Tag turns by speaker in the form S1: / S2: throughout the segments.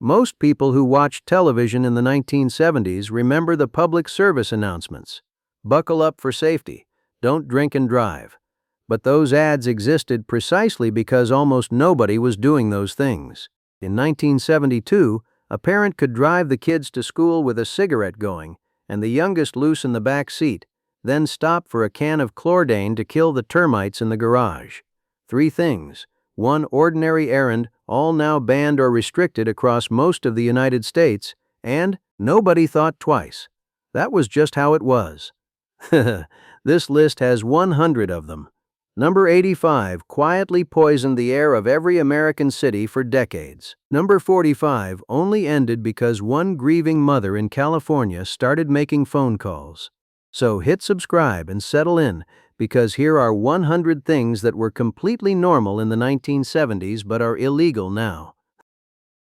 S1: Most people who watched television in the 1970s remember the public service announcements. Buckle up for safety. Don't drink and drive. But those ads existed precisely because almost nobody was doing those things. In 1972, a parent could drive the kids to school with a cigarette going, and the youngest loose in the back seat, then stop for a can of chlordane to kill the termites in the garage. 3 things. One ordinary errand, all now banned or restricted across most of the United States, and nobody thought twice. That was just how it was. This list has 100 of them. Number 85 quietly poisoned the air of every American city for decades. Number 45 only ended because one grieving mother in California started making phone calls. So hit subscribe and settle in, because here are 100 things that were completely normal in the 1970s but are illegal now.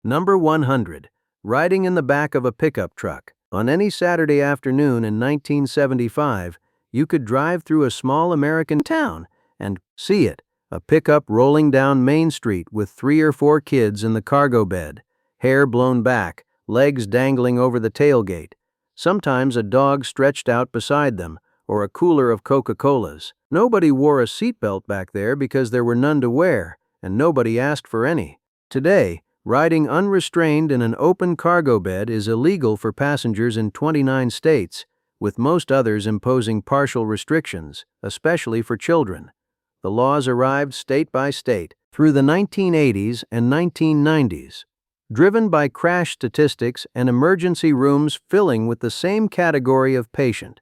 S1: Number 100. Riding in the back of a pickup truck. On any Saturday afternoon in 1975, you could drive through a small American town and see it, a pickup rolling down Main Street with 3 or 4 kids in the cargo bed, hair blown back, legs dangling over the tailgate, sometimes a dog stretched out beside them, or a cooler of Coca-Colas. Nobody wore a seatbelt back there because there were none to wear, and nobody asked for any. Today, riding unrestrained in an open cargo bed is illegal for passengers in 29 states, with most others imposing partial restrictions, especially for children. The laws arrived state by state through the 1980s and 1990s, driven by crash statistics and emergency rooms filling with the same category of patient.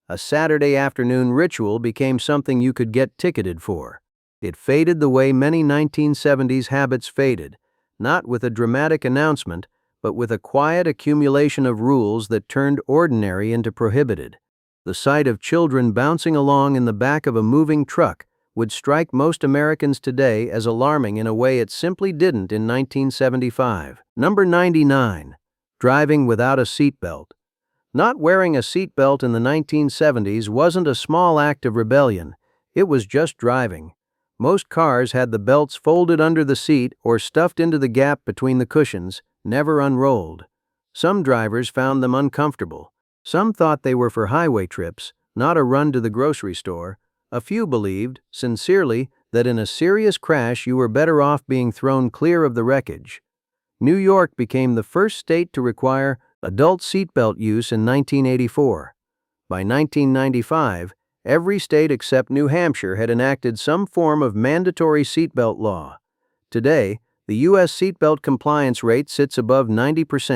S1: A Saturday afternoon ritual became something you could get ticketed for. It faded the way many 1970s habits faded, not with a dramatic announcement, but with a quiet accumulation of rules that turned ordinary into prohibited. The sight of children bouncing along in the back of a moving truck would strike most Americans today as alarming in a way it simply didn't in 1975. Number 99. Driving without a seatbelt. Not wearing a seatbelt in the 1970s wasn't a small act of rebellion, it was just driving. Most cars had the belts folded under the seat or stuffed into the gap between the cushions, never unrolled. Some drivers found them uncomfortable. Some thought they were for highway trips, not a run to the grocery store. A few believed, sincerely, that in a serious crash you were better off being thrown clear of the wreckage. New York became the first state to require adult seatbelt use in 1984. By 1995, every state except New Hampshire had enacted some form of mandatory seatbelt law. Today, the U.S. seatbelt compliance rate sits above 90%.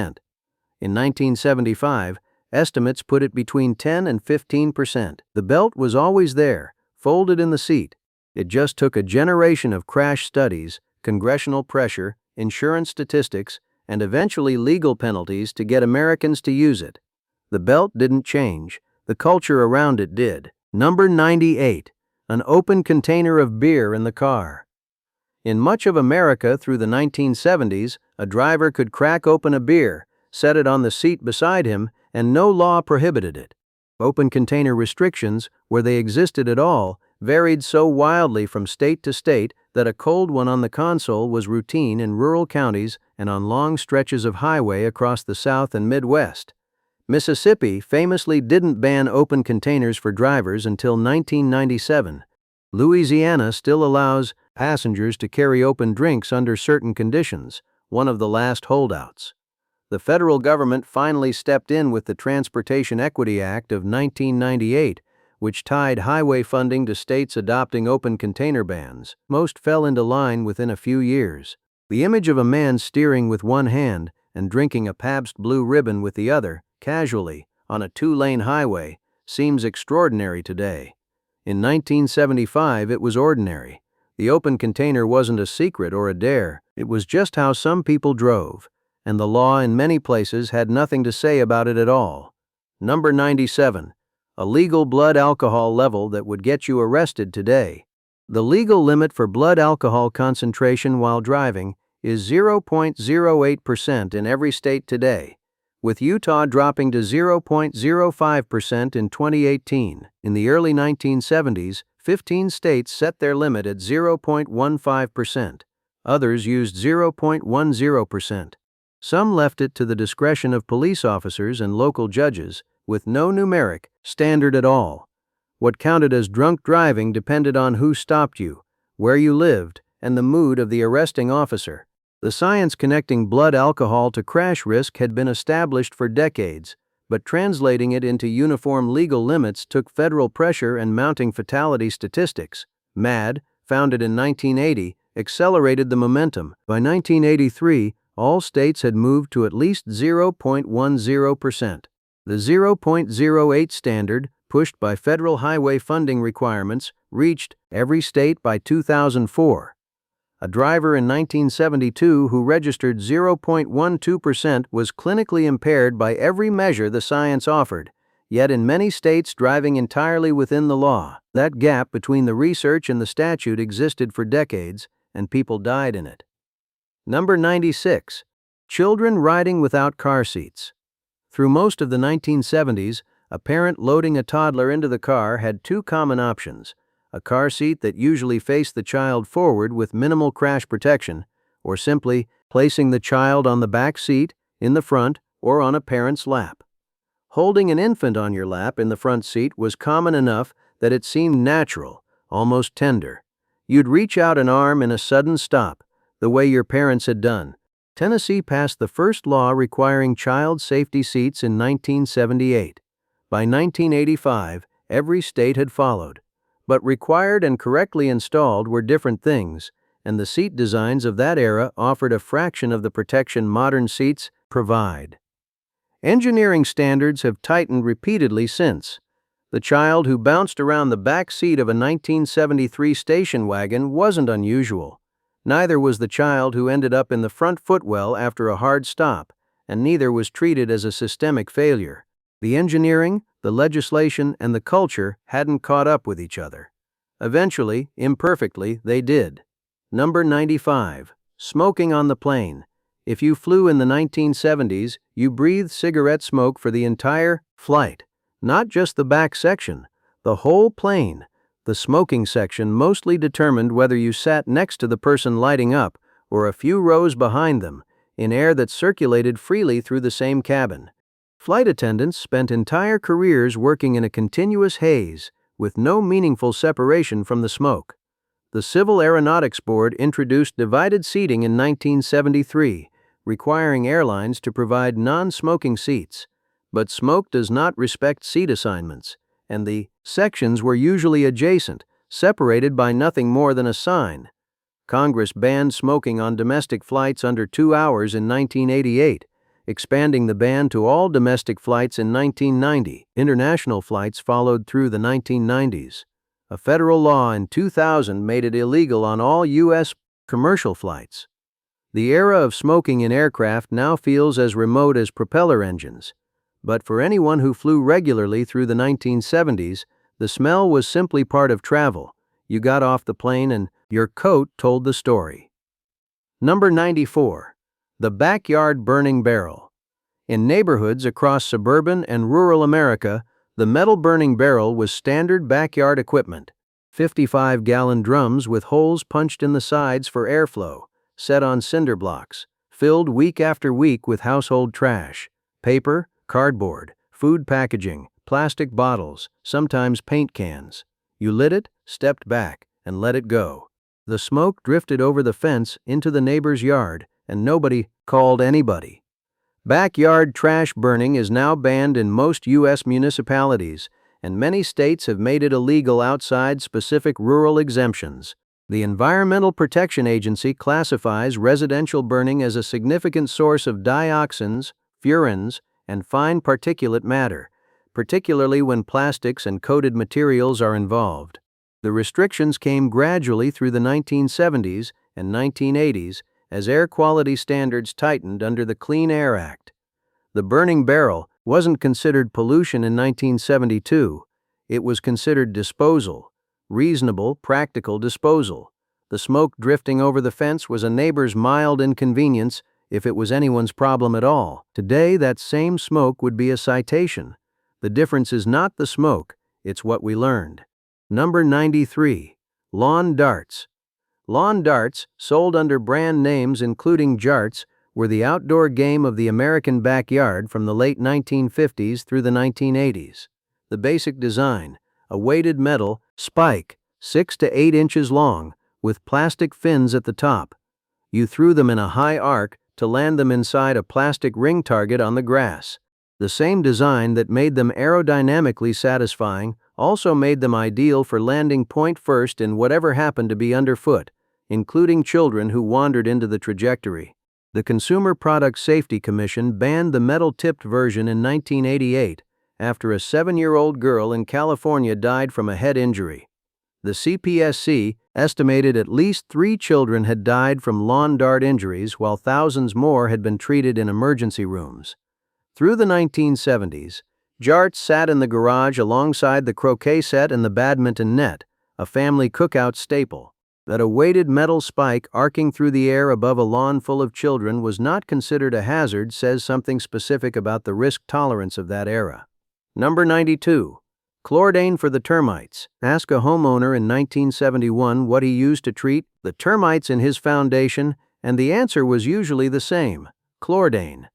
S1: In 1975, estimates put it between 10 and 15%. The belt was always there, folded in the seat. It just took a generation of crash studies, congressional pressure, insurance statistics, and eventually legal penalties to get Americans to use it. The belt didn't change, the culture around it did. Number 98. An open container of beer in the car. In much of America through the 1970s, a driver could crack open a beer, set it on the seat beside him, and no law prohibited it. Open container restrictions, where they existed at all, varied so wildly from state to state that a cold one on the console was routine in rural counties and on long stretches of highway across the South and Midwest. Mississippi famously didn't ban open containers for drivers until 1997. Louisiana still allows passengers to carry open drinks under certain conditions, one of the last holdouts. The federal government finally stepped in with the Transportation Equity Act of 1998, which tied highway funding to states adopting open container bans. Most fell into line within a few years. The image of a man steering with one hand and drinking a Pabst Blue Ribbon with the other, casually, on a 2-lane highway, seems extraordinary today. In 1975, it was ordinary. The open container wasn't a secret or a dare, it was just how some people drove, and the law in many places had nothing to say about it at all. Number 97. A legal blood alcohol level that would get you arrested today. The legal limit for blood alcohol concentration while driving is 0.08% in every state today, with Utah dropping to 0.05% in 2018. In the early 1970s, 15 states set their limit at 0.15%. Others used 0.10%. Some left it to the discretion of police officers and local judges, with no numeric standard at all. What counted as drunk driving depended on who stopped you, where you lived, and the mood of the arresting officer. The science connecting blood alcohol to crash risk had been established for decades, but translating it into uniform legal limits took federal pressure and mounting fatality statistics. MAD, founded in 1980, accelerated the momentum. By 1983, all states had moved to at least 0.10%. The 0.08 standard, pushed by federal highway funding requirements, reached every state by 2004. A driver in 1972 who registered 0.12% was clinically impaired by every measure the science offered, yet in many states driving entirely within the law. That gap between the research and the statute existed for decades, and people died in it. Number 96. Children riding without car seats. Through most of the 1970s, a parent loading a toddler into the car had two common options: a car seat that usually faced the child forward with minimal crash protection, or simply placing the child on the back seat, in the front, or on a parent's lap. Holding an infant on your lap in the front seat was common enough that it seemed natural, almost tender. You'd reach out an arm in a sudden stop, the way your parents had done. Tennessee passed the first law requiring child safety seats in 1978. By 1985, every state had followed. But required and correctly installed were different things, and the seat designs of that era offered a fraction of the protection modern seats provide. Engineering standards have tightened repeatedly since. The child who bounced around the back seat of a 1973 station wagon wasn't unusual. Neither was the child who ended up in the front footwell after a hard stop, and neither was treated as a systemic failure. The engineering, the legislation, and the culture hadn't caught up with each other. Eventually, imperfectly, they did. Number 95. Smoking on the plane. If you flew in the 1970s, you breathed cigarette smoke for the entire flight. Not just the back section, the whole plane. The smoking section mostly determined whether you sat next to the person lighting up or a few rows behind them, in air that circulated freely through the same cabin. Flight attendants spent entire careers working in a continuous haze, with no meaningful separation from the smoke. The Civil Aeronautics Board introduced divided seating in 1973, requiring airlines to provide non-smoking seats. But smoke does not respect seat assignments, and the sections were usually adjacent, separated by nothing more than a sign. Congress banned smoking on domestic flights under 2 hours in 1988, expanding the ban to all domestic flights in 1990. International flights followed through the 1990s. A federal law in 2000 made it illegal on all U.S. commercial flights. The era of smoking in aircraft now feels as remote as propeller engines. But for anyone who flew regularly through the 1970s, the smell was simply part of travel. You got off the plane and your coat told the story. Number 94. The backyard burning barrel. In neighborhoods across suburban and rural America, the metal burning barrel was standard backyard equipment. 55-gallon drums with holes punched in the sides for airflow, set on cinder blocks, filled week after week with household trash, paper, cardboard, food packaging, plastic bottles, sometimes paint cans. You lit it, stepped back, and let it go. The smoke drifted over the fence into the neighbor's yard, and nobody called anybody. Backyard trash burning is now banned in most U.S. municipalities, and many states have made it illegal outside specific rural exemptions. The Environmental Protection Agency classifies residential burning as a significant source of dioxins, furans, and fine particulate matter, particularly when plastics and coated materials are involved. The restrictions came gradually through the 1970s and 1980s as air quality standards tightened under the Clean Air Act. The burning barrel wasn't considered pollution in 1972. It was considered disposal, reasonable, practical disposal. The smoke drifting over the fence was a neighbor's mild inconvenience, if it was anyone's problem at all. Today, that same smoke would be a citation. The difference is not the smoke, it's what we learned. Number 93. Lawn darts. Lawn darts, sold under brand names including Jarts, were the outdoor game of the American backyard from the late 1950s through the 1980s. The basic design: a weighted metal spike, 6 to 8 inches long, with plastic fins at the top. You threw them in a high arc to land them inside a plastic ring target on the grass. The same design that made them aerodynamically satisfying also made them ideal for landing point first in whatever happened to be underfoot, including children who wandered into the trajectory. The Consumer Product Safety Commission banned the metal-tipped version in 1988 after a 7-year-old girl in California died from a head injury. The CPSC estimated at least 3 children had died from lawn dart injuries, while thousands more had been treated in emergency rooms. Through the 1970s, jarts sat in the garage alongside the croquet set and the badminton net, a family cookout staple. That a weighted metal spike arcing through the air above a lawn full of children was not considered a hazard says something specific about the risk tolerance of that era. Number 92. Chlordane for the termites. Ask a homeowner in 1971 what he used to treat the termites in his foundation, and the answer was usually the same: chlordane.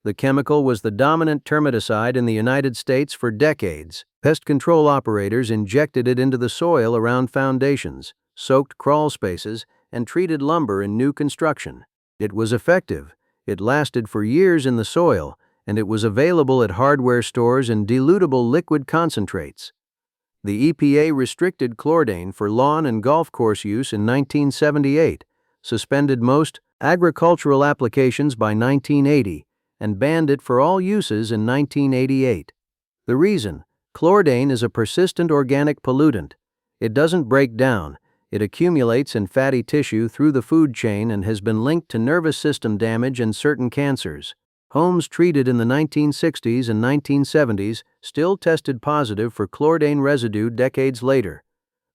S1: The chemical was the dominant termiticide in the United States for decades. Pest control operators injected it into the soil around foundations, soaked crawl spaces, and treated lumber in new construction. It was effective. It lasted for years in the soil, and it was available at hardware stores in dilutable liquid concentrates. The EPA restricted chlordane for lawn and golf course use in 1978, suspended most agricultural applications by 1980, and banned it for all uses in 1988. The reason: chlordane is a persistent organic pollutant. It doesn't break down. It accumulates in fatty tissue through the food chain and has been linked to nervous system damage and certain cancers. Homes treated in the 1960s and 1970s still tested positive for chlordane residue decades later.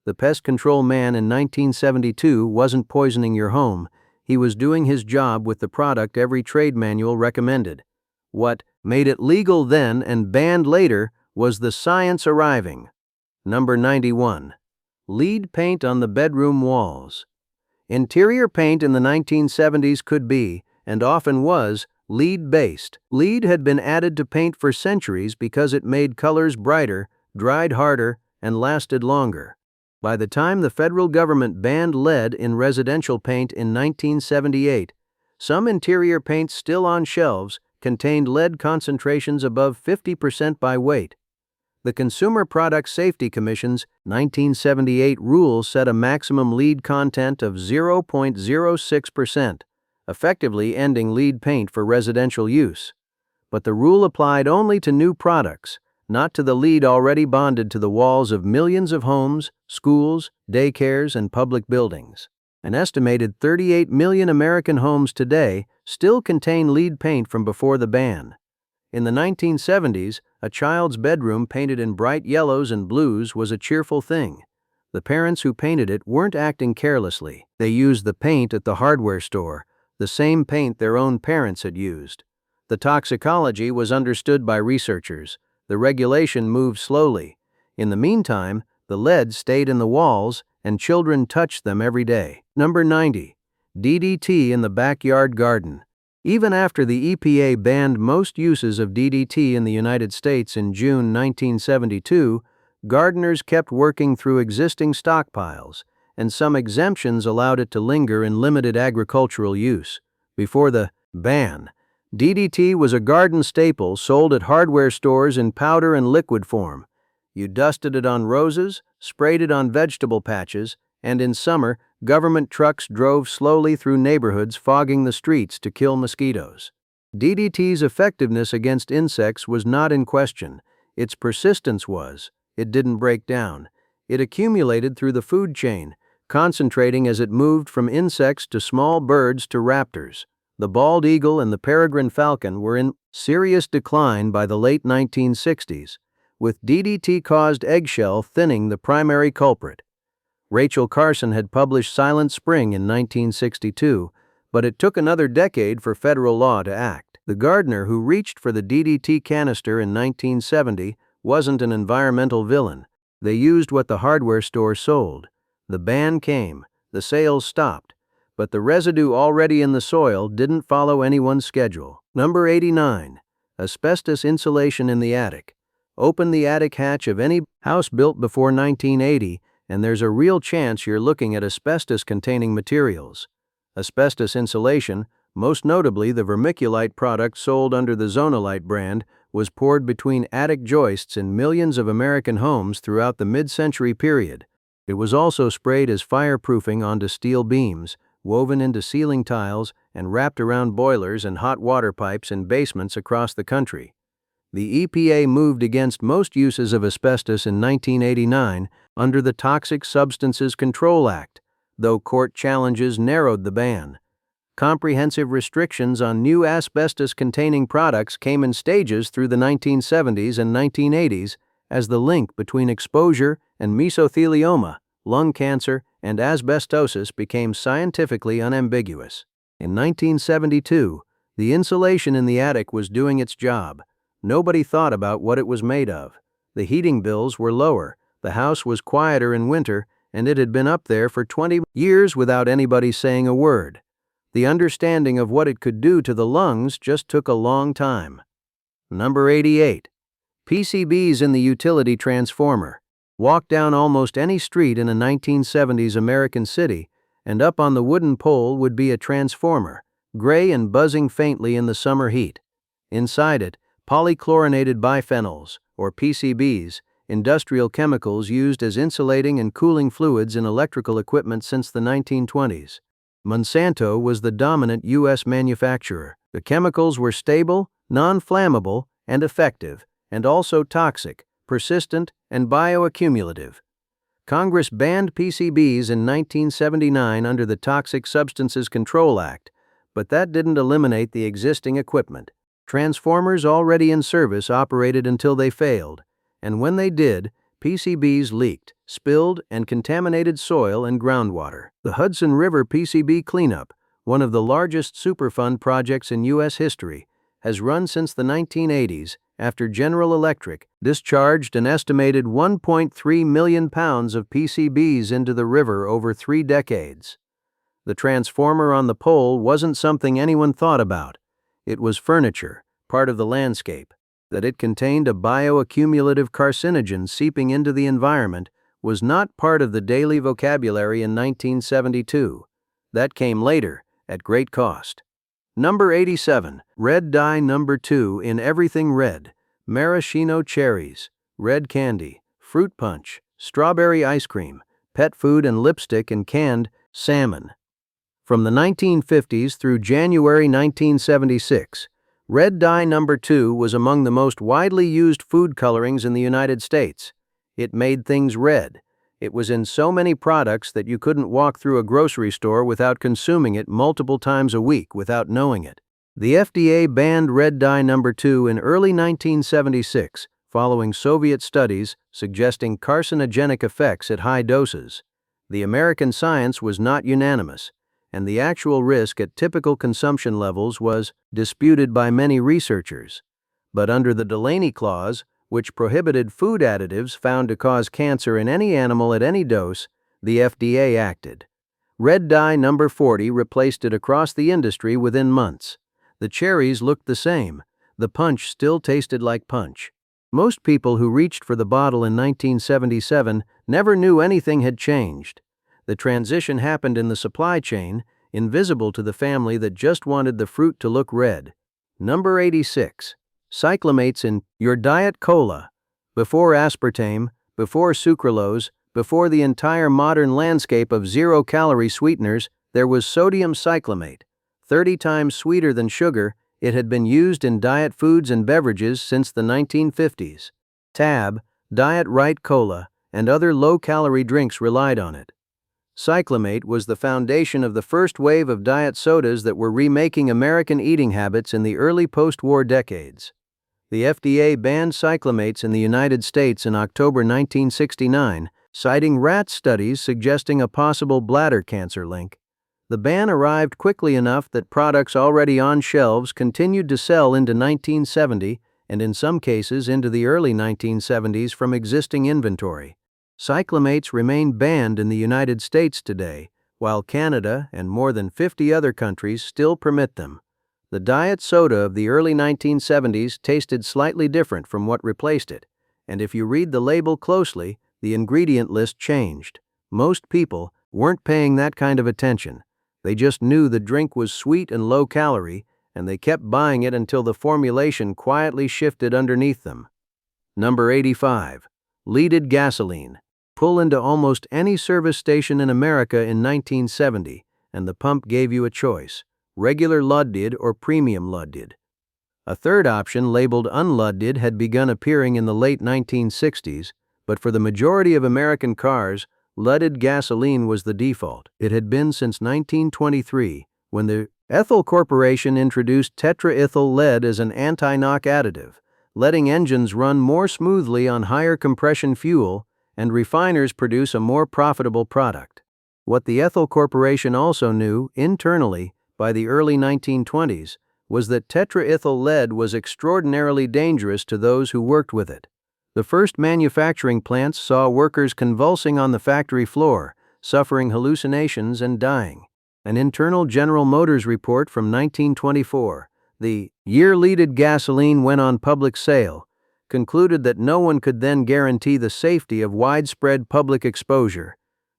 S1: The pest control man in 1972 wasn't poisoning your home. He was doing his job with the product every trade manual recommended. What made it legal then and banned later was the science arriving. Number 91. Lead paint on the bedroom walls. Interior paint in the 1970s could be, and often was, lead-based. Lead had been added to paint for centuries because it made colors brighter, dried harder, and lasted longer. By the time the federal government banned lead in residential paint in 1978, some interior paints still on shelves contained lead concentrations above 50% by weight. The Consumer Product Safety Commission's 1978 rule set a maximum lead content of 0.06%, effectively ending lead paint for residential use. But the rule applied only to new products, not to the lead already bonded to the walls of millions of homes, schools, daycares, and public buildings. An estimated 38 million American homes today still contain lead paint from before the ban. In the 1970s, a child's bedroom painted in bright yellows and blues was a cheerful thing. The parents who painted it weren't acting carelessly. They used the paint at the hardware store, the same paint their own parents had used. The toxicology was understood by researchers. The regulation moved slowly. In the meantime, the lead stayed in the walls, and children touched them every day. Number 90. DDT in the backyard garden. Even after the EPA banned most uses of DDT in the United States in June 1972, gardeners kept working through existing stockpiles, and some exemptions allowed it to linger in limited agricultural use. Before the ban, DDT was a garden staple sold at hardware stores in powder and liquid form. You dusted it on roses, sprayed it on vegetable patches, and in summer, government trucks drove slowly through neighborhoods fogging the streets to kill mosquitoes. DDT's effectiveness against insects was not in question. Its persistence was. It didn't break down. It accumulated through the food chain, concentrating as it moved from insects to small birds to raptors. The bald eagle and the peregrine falcon were in serious decline by the late 1960s, with DDT-caused eggshell thinning the primary culprit. Rachel Carson had published Silent Spring in 1962, but it took another decade for federal law to act. The gardener who reached for the DDT canister in 1970 wasn't an environmental villain. They used what the hardware store sold. The ban came, the sales stopped, but the residue already in the soil didn't follow anyone's schedule. Number 89. Asbestos insulation in the attic. Open the attic hatch of any house built before 1980, and there's a real chance you're looking at asbestos-containing materials. Asbestos insulation, most notably the vermiculite product sold under the Zonalite brand, was poured between attic joists in millions of American homes throughout the mid-century period. It was also sprayed as fireproofing onto steel beams, woven into ceiling tiles, and wrapped around boilers and hot water pipes in basements across the country. The EPA moved against most uses of asbestos in 1989 under the Toxic Substances Control Act, though court challenges narrowed the ban. Comprehensive restrictions on new asbestos-containing products came in stages through the 1970s and 1980s as the link between exposure and mesothelioma, lung cancer, and asbestosis became scientifically unambiguous. In 1972, the insulation in the attic was doing its job. Nobody thought about what it was made of. The heating bills were lower, the house was quieter in winter, and it had been up there for 20 years without anybody saying a word. The understanding of what it could do to the lungs just took a long time. Number 88. PCBs in the utility transformer. Walk down almost any street in a 1970s American city, and up on the wooden pole would be a transformer, gray and buzzing faintly in the summer heat. Inside it, polychlorinated biphenyls, or PCBs, industrial chemicals used as insulating and cooling fluids in electrical equipment since the 1920s. Monsanto was the dominant U.S. manufacturer. The chemicals were stable, non-flammable, and effective, and also toxic, persistent, and bioaccumulative. Congress banned PCBs in 1979 under the Toxic Substances Control Act, but that didn't eliminate the existing equipment. Transformers already in service operated until they failed, and when they did, PCBs leaked, spilled, and contaminated soil and groundwater. The Hudson River PCB cleanup, one of the largest Superfund projects in U.S. history, has run since the 1980s after General Electric discharged an estimated 1.3 million pounds of PCBs into the river over 3 decades. The transformer on the pole wasn't something anyone thought about. It was furniture, part of the landscape. That it contained a bioaccumulative carcinogen seeping into the environment was not part of the daily vocabulary in 1972. That came later, at great cost. Number 87. Red dye number 2 in everything red. Maraschino cherries, red candy, fruit punch, strawberry ice cream, pet food and lipstick and canned salmon. From the 1950s through January 1976, red dye number 2 was among the most widely used food colorings in the United States. It made things red. It was in so many products that you couldn't walk through a grocery store without consuming it multiple times a week without knowing it. The FDA banned red dye number 2 in early 1976, following Soviet studies suggesting carcinogenic effects at high doses. The American science was not unanimous, and the actual risk at typical consumption levels was disputed by many researchers. But under the Delaney Clause, which prohibited food additives found to cause cancer in any animal at any dose, the FDA acted. Red dye number 40 replaced it across the industry within months. The cherries looked the same. The punch still tasted like punch. Most people who reached for the bottle in 1977 never knew anything had changed. The transition happened in the supply chain, invisible to the family that just wanted the fruit to look red. Number 86. Cyclamates in your Diet Cola. Before aspartame, before sucralose, before the entire modern landscape of zero-calorie sweeteners, there was sodium cyclamate. 30 times sweeter than sugar, it had been used in diet foods and beverages since the 1950s. Tab, Diet Right Cola, and other low-calorie drinks relied on it. Cyclamate was the foundation of the first wave of diet sodas that were remaking American eating habits in the early post-war decades. The FDA banned cyclamates in the United States in October 1969, citing rat studies suggesting a possible bladder cancer link. The ban arrived quickly enough that products already on shelves continued to sell into 1970 and in some cases into the early 1970s from existing inventory. Cyclamates remain banned in the United States today, while Canada and more than 50 other countries still permit them. The diet soda of the early 1970s tasted slightly different from what replaced it, and if you read the label closely, the ingredient list changed. Most people weren't paying that kind of attention. They just knew the drink was sweet and low-calorie, and they kept buying it until the formulation quietly shifted underneath them. Number 85. Leaded gasoline. Pull into almost any service station in America in 1970, and the pump gave you a choice: regular leaded or premium leaded. A third option, labeled unleaded, had begun appearing in the late 1960s, but for the majority of American cars, leaded gasoline was the default. It had been since 1923, when the Ethyl Corporation introduced tetraethyl lead as an anti-knock additive, letting engines run more smoothly on higher compression fuel and refiners produce a more profitable product. What the Ethyl Corporation also knew, internally, by the early 1920s, was that tetraethyl lead was extraordinarily dangerous to those who worked with it. The first manufacturing plants saw workers convulsing on the factory floor, suffering hallucinations and dying. An internal General Motors report from 1924, the year leaded gasoline went on public sale, concluded that no one could then guarantee the safety of widespread public exposure.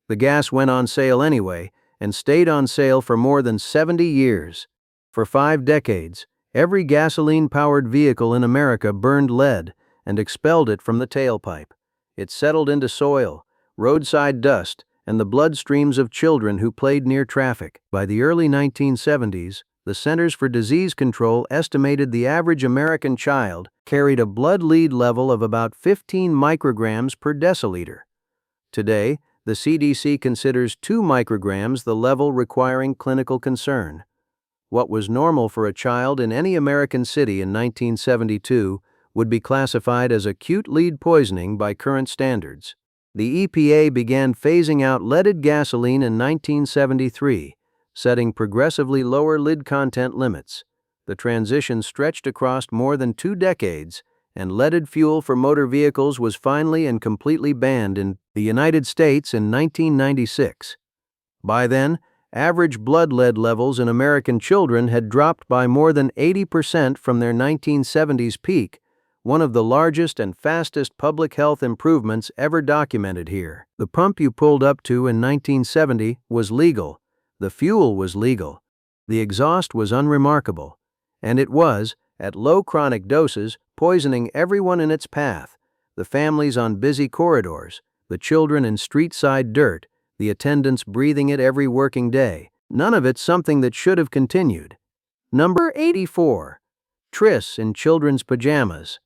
S1: The gas went on sale anyway, and stayed on sale for more than 70 years. For 5 decades, every gasoline-powered vehicle in America burned lead and expelled it from the tailpipe. It settled into soil, roadside dust, and the bloodstreams of children who played near traffic. By the early 1970s, the Centers for Disease Control estimated the average American child carried a blood lead level of about 15 micrograms per deciliter. Today, the CDC considers 2 micrograms the level requiring clinical concern. What was normal for a child in any American city in 1972 would be classified as acute lead poisoning by current standards. The EPA began phasing out leaded gasoline in 1973, setting progressively lower lead content limits. The transition stretched across more than 2 decades, and leaded fuel for motor vehicles was finally and completely banned in the United States in 1996. By then, average blood lead levels in American children had dropped by more than 80% from their 1970s peak, one of the largest and fastest public health improvements ever documented here. The pump you pulled up to in 1970 was legal. The fuel was legal. The exhaust was unremarkable. And it was, at low chronic doses, poisoning everyone in its path: the families on busy corridors, the children in street-side dirt, the attendants breathing it every working day. None of it something that should have continued. Number 84. Tris in children's pajamas.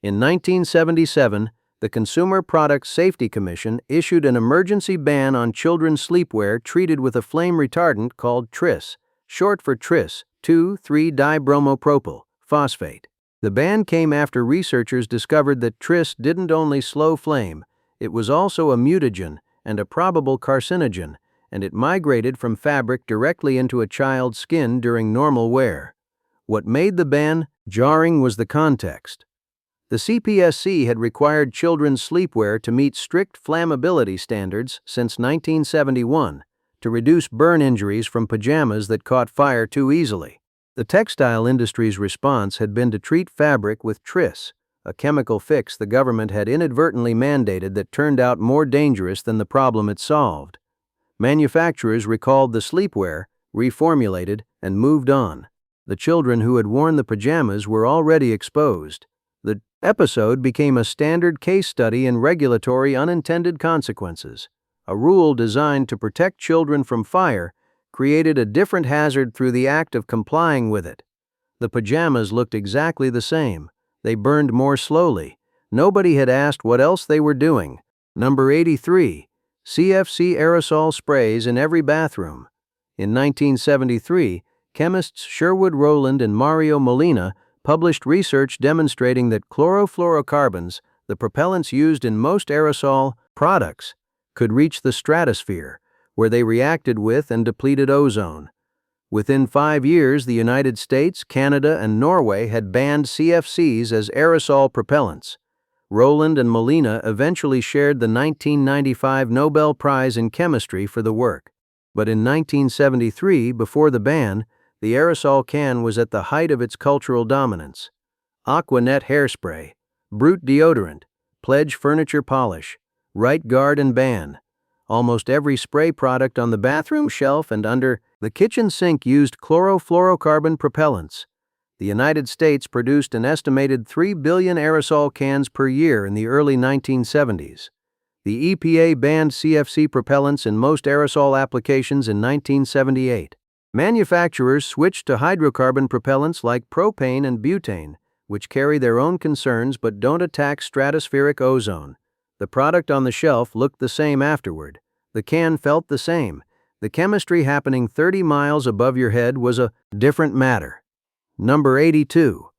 S1: In 1977, the Consumer Product Safety Commission issued an emergency ban on children's sleepwear treated with a flame retardant called Tris, short for Tris, 2,3-dibromopropyl phosphate. The ban came after researchers discovered that Tris didn't only slow flame, it was also a mutagen and a probable carcinogen, and it migrated from fabric directly into a child's skin during normal wear. What made the ban jarring was the context. The CPSC had required children's sleepwear to meet strict flammability standards since 1971 to reduce burn injuries from pajamas that caught fire too easily. The textile industry's response had been to treat fabric with Tris, a chemical fix the government had inadvertently mandated that turned out more dangerous than the problem it solved. Manufacturers recalled the sleepwear, reformulated, and moved on. The children who had worn the pajamas were already exposed. The episode became a standard case study in regulatory unintended consequences. A rule designed to protect children from fire created a different hazard through the act of complying with it. The pajamas looked exactly the same. They burned more slowly. Nobody had asked what else they were doing. Number 83. CFC aerosol sprays in every bathroom. In 1973, chemists Sherwood Rowland and Mario Molina published research demonstrating that chlorofluorocarbons, the propellants used in most aerosol products, could reach the stratosphere, where they reacted with and depleted ozone. Within 5 years, the United States, Canada, and Norway had banned CFCs as aerosol propellants. Rowland and Molina eventually shared the 1995 Nobel Prize in Chemistry for the work. But in 1973, before the ban, the aerosol can was at the height of its cultural dominance. Aquanet hairspray, Brute deodorant, Pledge furniture polish, Right Guard and Ban. Almost every spray product on the bathroom shelf and under the kitchen sink used chlorofluorocarbon propellants. The United States produced an estimated 3 billion aerosol cans per year in the early 1970s. The EPA banned CFC propellants in most aerosol applications in 1978. Manufacturers switched to hydrocarbon propellants like propane and butane, which carry their own concerns but don't attack stratospheric ozone. The product on the shelf looked the same afterward. The can felt the same. The chemistry happening 30 miles above your head was a different matter. Number 82.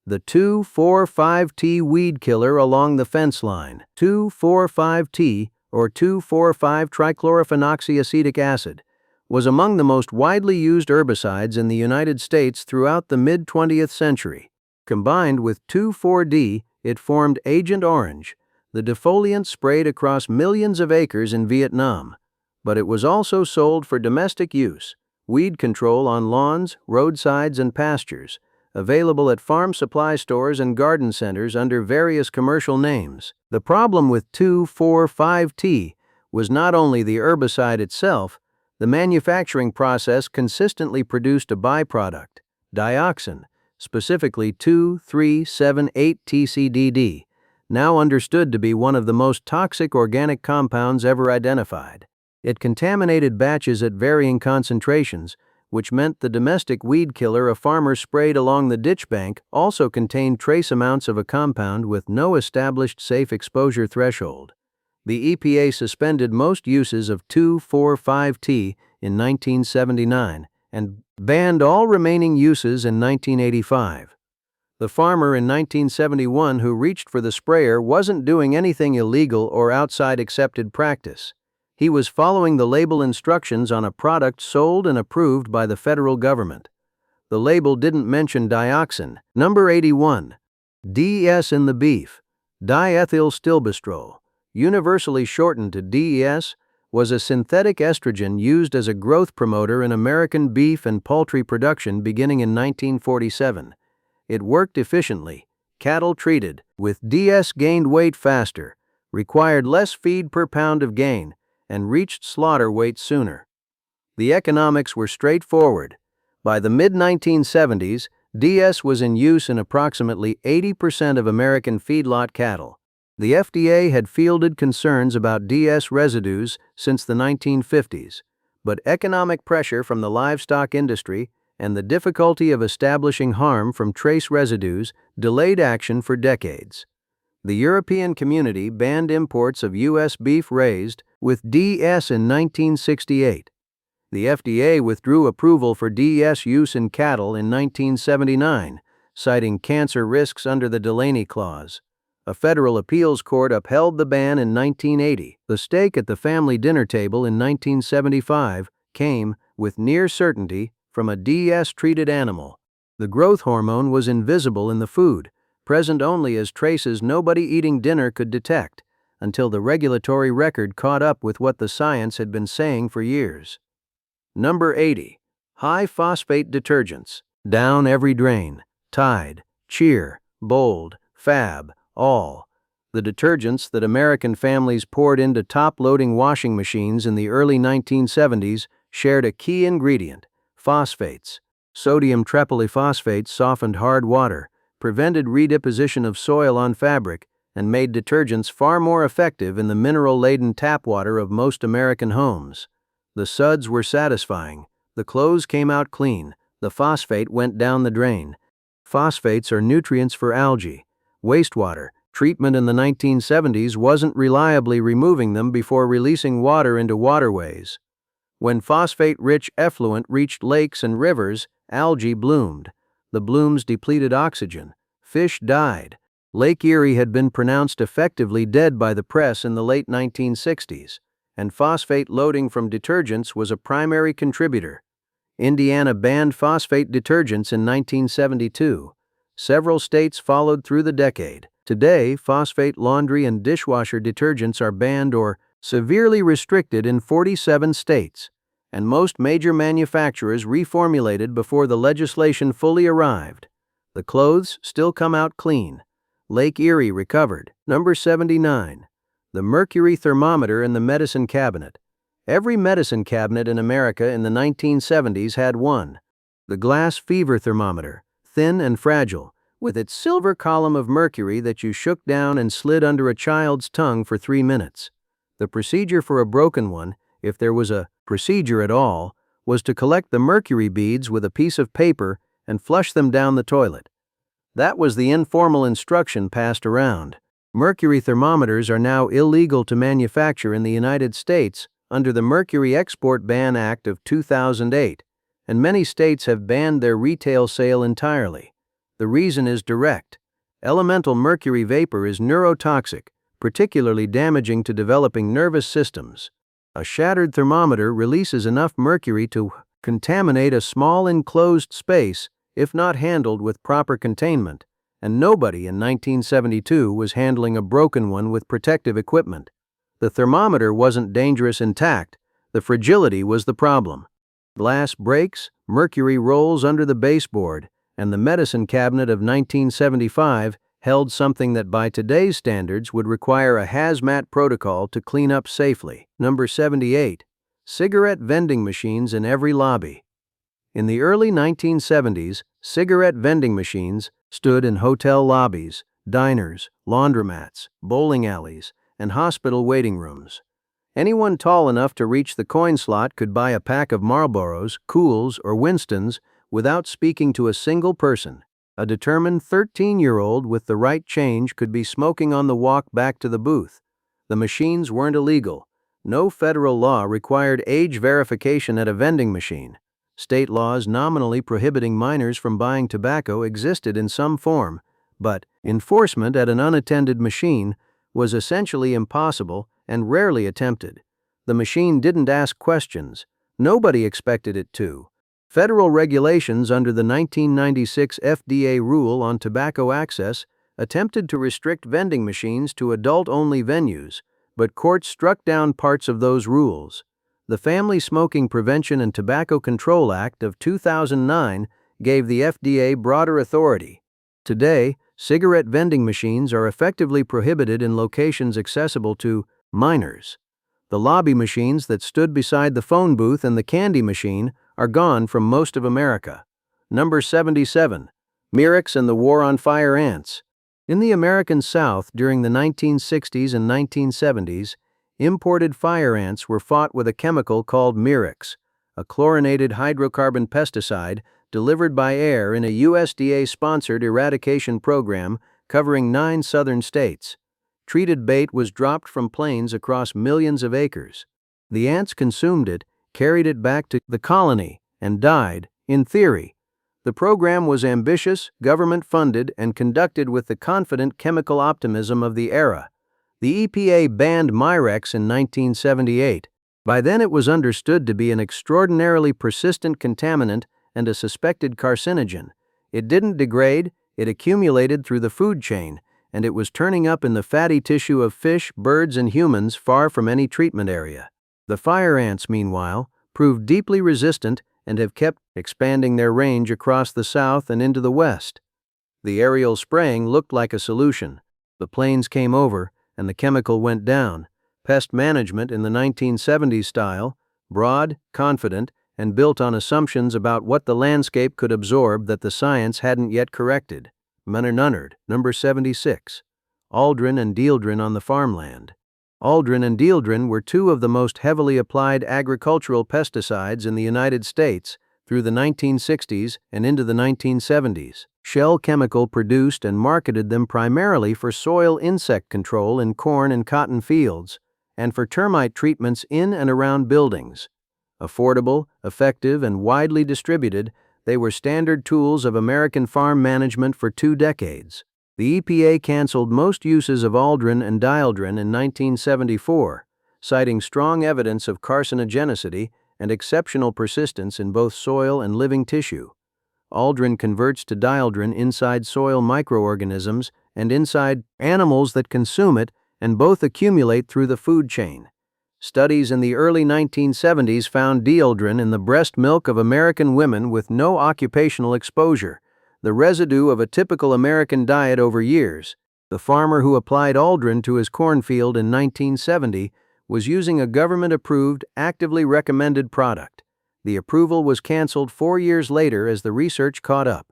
S1: The 2,4,5-T weed killer along the fence line. 2,4,5-T, or 2,4,5-trichlorophenoxyacetic acid, was among the most widely used herbicides in the United States throughout the mid-20th century. Combined with 2,4-D, it formed Agent Orange, the defoliant sprayed across millions of acres in Vietnam. But it was also sold for domestic use, weed control on lawns, roadsides, and pastures, available at farm supply stores and garden centers under various commercial names. The problem with 2,4,5-T was not only the herbicide itself. The manufacturing process consistently produced a byproduct, dioxin, specifically 2,3,7,8-TCDD, now understood to be one of the most toxic organic compounds ever identified. It contaminated batches at varying concentrations, which meant the domestic weed killer a farmer sprayed along the ditch bank also contained trace amounts of a compound with no established safe exposure threshold. The EPA suspended most uses of 2,4,5-T in 1979 and banned all remaining uses in 1985. The farmer in 1971 who reached for the sprayer wasn't doing anything illegal or outside accepted practice. He was following the label instructions on a product sold and approved by the federal government. The label didn't mention dioxin. Number 81. DES in the beef. Diethylstilbestrol, universally shortened to DES, was a synthetic estrogen used as a growth promoter in American beef and poultry production beginning in 1947. It worked efficiently. Cattle treated with DS gained weight faster, required less feed per pound of gain, and reached slaughter weight sooner. The economics were straightforward. By the mid-1970s, DS was in use in approximately 80% of American feedlot cattle. The FDA had fielded concerns about DS residues since the 1950s, but economic pressure from the livestock industry and the difficulty of establishing harm from trace residues delayed action for decades. The European community banned imports of U.S. beef raised with DS in 1968. The FDA withdrew approval for DS use in cattle in 1979, citing cancer risks under the Delaney Clause. A federal appeals court upheld the ban in 1980. The steak at the family dinner table in 1975 came, with near certainty, from a DS-treated animal. The growth hormone was invisible in the food, present only as traces nobody eating dinner could detect, until the regulatory record caught up with what the science had been saying for years. Number 80. High-phosphate detergents. Down every drain. Tide, Cheer, Bold, Fab, all. The detergents that American families poured into top-loading washing machines in the early 1970s shared a key ingredient: phosphates. Sodium trepolyphosphate softened hard water, prevented redeposition of soil on fabric, and made detergents far more effective in the mineral-laden tap water of most American homes. The suds were satisfying, the clothes came out clean, the phosphate went down the drain. Phosphates are nutrients for algae. Wastewater treatment in the 1970s wasn't reliably removing them before releasing water into waterways. When phosphate-rich effluent reached lakes and rivers, algae bloomed. The blooms depleted oxygen. Fish died. Lake Erie had been pronounced effectively dead by the press in the late 1960s, and phosphate loading from detergents was a primary contributor. Indiana banned phosphate detergents in 1972. Several states followed through the decade. Today, phosphate laundry and dishwasher detergents are banned or severely restricted in 47 states, and most major manufacturers reformulated before the legislation fully arrived. The clothes still come out clean. Lake Erie recovered. Number 79. The mercury thermometer in the medicine cabinet. Every medicine cabinet in America in the 1970s had one. The glass fever thermometer, thin and fragile, with its silver column of mercury that you shook down and slid under a child's tongue for 3 minutes. The procedure for a broken one, if there was a procedure at all, was to collect the mercury beads with a piece of paper and flush them down the toilet. That was the informal instruction passed around. Mercury thermometers are now illegal to manufacture in the United States under the Mercury Export Ban Act of 2008, and many states have banned their retail sale entirely. The reason is direct. Elemental mercury vapor is neurotoxic, particularly damaging to developing nervous systems. A shattered thermometer releases enough mercury to contaminate a small enclosed space if not handled with proper containment, and nobody in 1972 was handling a broken one with protective equipment. The thermometer wasn't dangerous intact, the fragility was the problem. Glass breaks, mercury rolls under the baseboard, and the medicine cabinet of 1975 held something that by today's standards would require a hazmat protocol to clean up safely. Number 78. Cigarette vending machines in every lobby. In the early 1970s, cigarette vending machines stood in hotel lobbies, diners, laundromats, bowling alleys, and hospital waiting rooms. Anyone tall enough to reach the coin slot could buy a pack of Marlboros, Cools, or Winstons without speaking to a single person. A determined 13-year-old with the right change could be smoking on the walk back to the booth. The machines weren't illegal. No federal law required age verification at a vending machine. State laws nominally prohibiting minors from buying tobacco existed in some form, but enforcement at an unattended machine was essentially impossible and rarely attempted. The machine didn't ask questions. Nobody expected it to. Federal regulations under the 1996 FDA rule on tobacco access attempted to restrict vending machines to adult-only venues, but courts struck down parts of those rules. The Family Smoking Prevention and Tobacco Control Act of 2009 gave the FDA broader authority. Today, cigarette vending machines are effectively prohibited in locations accessible to minors. The lobby machines that stood beside the phone booth and the candy machine are gone from most of America. Number 77. Murex and the War on Fire Ants. In the American South during the 1960s and 1970s, imported fire ants were fought with a chemical called Murex, a chlorinated hydrocarbon pesticide delivered by air in a USDA-sponsored eradication program covering 9 southern states. Treated bait was dropped from planes across millions of acres. The ants consumed it, carried it back to the colony, and died, in theory. The program was ambitious, government-funded, and conducted with the confident chemical optimism of the era. The EPA banned Murex in 1978. By then it was understood to be an extraordinarily persistent contaminant and a suspected carcinogen. It didn't degrade, it accumulated through the food chain, and it was turning up in the fatty tissue of fish, birds, and humans far from any treatment area. The fire ants, meanwhile, proved deeply resistant and have kept expanding their range across the South and into the West. The aerial spraying looked like a solution. The planes came over, and the chemical went down. Pest management in the 1970s style, broad, confident, and built on assumptions about what the landscape could absorb that the science hadn't yet corrected. Nunnard. Number 76. Aldrin and dieldrin on the farmland. Aldrin and dieldrin were 2 of the most heavily applied agricultural pesticides in the United States through the 1960s and into the 1970s. Shell Chemical produced and marketed them primarily for soil insect control in corn and cotton fields, and for termite treatments in and around buildings. Affordable, effective, and widely distributed, they were standard tools of American farm management for 2 decades. The EPA canceled most uses of aldrin and dieldrin in 1974, citing strong evidence of carcinogenicity and exceptional persistence in both soil and living tissue. Aldrin converts to dieldrin inside soil microorganisms and inside animals that consume it, and both accumulate through the food chain. Studies in the early 1970s found dieldrin in the breast milk of American women with no occupational exposure, the residue of a typical American diet over years. The farmer who applied aldrin to his cornfield in 1970 was using a government-approved, actively recommended product. The approval was canceled 4 years later as the research caught up.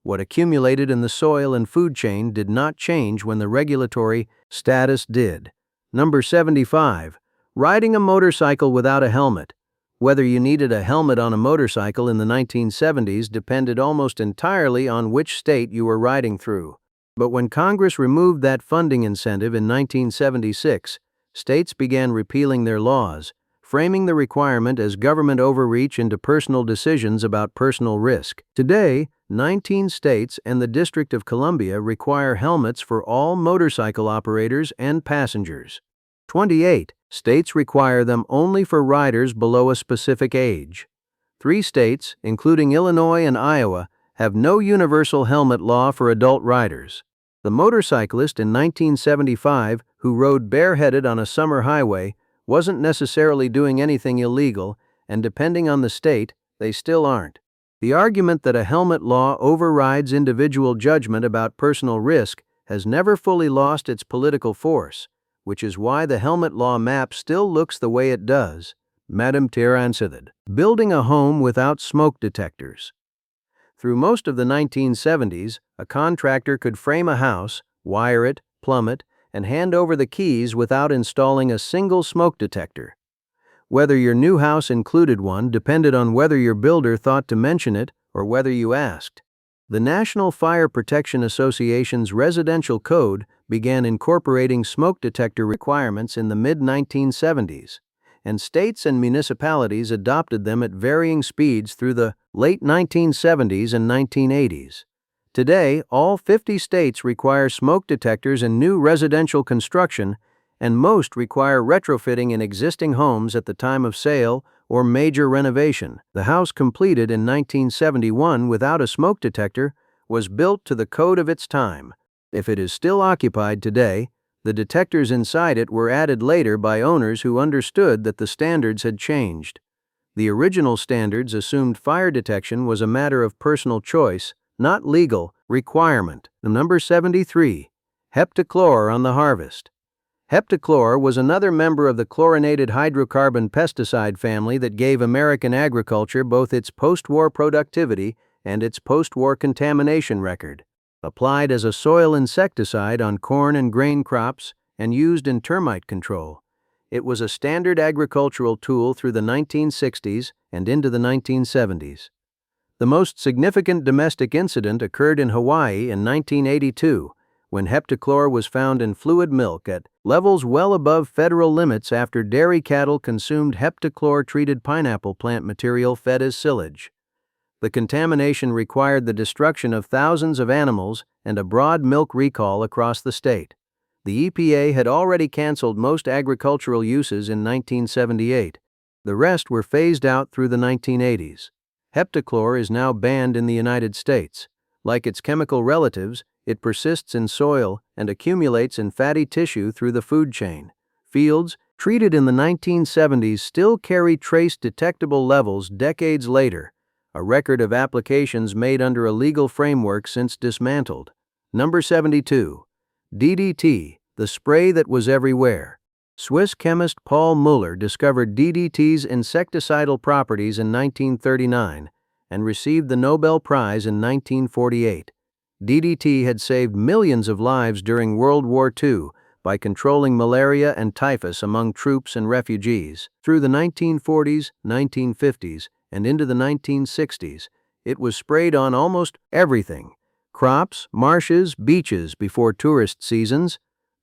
S1: What accumulated in the soil and food chain did not change when the regulatory status did. Number 75. Riding a motorcycle without a helmet. Whether you needed a helmet on a motorcycle in the 1970s depended almost entirely on which state you were riding through. But when Congress removed that funding incentive in 1976, states began repealing their laws, framing the requirement as government overreach into personal decisions about personal risk. Today, 19 states and the District of Columbia require helmets for all motorcycle operators and passengers. 28 states require them only for riders below a specific age. 3 states, including Illinois and Iowa, have no universal helmet law for adult riders. The motorcyclist in 1975 who rode bareheaded on a summer highway wasn't necessarily doing anything illegal, and depending on the state, they still aren't. The argument that a helmet law overrides individual judgment about personal risk has never fully lost its political force, which is why the helmet law map still looks the way it does. Madame Tiransithid. Building a home without smoke detectors. Through most of the 1970s, a contractor could frame a house, wire it, plumb it, and hand over the keys without installing a single smoke detector. Whether your new house included one depended on whether your builder thought to mention it or whether you asked. The National Fire Protection Association's residential code began incorporating smoke detector requirements in the mid-1970s, and states and municipalities adopted them at varying speeds through the late 1970s and 1980s. Today, all 50 states require smoke detectors in new residential construction, and most require retrofitting in existing homes at the time of sale or major renovation. The house completed in 1971 without a smoke detector was built to the code of its time. If it is still occupied today, the detectors inside it were added later by owners who understood that the standards had changed. The original standards assumed fire detection was a matter of personal choice, not legal requirement. Number 73. Heptachlor on the harvest. Heptachlor was another member of the chlorinated hydrocarbon pesticide family that gave American agriculture both its post-war productivity and its post-war contamination record. Applied as a soil insecticide on corn and grain crops and used in termite control, it was a standard agricultural tool through the 1960s and into the 1970s. The most significant domestic incident occurred in Hawaii in 1982, when heptachlor was found in fluid milk at levels well above federal limits after dairy cattle consumed heptachlor-treated pineapple plant material fed as silage. The contamination required the destruction of thousands of animals and a broad milk recall across the state. The EPA had already canceled most agricultural uses in 1978. The rest were phased out through the 1980s. Heptachlor is now banned in the United States. Like its chemical relatives, it persists in soil and accumulates in fatty tissue through the food chain. Fields treated in the 1970s still carry trace detectable levels decades later, a record of applications made under a legal framework since dismantled. Number 72. DDT, the spray that was everywhere. Swiss chemist Paul Muller discovered DDT's insecticidal properties in 1939 and received the Nobel Prize in 1948. DDT had saved millions of lives during World War II by controlling malaria and typhus among troops and refugees. Through the 1940s, 1950s, and into the 1960s, it was sprayed on almost everything: crops, marshes, beaches before tourist seasons.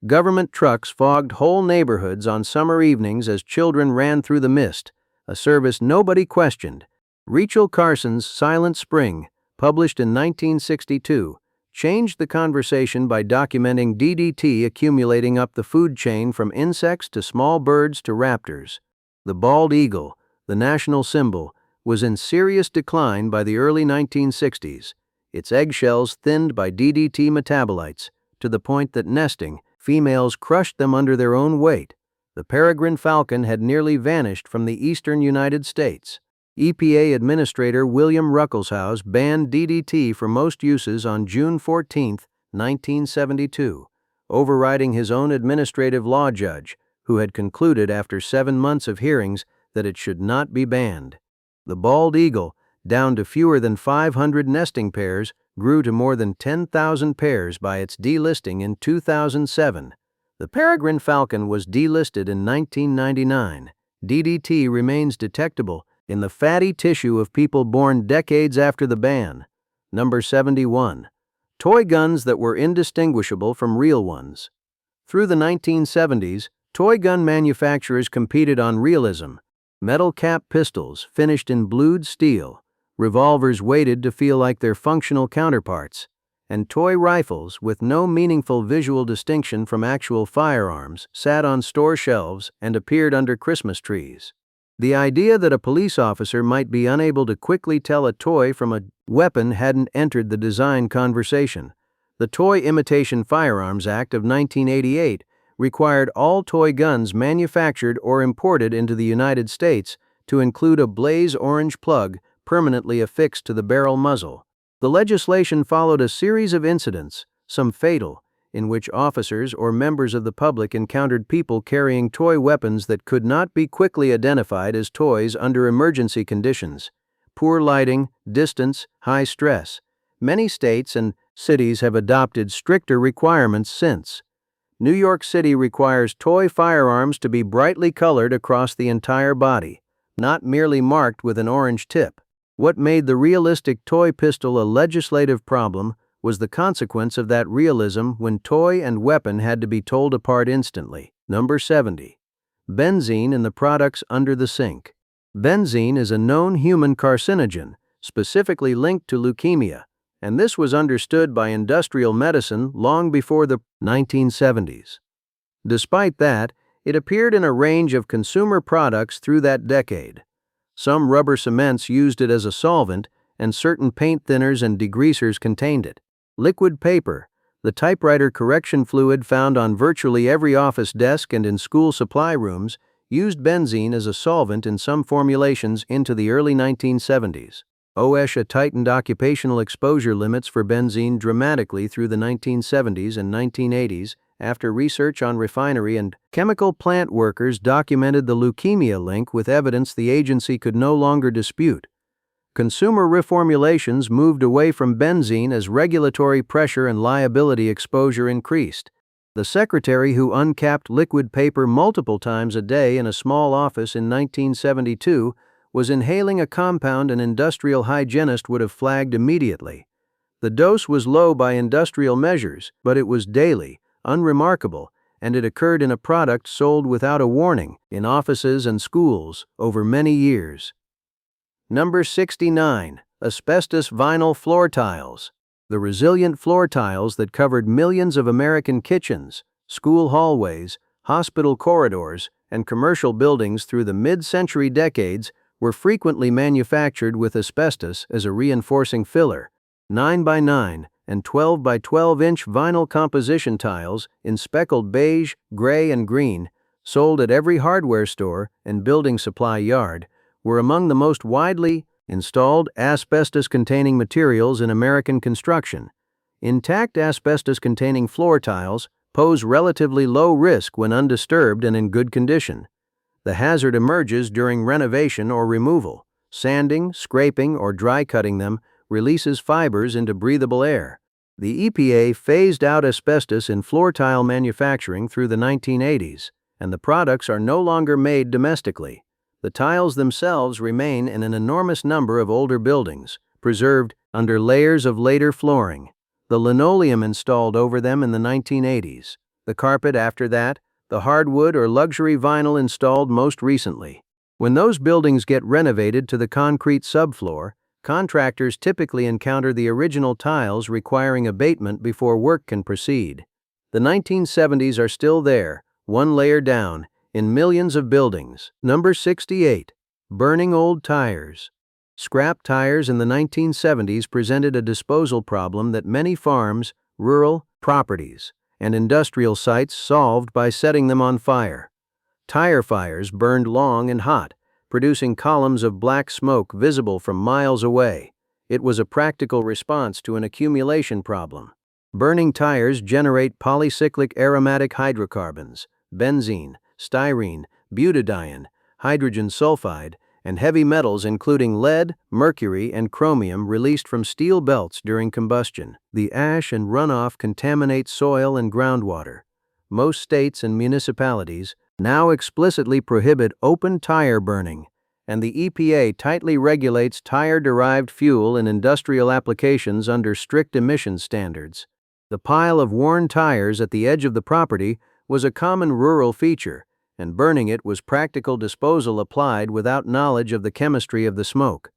S1: Government trucks fogged whole neighborhoods on summer evenings as children ran through the mist, a service nobody questioned. Rachel Carson's Silent Spring, published in 1962, changed the conversation by documenting DDT accumulating up the food chain from insects to small birds to raptors. The bald eagle, the national symbol, was in serious decline by the early 1960s, its eggshells thinned by DDT metabolites, to the point that nesting, females crushed them under their own weight. The peregrine falcon had nearly vanished from the eastern United States. EPA Administrator William Ruckelshaus banned DDT for most uses on June 14, 1972, overriding his own administrative law judge, who had concluded after 7 months of hearings that it should not be banned. The bald eagle, down to fewer than 500 nesting pairs, grew to more than 10,000 pairs by its delisting in 2007. The peregrine falcon was delisted in 1999. DDT remains detectable in the fatty tissue of people born decades after the ban. Number 71. Toy guns that were indistinguishable from real ones. Through the 1970s, toy gun manufacturers competed on realism. Metal cap pistols finished in blued steel, revolvers weighted to feel like their functional counterparts, and toy rifles with no meaningful visual distinction from actual firearms sat on store shelves and appeared under Christmas trees. The idea that a police officer might be unable to quickly tell a toy from a weapon hadn't entered the design conversation. The Toy Imitation Firearms Act of 1988 required all toy guns manufactured or imported into the United States to include a blaze orange plug permanently affixed to the barrel muzzle. The legislation followed a series of incidents, some fatal, in which officers or members of the public encountered people carrying toy weapons that could not be quickly identified as toys under emergency conditions. Poor lighting, distance, high stress. Many states and cities have adopted stricter requirements since. New York City requires toy firearms to be brightly colored across the entire body, not merely marked with an orange tip. What made the realistic toy pistol a legislative problem was the consequence of that realism when toy and weapon had to be told apart instantly. Number 70. Benzene in the products under the sink. Benzene is a known human carcinogen, specifically linked to leukemia, and this was understood by industrial medicine long before the 1970s. Despite that, it appeared in a range of consumer products through that decade. Some rubber cements used it as a solvent, and certain paint thinners and degreasers contained it. Liquid paper, the typewriter correction fluid found on virtually every office desk and in school supply rooms, used benzene as a solvent in some formulations into the early 1970s. OSHA tightened occupational exposure limits for benzene dramatically through the 1970s and 1980s after research on refinery and chemical plant workers documented the leukemia link with evidence the agency could no longer dispute. Consumer reformulations moved away from benzene as regulatory pressure and liability exposure increased. The secretary who uncapped liquid paper multiple times a day in a small office in 1972 was inhaling a compound an industrial hygienist would have flagged immediately. The dose was low by industrial measures, but it was daily, unremarkable, and it occurred in a product sold without a warning in offices and schools over many years. Number 69. Asbestos vinyl floor tiles. The resilient floor tiles that covered millions of American kitchens, school hallways, hospital corridors, and commercial buildings through the mid-century decades were frequently manufactured with asbestos as a reinforcing filler. 9x9 and 12x12-inch vinyl composition tiles in speckled beige, gray, and green, sold at every hardware store and building supply yard, were among the most widely installed asbestos-containing materials in American construction. Intact asbestos-containing floor tiles pose relatively low risk when undisturbed and in good condition. The hazard emerges during renovation or removal. Sanding, scraping, or dry cutting them releases fibers into breathable air. The EPA phased out asbestos in floor tile manufacturing through the 1980s, and the products are no longer made domestically. The tiles themselves remain in an enormous number of older buildings, preserved under layers of later flooring. The linoleum installed over them in the 1980s. The carpet after that, the hardwood or luxury vinyl installed most recently. When those buildings get renovated to the concrete subfloor, contractors typically encounter the original tiles requiring abatement before work can proceed. The 1970s are still there, one layer down, in millions of buildings. Number 68. Burning old tires. Scrap tires in the 1970s presented a disposal problem that many farms, rural properties, and industrial sites solved by setting them on fire. Tire fires burned long and hot, producing columns of black smoke visible from miles away. It was a practical response to an accumulation problem. Burning tires generate polycyclic aromatic hydrocarbons, benzene, styrene, butadiene, hydrogen sulfide, and heavy metals including lead, mercury, and chromium released from steel belts during combustion. The ash and runoff contaminate soil and groundwater. Most states and municipalities now explicitly prohibit open tire burning, and the EPA tightly regulates tire-derived fuel in industrial applications under strict emissions standards. The pile of worn tires at the edge of the property was a common rural feature, and burning it was practical disposal applied without knowledge of the chemistry of the smoke.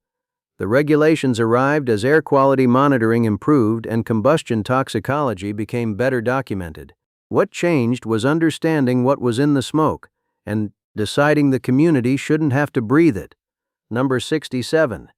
S1: The regulations arrived as air quality monitoring improved and combustion toxicology became better documented. What changed was understanding what was in the smoke and deciding the community shouldn't have to breathe it. Number 67.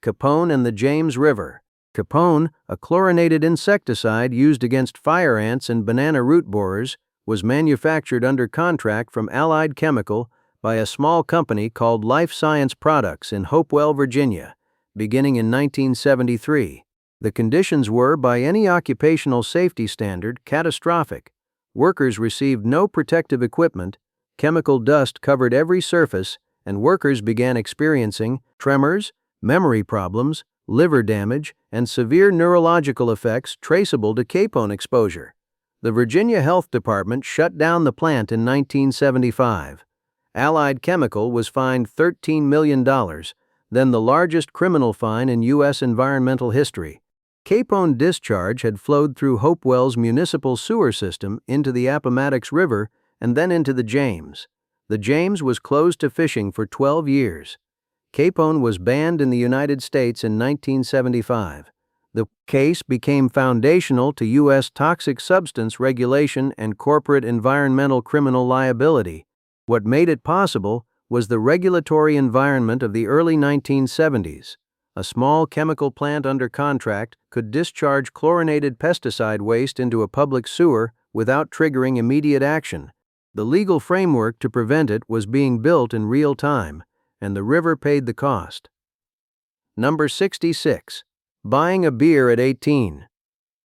S1: Capone and the James River. Capone, a chlorinated insecticide used against fire ants and banana root borers, was manufactured under contract from Allied Chemical by a small company called Life Science Products in Hopewell, Virginia, beginning in 1973. The conditions were, by any occupational safety standard, catastrophic. Workers received no protective equipment, chemical dust covered every surface, and workers began experiencing tremors, memory problems, liver damage, and severe neurological effects traceable to capone exposure. The Virginia Health Department shut down the plant in 1975. Allied Chemical was fined $13 million, then the largest criminal fine in U.S. environmental history. Capone discharge had flowed through Hopewell's municipal sewer system into the Appomattox River and then into the James. The James was closed to fishing for 12 years. Capone was banned in the United States in 1975. The case became foundational to U.S. toxic substance regulation and corporate environmental criminal liability. What made it possible was the regulatory environment of the early 1970s. A small chemical plant under contract could discharge chlorinated pesticide waste into a public sewer without triggering immediate action. The legal framework to prevent it was being built in real time, and the river paid the cost. Number 66. Buying a beer at 18.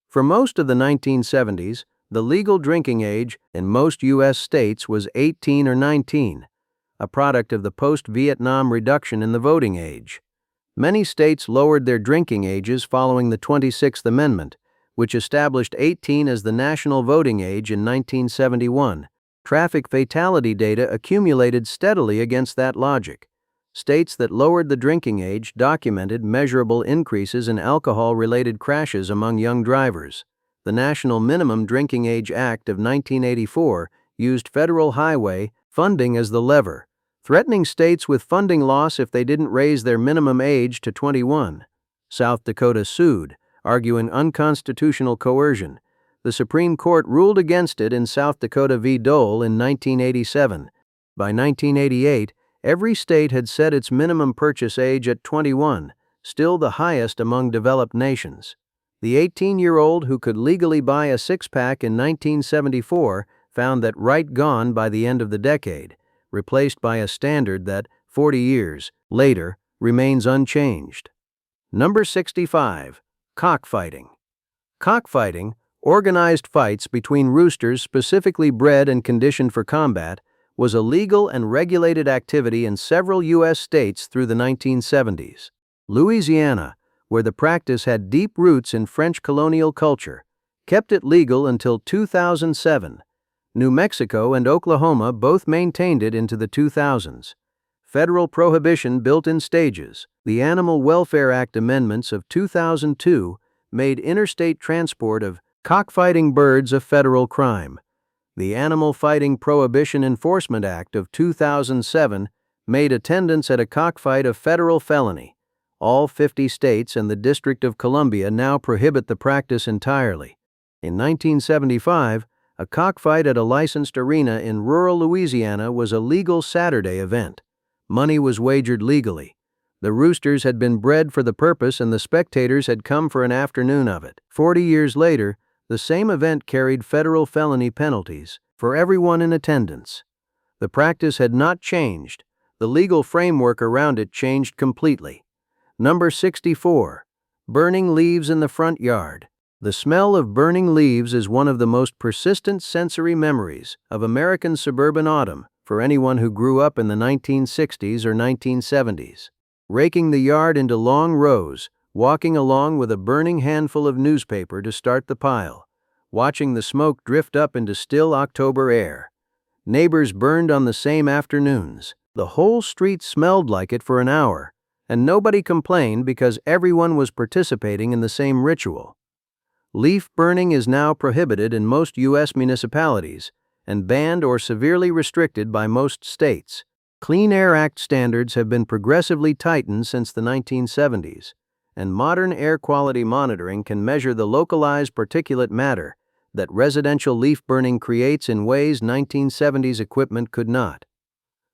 S1: For most of the 1970s, the legal drinking age in most U.S. states was 18 or 19, a product of the post-Vietnam reduction in the voting age. Many states lowered their drinking ages following the 26th Amendment, which established 18 as the national voting age in 1971. Traffic fatality data accumulated steadily against that logic. States that lowered the drinking age documented measurable increases in alcohol-related crashes among young drivers. The National Minimum Drinking Age Act of 1984 used federal highway funding as the lever, threatening states with funding loss if they didn't raise their minimum age to 21. South Dakota sued, arguing unconstitutional coercion. The Supreme Court ruled against it in South Dakota v. Dole in 1987. By 1988, every state had set its minimum purchase age at 21, still the highest among developed nations. The 18-year-old who could legally buy a six-pack in 1974 found that right gone by the end of the decade, replaced by a standard that, 40 years later, remains unchanged. Number 65. Cockfighting. Cockfighting, organized fights between roosters specifically bred and conditioned for combat, was a legal and regulated activity in several U.S. states through the 1970s. Louisiana, where the practice had deep roots in French colonial culture, kept it legal until 2007. New Mexico and Oklahoma both maintained it into the 2000s. Federal prohibition built in stages. The Animal Welfare Act amendments of 2002 made interstate transport of cockfighting birds a federal crime. The Animal Fighting Prohibition Enforcement Act of 2007 made attendance at a cockfight a federal felony. All 50 states and the District of Columbia now prohibit the practice entirely. In 1975, a cockfight at a licensed arena in rural Louisiana was a legal Saturday event. Money was wagered legally. The roosters had been bred for the purpose and the spectators had come for an afternoon of it. 40 years later, the same event carried federal felony penalties for everyone in attendance. The practice had not changed. The legal framework around it changed completely. Number 64. Burning leaves in the front yard. The smell of burning leaves is one of the most persistent sensory memories of American suburban autumn for anyone who grew up in the 1960s or 1970s. Raking the yard into long rows, walking along with a burning handful of newspaper to start the pile, watching the smoke drift up into still October air. Neighbors burned on the same afternoons. The whole street smelled like it for an hour, and nobody complained because everyone was participating in the same ritual. Leaf burning is now prohibited in most U.S. municipalities and banned or severely restricted by most states. Clean Air Act standards have been progressively tightened since the 1970s, and modern air quality monitoring can measure the localized particulate matter that residential leaf burning creates in ways 1970s equipment could not.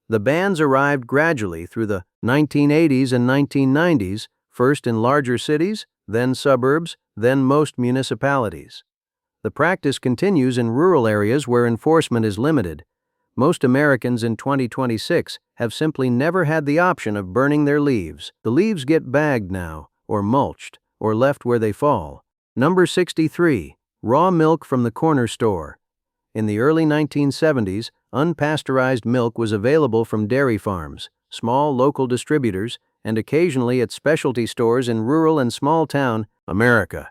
S1: The bans arrived gradually through the 1980s and 1990s, first in larger cities, then suburbs, then most municipalities. The practice continues in rural areas where enforcement is limited. Most Americans in 2026 have simply never had the option of burning their leaves. The leaves get bagged now, or mulched, or left where they fall. Number 63. Raw milk from the corner store. In the early 1970s, unpasteurized milk was available from dairy farms, small local distributors, and occasionally at specialty stores in rural and small-town America.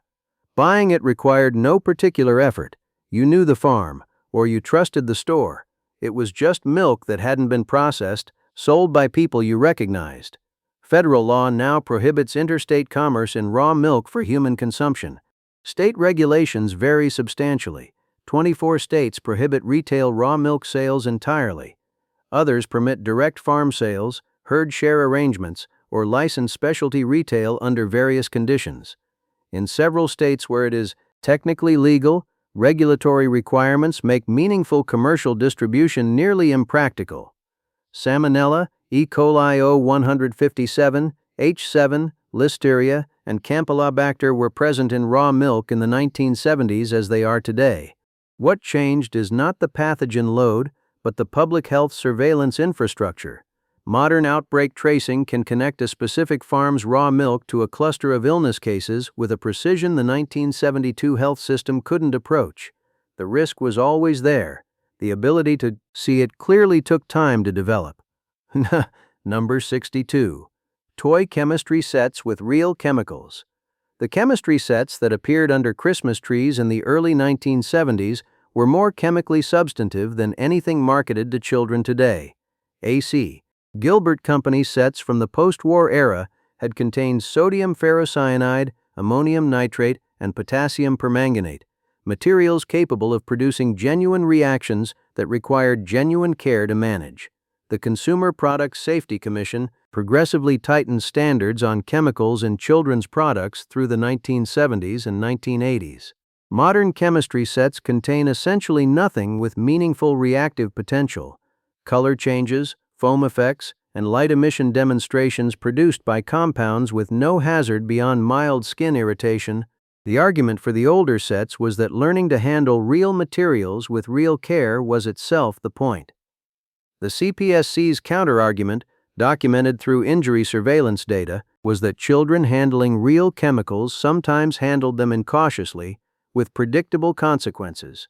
S1: Buying it required no particular effort. You knew the farm, or you trusted the store. It was just milk that hadn't been processed, sold by people you recognized. Federal law now prohibits interstate commerce in raw milk for human consumption. State regulations vary substantially. 24 states prohibit retail raw milk sales entirely. Others permit direct farm sales, herd share arrangements, or license specialty retail under various conditions. In several states where it is technically legal, regulatory requirements make meaningful commercial distribution nearly impractical. Salmonella, E. coli O157, H7, Listeria, and Campylobacter were present in raw milk in the 1970s as they are today. What changed is not the pathogen load, but the public health surveillance infrastructure. Modern outbreak tracing can connect a specific farm's raw milk to a cluster of illness cases with a precision the 1972 health system couldn't approach. The risk was always there. The ability to see it clearly took time to develop. Number 62. Toy chemistry sets with real chemicals. The chemistry sets that appeared under Christmas trees in the early 1970s were more chemically substantive than anything marketed to children today. A.C. Gilbert Company sets from the post-war era had contained sodium ferrocyanide, ammonium nitrate, and potassium permanganate, materials capable of producing genuine reactions that required genuine care to manage. The Consumer Product Safety Commission progressively tightened standards on chemicals in children's products through the 1970s and 1980s. Modern chemistry sets contain essentially nothing with meaningful reactive potential. Color changes, foam effects, and light emission demonstrations produced by compounds with no hazard beyond mild skin irritation. The argument for the older sets was that learning to handle real materials with real care was itself the point. The CPSC's counterargument, documented through injury surveillance data, was that children handling real chemicals sometimes handled them incautiously, with predictable consequences.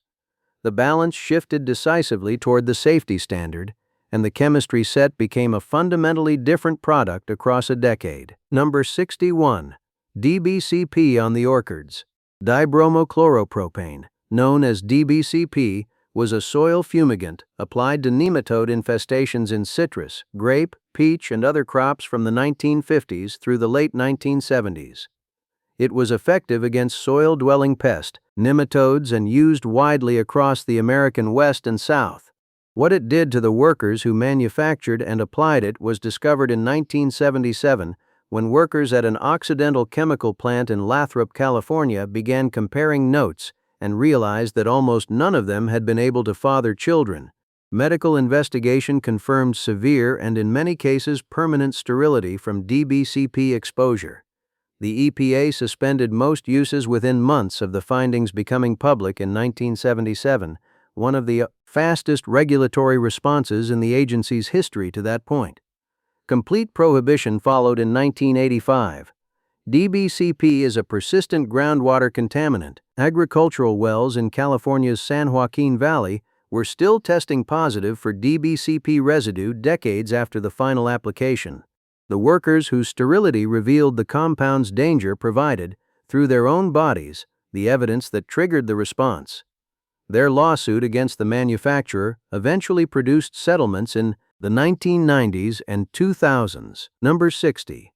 S1: The balance shifted decisively toward the safety standard, and the chemistry set became a fundamentally different product across a decade. Number 61. DBCP on the orchards. Dibromochloropropane, known as DBCP, was a soil fumigant applied to nematode infestations in citrus, grape, peach, and other crops from the 1950s through the late 1970s. It was effective against soil-dwelling pest, nematodes, and used widely across the American West and South. What it did to the workers who manufactured and applied it was discovered in 1977 when workers at an Occidental chemical plant in Lathrop, California began comparing notes and realized that almost none of them had been able to father children. Medical investigation confirmed severe and in many cases permanent sterility from DBCP exposure. The EPA suspended most uses within months of the findings becoming public in 1977. One of the fastest regulatory responses in the agency's history to that point. Complete prohibition followed in 1985. DBCP is a persistent groundwater contaminant. Agricultural wells in California's San Joaquin Valley were still testing positive for DBCP residue decades after the final application. The workers whose sterility revealed the compound's danger provided, through their own bodies, the evidence that triggered the response. Their lawsuit against the manufacturer eventually produced settlements in the 1990s and 2000s. Number 60.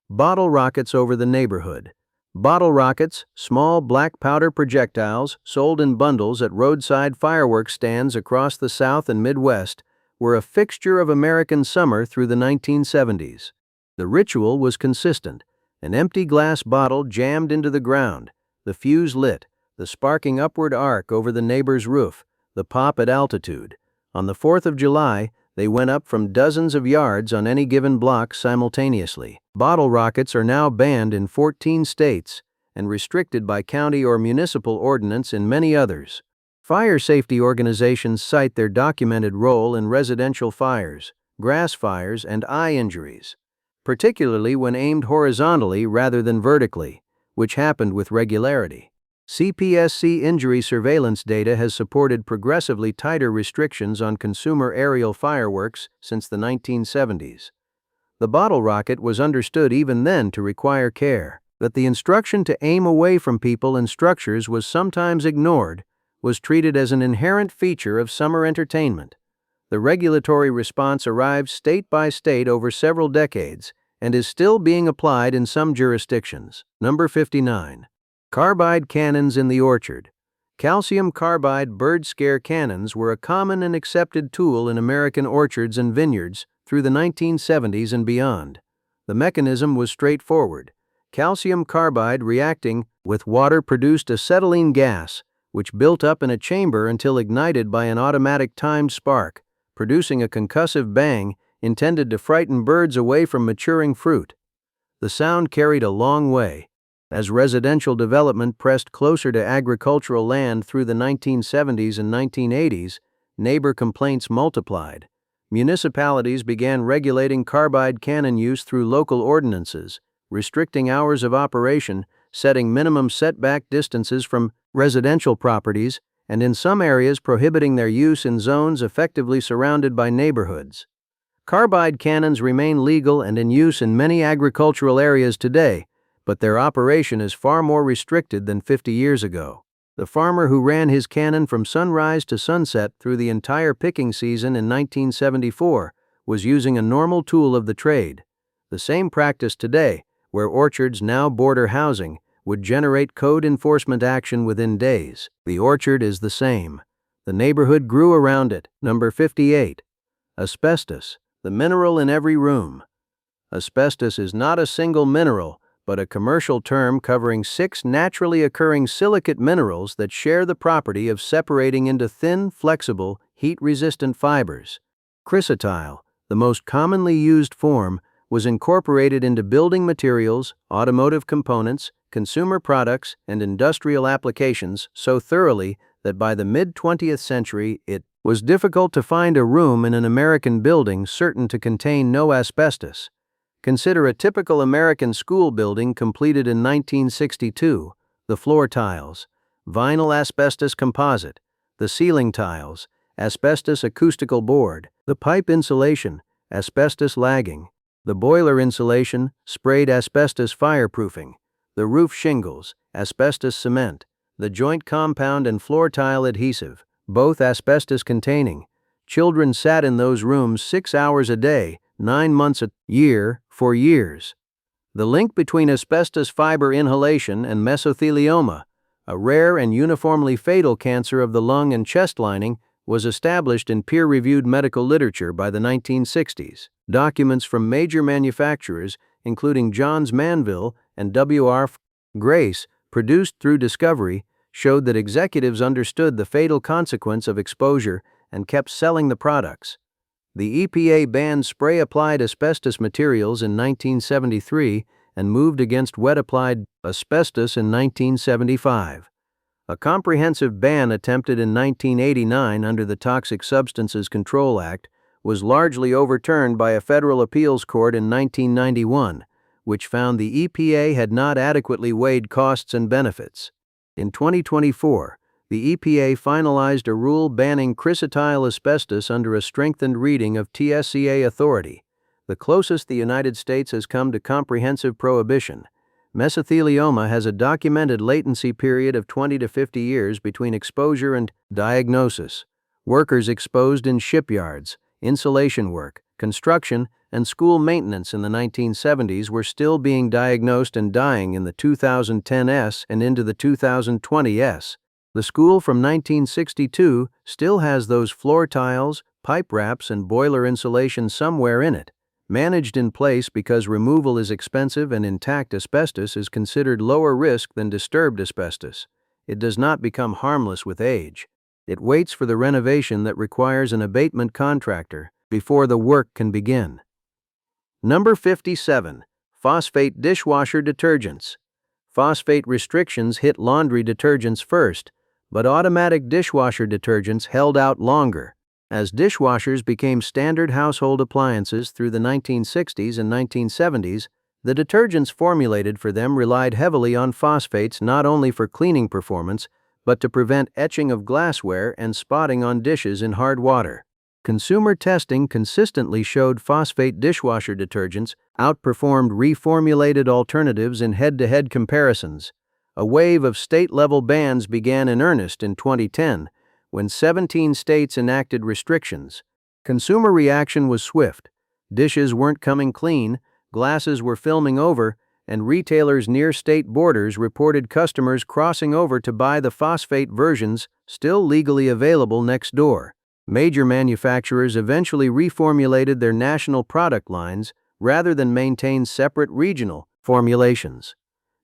S1: Bottle rockets over the neighborhood. Bottle rockets, small black powder projectiles sold in bundles at roadside fireworks stands across the South and Midwest, were a fixture of American summer through the 1970s. The ritual was consistent: an empty glass bottle jammed into the ground, the fuse lit, the sparking upward arc over the neighbor's roof, the pop at altitude. On the 4th of July, they went up from dozens of yards on any given block simultaneously. Bottle rockets are now banned in 14 states and restricted by county or municipal ordinance in many others. Fire safety organizations cite their documented role in residential fires, grass fires, and eye injuries, particularly when aimed horizontally rather than vertically, which happened with regularity. CPSC injury surveillance data has supported progressively tighter restrictions on consumer aerial fireworks since the 1970s. The bottle rocket was understood even then to require care. That the instruction to aim away from people and structures was sometimes ignored was treated as an inherent feature of summer entertainment. The regulatory response arrived state by state over several decades and is still being applied in some jurisdictions. Number 59. Carbide cannons in the orchard. Calcium carbide bird scare cannons were a common and accepted tool in American orchards and vineyards through the 1970s and beyond. The mechanism was straightforward. Calcium carbide reacting with water produced acetylene gas, which built up in a chamber until ignited by an automatic timed spark, producing a concussive bang intended to frighten birds away from maturing fruit. The sound carried a long way. As residential development pressed closer to agricultural land through the 1970s and 1980s, neighbor complaints multiplied. Municipalities began regulating carbide cannon use through local ordinances, restricting hours of operation, setting minimum setback distances from residential properties, and in some areas prohibiting their use in zones effectively surrounded by neighborhoods. Carbide cannons remain legal and in use in many agricultural areas today, but their operation is far more restricted than 50 years ago. The farmer who ran his cannon from sunrise to sunset through the entire picking season in 1974 was using a normal tool of the trade. The same practice today, where orchards now border housing, would generate code enforcement action within days. The orchard is the same. The neighborhood grew around it. Number 58. Asbestos, the mineral in every room. Asbestos is not a single mineral, but a commercial term covering 6 naturally occurring silicate minerals that share the property of separating into thin, flexible, heat-resistant fibers. Chrysotile, the most commonly used form, was incorporated into building materials, automotive components, consumer products, and industrial applications so thoroughly that by the mid-20th century it was difficult to find a room in an American building certain to contain no asbestos. Consider a typical American school building completed in 1962, the floor tiles, vinyl asbestos composite, the ceiling tiles, asbestos acoustical board, the pipe insulation, asbestos lagging, the boiler insulation, sprayed asbestos fireproofing, the roof shingles, asbestos cement, the joint compound and floor tile adhesive, both asbestos containing. Children sat in those rooms 6 hours a day, 9 months a year, for years. The link between asbestos fiber inhalation and mesothelioma, a rare and uniformly fatal cancer of the lung and chest lining, was established in peer-reviewed medical literature by the 1960s. Documents from major manufacturers, including Johns Manville and W.R. Grace, produced through discovery, showed that executives understood the fatal consequence of exposure and kept selling the products. The EPA banned spray-applied asbestos materials in 1973 and moved against wet-applied asbestos in 1975. A comprehensive ban attempted in 1989 under the Toxic Substances Control Act was largely overturned by a federal appeals court in 1991, which found the EPA had not adequately weighed costs and benefits. In 2024, the EPA finalized a rule banning chrysotile asbestos under a strengthened reading of TSCA authority, the closest the United States has come to comprehensive prohibition. Mesothelioma has a documented latency period of 20 to 50 years between exposure and diagnosis. Workers exposed in shipyards, insulation work, construction, and school maintenance in the 1970s were still being diagnosed and dying in the 2010s and into the 2020s. The school from 1962 still has those floor tiles, pipe wraps, and boiler insulation somewhere in it. Managed in place because removal is expensive and intact asbestos is considered lower risk than disturbed asbestos. It does not become harmless with age. It waits for the renovation that requires an abatement contractor before the work can begin. Number 57. Phosphate dishwasher detergents. Phosphate restrictions hit laundry detergents first, but automatic dishwasher detergents held out longer. As dishwashers became standard household appliances through the 1960s and 1970s, the detergents formulated for them relied heavily on phosphates not only for cleaning performance, but to prevent etching of glassware and spotting on dishes in hard water. Consumer testing consistently showed phosphate dishwasher detergents outperformed reformulated alternatives in head-to-head comparisons. A wave of state-level bans began in earnest in 2010, when 17 states enacted restrictions. Consumer reaction was swift. Dishes weren't coming clean, glasses were filming over, and retailers near state borders reported customers crossing over to buy the phosphate versions still legally available next door. Major manufacturers eventually reformulated their national product lines rather than maintain separate regional formulations.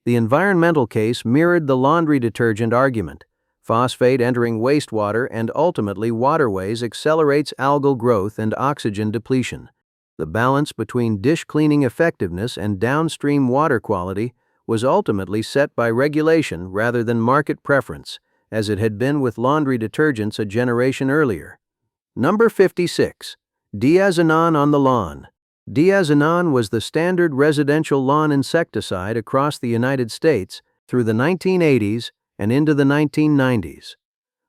S1: The environmental case mirrored the laundry detergent argument. Phosphate entering wastewater and ultimately waterways accelerates algal growth and oxygen depletion. The balance between dish cleaning effectiveness and downstream water quality was ultimately set by regulation rather than market preference, as it had been with laundry detergents a generation earlier. Number 56. Diazinon on the lawn. Diazinon was the standard residential lawn insecticide across the United States through the 1980s and into the 1990s.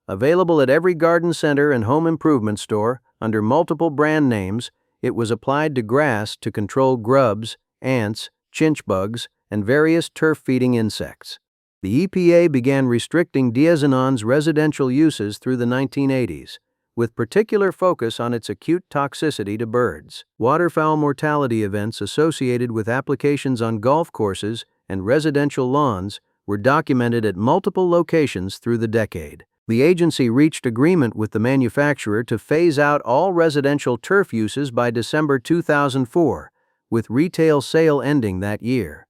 S1: Available at every garden center and home improvement store under multiple brand names, it was applied to grass to control grubs, ants, chinch bugs, and various turf-feeding insects. The EPA began restricting diazinon's residential uses through the 1980s, with particular focus on its acute toxicity to birds. Waterfowl mortality events associated with applications on golf courses and residential lawns were documented at multiple locations through the decade. The agency reached agreement with the manufacturer to phase out all residential turf uses by December 2004, with retail sale ending that year.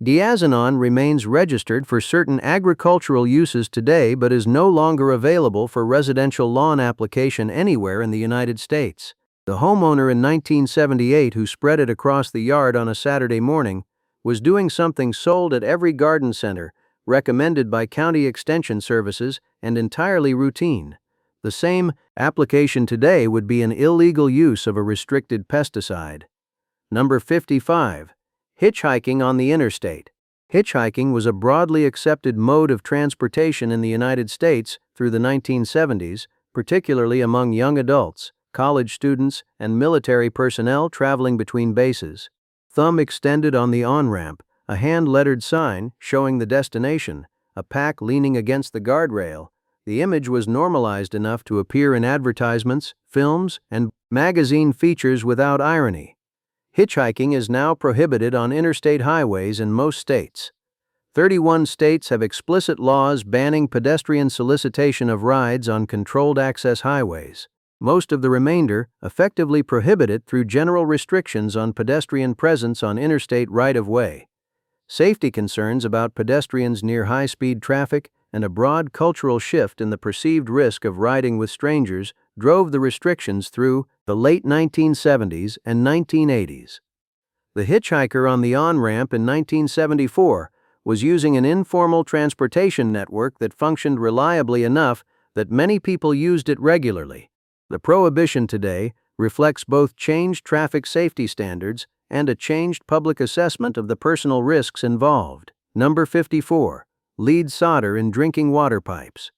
S1: Diazinon remains registered for certain agricultural uses today but is no longer available for residential lawn application anywhere in the United States. The homeowner in 1978 who spread it across the yard on a Saturday morning was doing something sold at every garden center, recommended by county extension services, and entirely routine. The same application today would be an illegal use of a restricted pesticide. Number 55. Hitchhiking on the interstate. Hitchhiking was a broadly accepted mode of transportation in the United States through the 1970s, particularly among young adults, college students, and military personnel traveling between bases. Thumb extended on the on-ramp, a hand-lettered sign showing the destination, a pack leaning against the guardrail. The image was normalized enough to appear in advertisements, films, and magazine features without irony. Hitchhiking is now prohibited on interstate highways in most states. 31 states have explicit laws banning pedestrian solicitation of rides on controlled access highways. Most of the remainder effectively prohibit it through general restrictions on pedestrian presence on interstate right-of-way. Safety concerns about pedestrians near high-speed traffic and a broad cultural shift in the perceived risk of riding with strangers drove the restrictions through the late 1970s and 1980s. The hitchhiker on the on-ramp in 1974 was using an informal transportation network that functioned reliably enough that many people used it regularly. The prohibition today reflects both changed traffic safety standards and a changed public assessment of the personal risks involved. Number 54. Lead solder in drinking water pipes.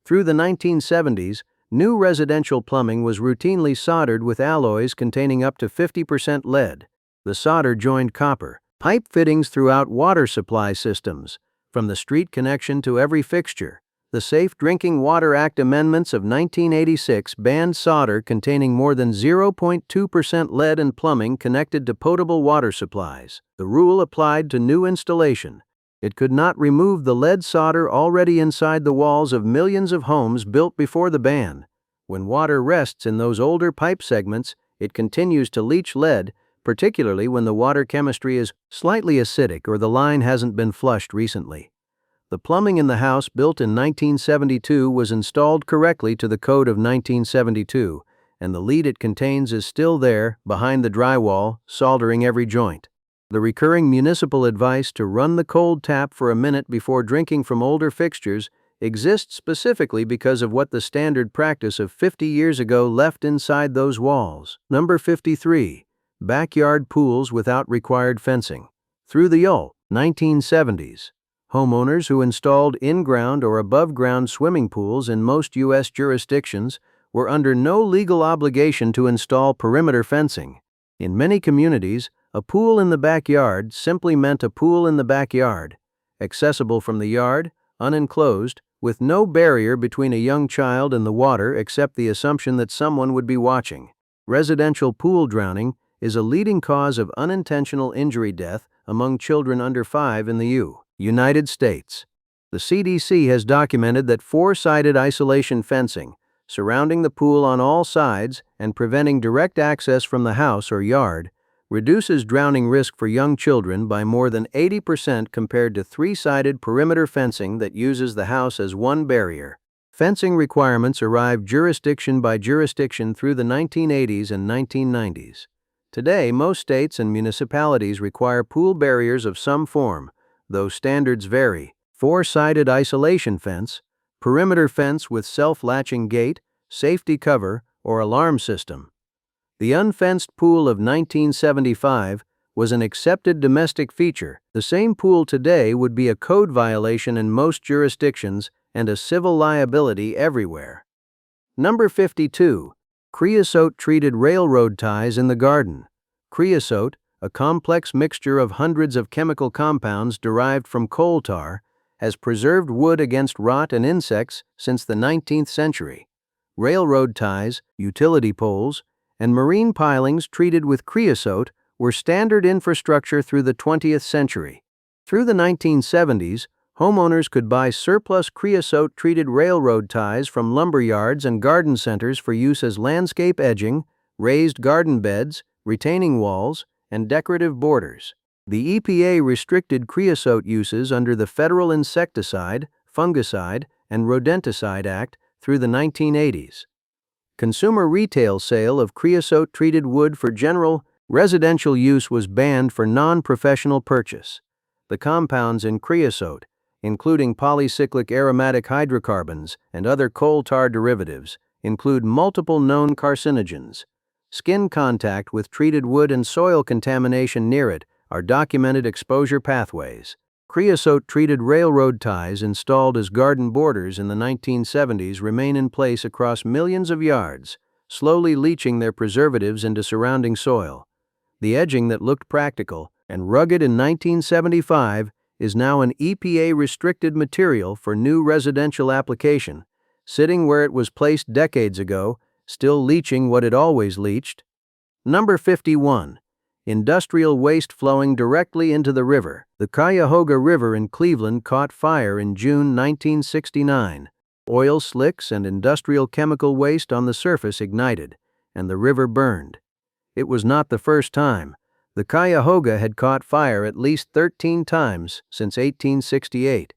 S1: Through the 1970s, new residential plumbing was routinely soldered with alloys containing up to 50% lead. The solder joined copper pipe fittings throughout water supply systems, from the street connection to every fixture. The Safe Drinking Water Act amendments of 1986 banned solder containing more than 0.2% lead in plumbing connected to potable water supplies. The rule applied to new installation. It could not remove the lead solder already inside the walls of millions of homes built before the ban. When water rests in those older pipe segments, it continues to leach lead, particularly when the water chemistry is slightly acidic or the line hasn't been flushed recently. The plumbing in the house built in 1972 was installed correctly to the code of 1972, and the lead it contains is still there, behind the drywall, soldering every joint. The recurring municipal advice to run the cold tap for a minute before drinking from older fixtures exists specifically because of what the standard practice of 50 years ago left inside those walls. Number 53. Backyard pools without required fencing. Through the 1970s, homeowners who installed in-ground or above-ground swimming pools in most U.S. jurisdictions were under no legal obligation to install perimeter fencing. In many communities, a pool in the backyard simply meant a pool in the backyard, accessible from the yard, unenclosed, with no barrier between a young child and the water except the assumption that someone would be watching. Residential pool drowning is a leading cause of unintentional injury death among children under 5 in the United States. The CDC has documented that 4-sided isolation fencing, surrounding the pool on all sides and preventing direct access from the house or yard, reduces drowning risk for young children by more than 80% compared to 3-sided perimeter fencing that uses the house as one barrier. Fencing requirements arrived jurisdiction by jurisdiction through the 1980s and 1990s. Today, most states and municipalities require pool barriers of some form, though standards vary. 4-sided isolation fence, perimeter fence with self-latching gate, safety cover, or alarm system. The unfenced pool of 1975 was an accepted domestic feature. The same pool today would be a code violation in most jurisdictions and a civil liability everywhere. Number 52. Creosote-treated railroad ties in the garden. Creosote, a complex mixture of hundreds of chemical compounds derived from coal tar, has preserved wood against rot and insects since the 19th century. Railroad ties, utility poles, and marine pilings treated with creosote were standard infrastructure through the 20th century. Through the 1970s, homeowners could buy surplus creosote-treated railroad ties from lumber yards and garden centers for use as landscape edging, raised garden beds, retaining walls, and decorative borders. The EPA restricted creosote uses under the Federal Insecticide, Fungicide, and Rodenticide Act through the 1980s. Consumer retail sale of creosote-treated wood for general, residential use was banned for non-professional purchase. The compounds in creosote, including polycyclic aromatic hydrocarbons and other coal tar derivatives, include multiple known carcinogens. Skin contact with treated wood and soil contamination near it are documented exposure pathways. Creosote-treated railroad ties installed as garden borders in the 1970s remain in place across millions of yards, slowly leaching their preservatives into surrounding soil. The edging that looked practical and rugged in 1975 is now an EPA-restricted material for new residential application, sitting where it was placed decades ago, still leaching what it always leached. Number 51. Industrial waste flowing directly into the river. The Cuyahoga River in Cleveland caught fire in June 1969. Oil slicks and industrial chemical waste on the surface ignited, and the river burned. It was not the first time. The Cuyahoga had caught fire at least 13 times since 1868.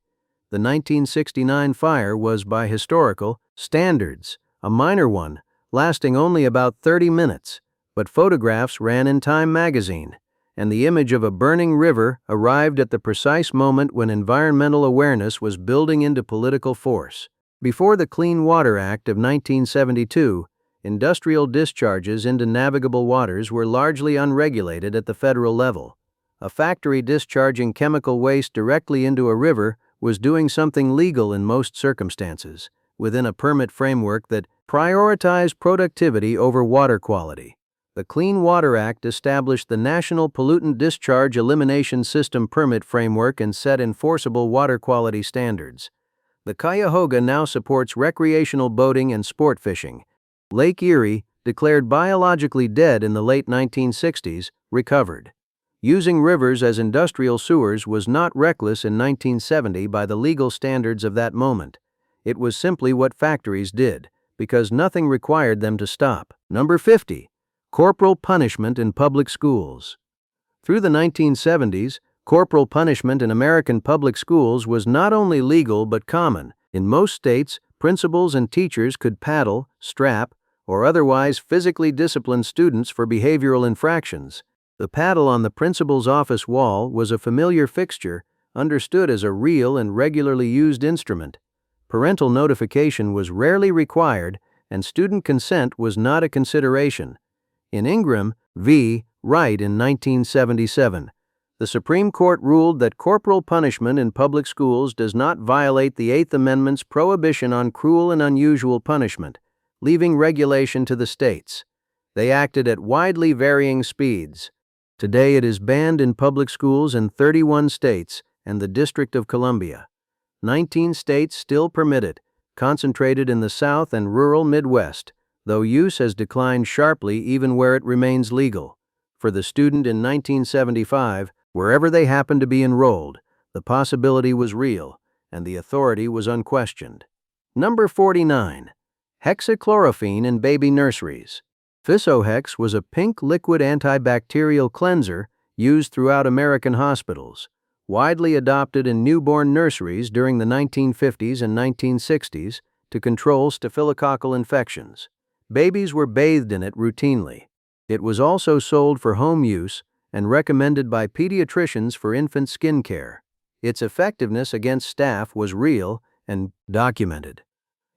S1: The 1969 fire was, by historical standards, a minor one, lasting only about 30 minutes, but photographs ran in Time magazine, and the image of a burning river arrived at the precise moment when environmental awareness was building into political force. Before the Clean Water Act of 1972, industrial discharges into navigable waters were largely unregulated at the federal level. A factory discharging chemical waste directly into a river was doing something legal in most circumstances, within a permit framework that prioritized productivity over water quality. The Clean Water Act established the National Pollutant Discharge Elimination System permit framework and set enforceable water quality standards. The Cuyahoga now supports recreational boating and sport fishing. Lake Erie, declared biologically dead in the late 1960s, recovered. Using rivers as industrial sewers was not reckless in 1970 by the legal standards of that moment. It was simply what factories did, because nothing required them to stop. Number 50. Corporal punishment in public schools. Through the 1970s, corporal punishment in American public schools was not only legal but common. In most states, principals and teachers could paddle, strap, or otherwise physically discipline students for behavioral infractions. The paddle on the principal's office wall was a familiar fixture, understood as a real and regularly used instrument. Parental notification was rarely required, and student consent was not a consideration. In Ingram v. Wright in 1977, the Supreme Court ruled that corporal punishment in public schools does not violate the Eighth Amendment's prohibition on cruel and unusual punishment, leaving regulation to the states. They acted at widely varying speeds. Today it is banned in public schools in 31 states and the District of Columbia. 19 states still permit it, concentrated in the South and rural Midwest, though use has declined sharply even where it remains legal. For the student in 1975, wherever they happened to be enrolled, the possibility was real, and the authority was unquestioned. Number 49. Hexachlorophene in baby nurseries. Fisohex was a pink liquid antibacterial cleanser used throughout American hospitals, widely adopted in newborn nurseries during the 1950s and 1960s to control staphylococcal infections. Babies were bathed in it routinely. It was also sold for home use and recommended by pediatricians for infant skin care. Its effectiveness against staph was real and documented.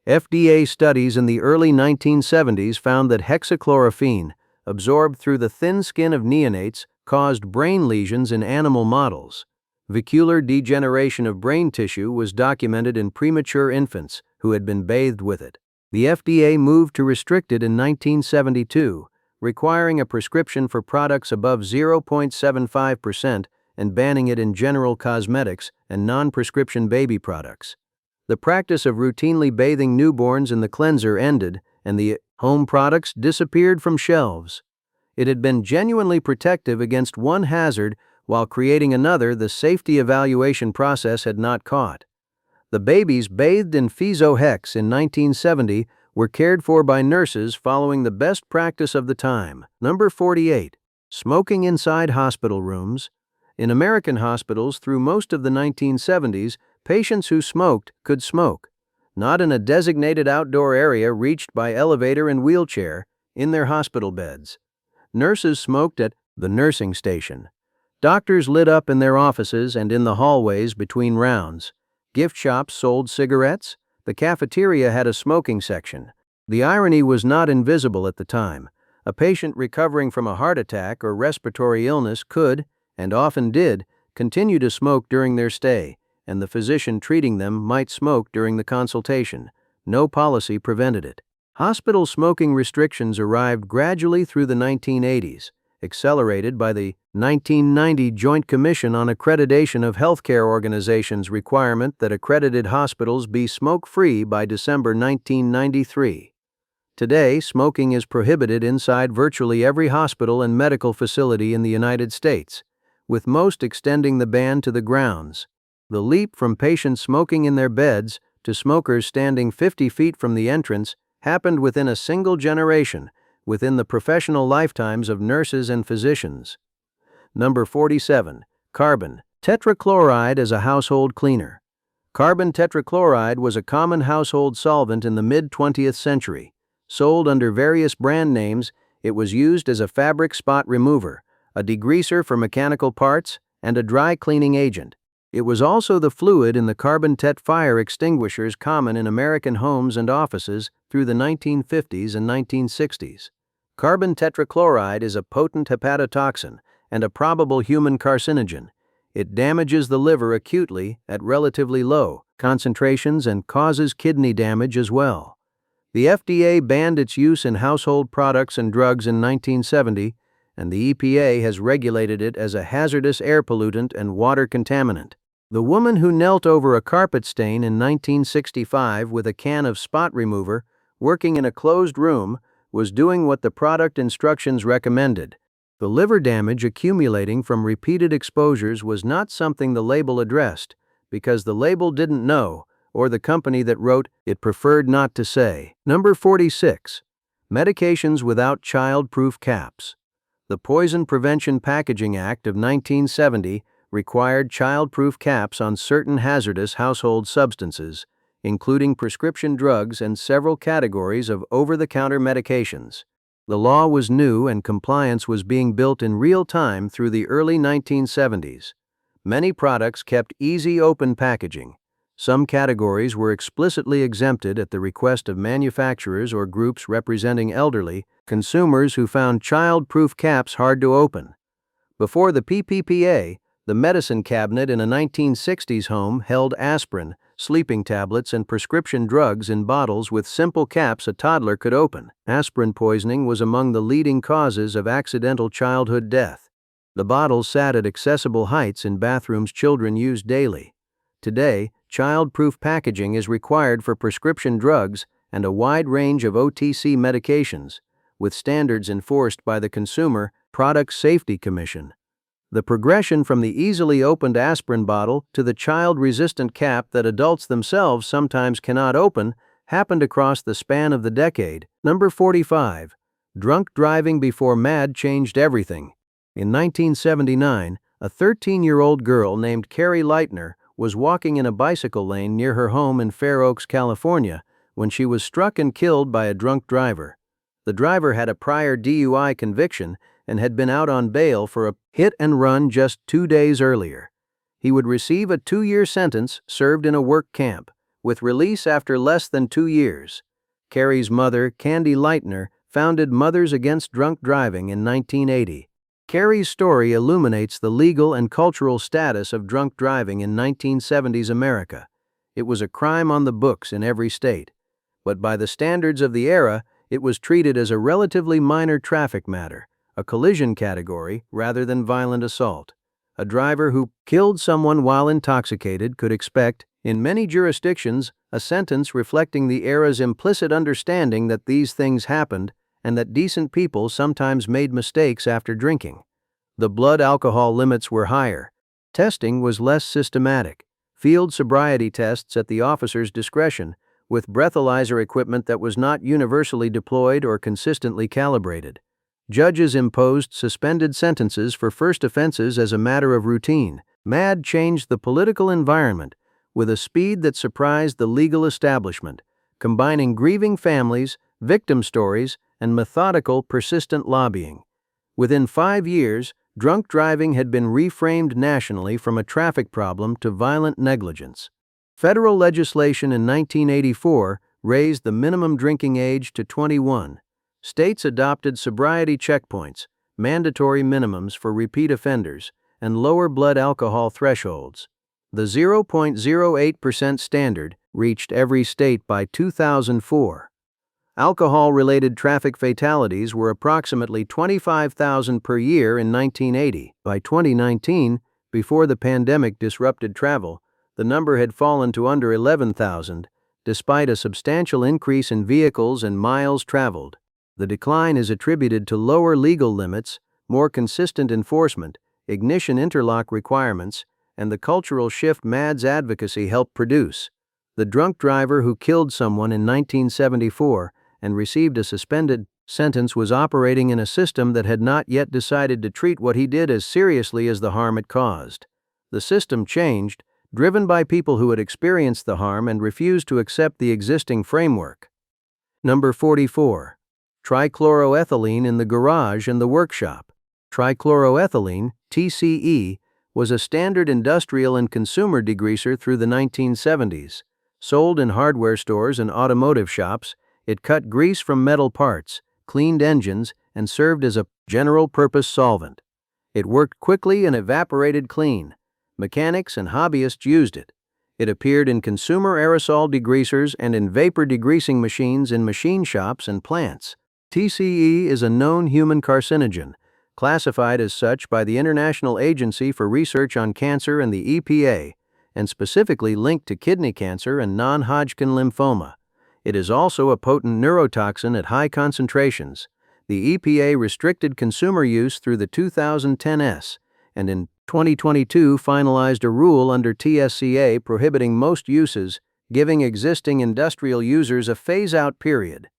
S1: FDA studies in the early 1970s found that hexachlorophene, absorbed through the thin skin of neonates, caused brain lesions in animal models. Vacuolar degeneration of brain tissue was documented in premature infants who had been bathed with it. The FDA moved to restrict it in 1972, requiring a prescription for products above 0.75% and banning it in general cosmetics and non-prescription baby products. The practice of routinely bathing newborns in the cleanser ended, and the home products disappeared from shelves. It had been genuinely protective against one hazard while creating another the safety evaluation process had not caught. The babies bathed in Fisohex in 1970 were cared for by nurses following the best practice of the time. Number 48. Smoking inside hospital rooms. In American hospitals through most of the 1970s, patients who smoked could smoke, not in a designated outdoor area reached by elevator and wheelchair, in their hospital beds. Nurses smoked at the nursing station. Doctors lit up in their offices and in the hallways between rounds. Gift shops sold cigarettes. The cafeteria had a smoking section. The irony was not invisible at the time. A patient recovering from a heart attack or respiratory illness could, and often did, continue to smoke during their stay, and the physician treating them might smoke during the consultation. No policy prevented it. Hospital smoking restrictions arrived gradually through the 1980s, accelerated by the 1990 Joint Commission on Accreditation of Healthcare Organizations requirement that accredited hospitals be smoke-free by December 1993. Today, smoking is prohibited inside virtually every hospital and medical facility in the United States, with most extending the ban to the grounds. The leap from patients smoking in their beds to smokers standing 50 feet from the entrance happened within a single generation, within the professional lifetimes of nurses and physicians. Number 47. Carbon tetrachloride as a household cleaner. Carbon tetrachloride was a common household solvent in the mid-20th century. Sold under various brand names, it was used as a fabric spot remover, a degreaser for mechanical parts, and a dry cleaning agent. It was also the fluid in the carbon tet fire extinguishers common in American homes and offices through the 1950s and 1960s. Carbon tetrachloride is a potent hepatotoxin and a probable human carcinogen. It damages the liver acutely at relatively low concentrations and causes kidney damage as well. The FDA banned its use in household products and drugs in 1970, and the EPA has regulated it as a hazardous air pollutant and water contaminant. The woman who knelt over a carpet stain in 1965 with a can of spot remover, working in a closed room, was doing what the product instructions recommended. The liver damage accumulating from repeated exposures was not something the label addressed, because the label didn't know, or the company that wrote it preferred not to say. Number 46. Medications without child-proof caps. The Poison Prevention Packaging Act of 1970 required child-proof caps on certain hazardous household substances, including prescription drugs and several categories of over-the-counter medications. The law was new and compliance was being built in real time through the early 1970s. Many products kept easy open packaging. Some categories were explicitly exempted at the request of manufacturers or groups representing elderly consumers who found child-proof caps hard to open. Before the PPPA, the medicine cabinet in a 1960s home held aspirin, sleeping tablets, and prescription drugs in bottles with simple caps a toddler could open. Aspirin poisoning was among the leading causes of accidental childhood death. The bottles sat at accessible heights in bathrooms children used daily. Today, child-proof packaging is required for prescription drugs and a wide range of OTC medications, with standards enforced by the Consumer Product Safety Commission. The progression from the easily opened aspirin bottle to the child-resistant cap that adults themselves sometimes cannot open happened across the span of the decade. Number 45. Drunk driving before MAD changed everything. In 1979, a 13-year-old girl named Carrie Leitner was walking in a bicycle lane near her home in Fair Oaks, California, when she was struck and killed by a drunk driver. The driver had a prior DUI conviction and had been out on bail for a hit and run just 2 days earlier. He would receive a 2-year sentence served in a work camp, with release after less than 2 years. Carrie's mother, Candy Leitner, founded Mothers Against Drunk Driving in 1980. Carrie's story illuminates the legal and cultural status of drunk driving in 1970s America. It was a crime on the books in every state, but by the standards of the era, it was treated as a relatively minor traffic matter, a collision category rather than violent assault. A driver who killed someone while intoxicated could expect, in many jurisdictions, a sentence reflecting the era's implicit understanding that these things happened and that decent people sometimes made mistakes after drinking. The blood alcohol limits were higher. Testing was less systematic. Field sobriety tests at the officer's discretion, with breathalyzer equipment that was not universally deployed or consistently calibrated. Judges imposed suspended sentences for first offenses as a matter of routine. MAD changed the political environment with a speed that surprised the legal establishment, combining grieving families, victim stories, and methodical, persistent lobbying. Within 5 years, drunk driving had been reframed nationally from a traffic problem to violent negligence. Federal legislation in 1984 raised the minimum drinking age to 21. States adopted sobriety checkpoints, mandatory minimums for repeat offenders, and lower blood alcohol thresholds. The 0.08% standard reached every state by 2004. Alcohol-related traffic fatalities were approximately 25,000 per year in 1980. By 2019, before the pandemic disrupted travel, the number had fallen to under 11,000, despite a substantial increase in vehicles and miles traveled. The decline is attributed to lower legal limits, more consistent enforcement, ignition interlock requirements, and the cultural shift MAD's advocacy helped produce. The drunk driver who killed someone in 1974 and received a suspended sentence was operating in a system that had not yet decided to treat what he did as seriously as the harm it caused. The system changed, driven by people who had experienced the harm and refused to accept the existing framework. Number 44. Trichloroethylene in the garage and the workshop. Trichloroethylene, TCE, was a standard industrial and consumer degreaser through the 1970s. Sold in hardware stores and automotive shops, it cut grease from metal parts, cleaned engines, and served as a general-purpose solvent. It worked quickly and evaporated clean. Mechanics and hobbyists used it. It appeared in consumer aerosol degreasers and in vapor degreasing machines in machine shops and plants. TCE is a known human carcinogen, classified as such by the International Agency for Research on Cancer and the EPA, and specifically linked to kidney cancer and non-Hodgkin lymphoma. It is also a potent neurotoxin at high concentrations. The EPA restricted consumer use through the 2010 S, and in 2022 finalized a rule under TSCA prohibiting most uses, giving existing industrial users a phase-out period.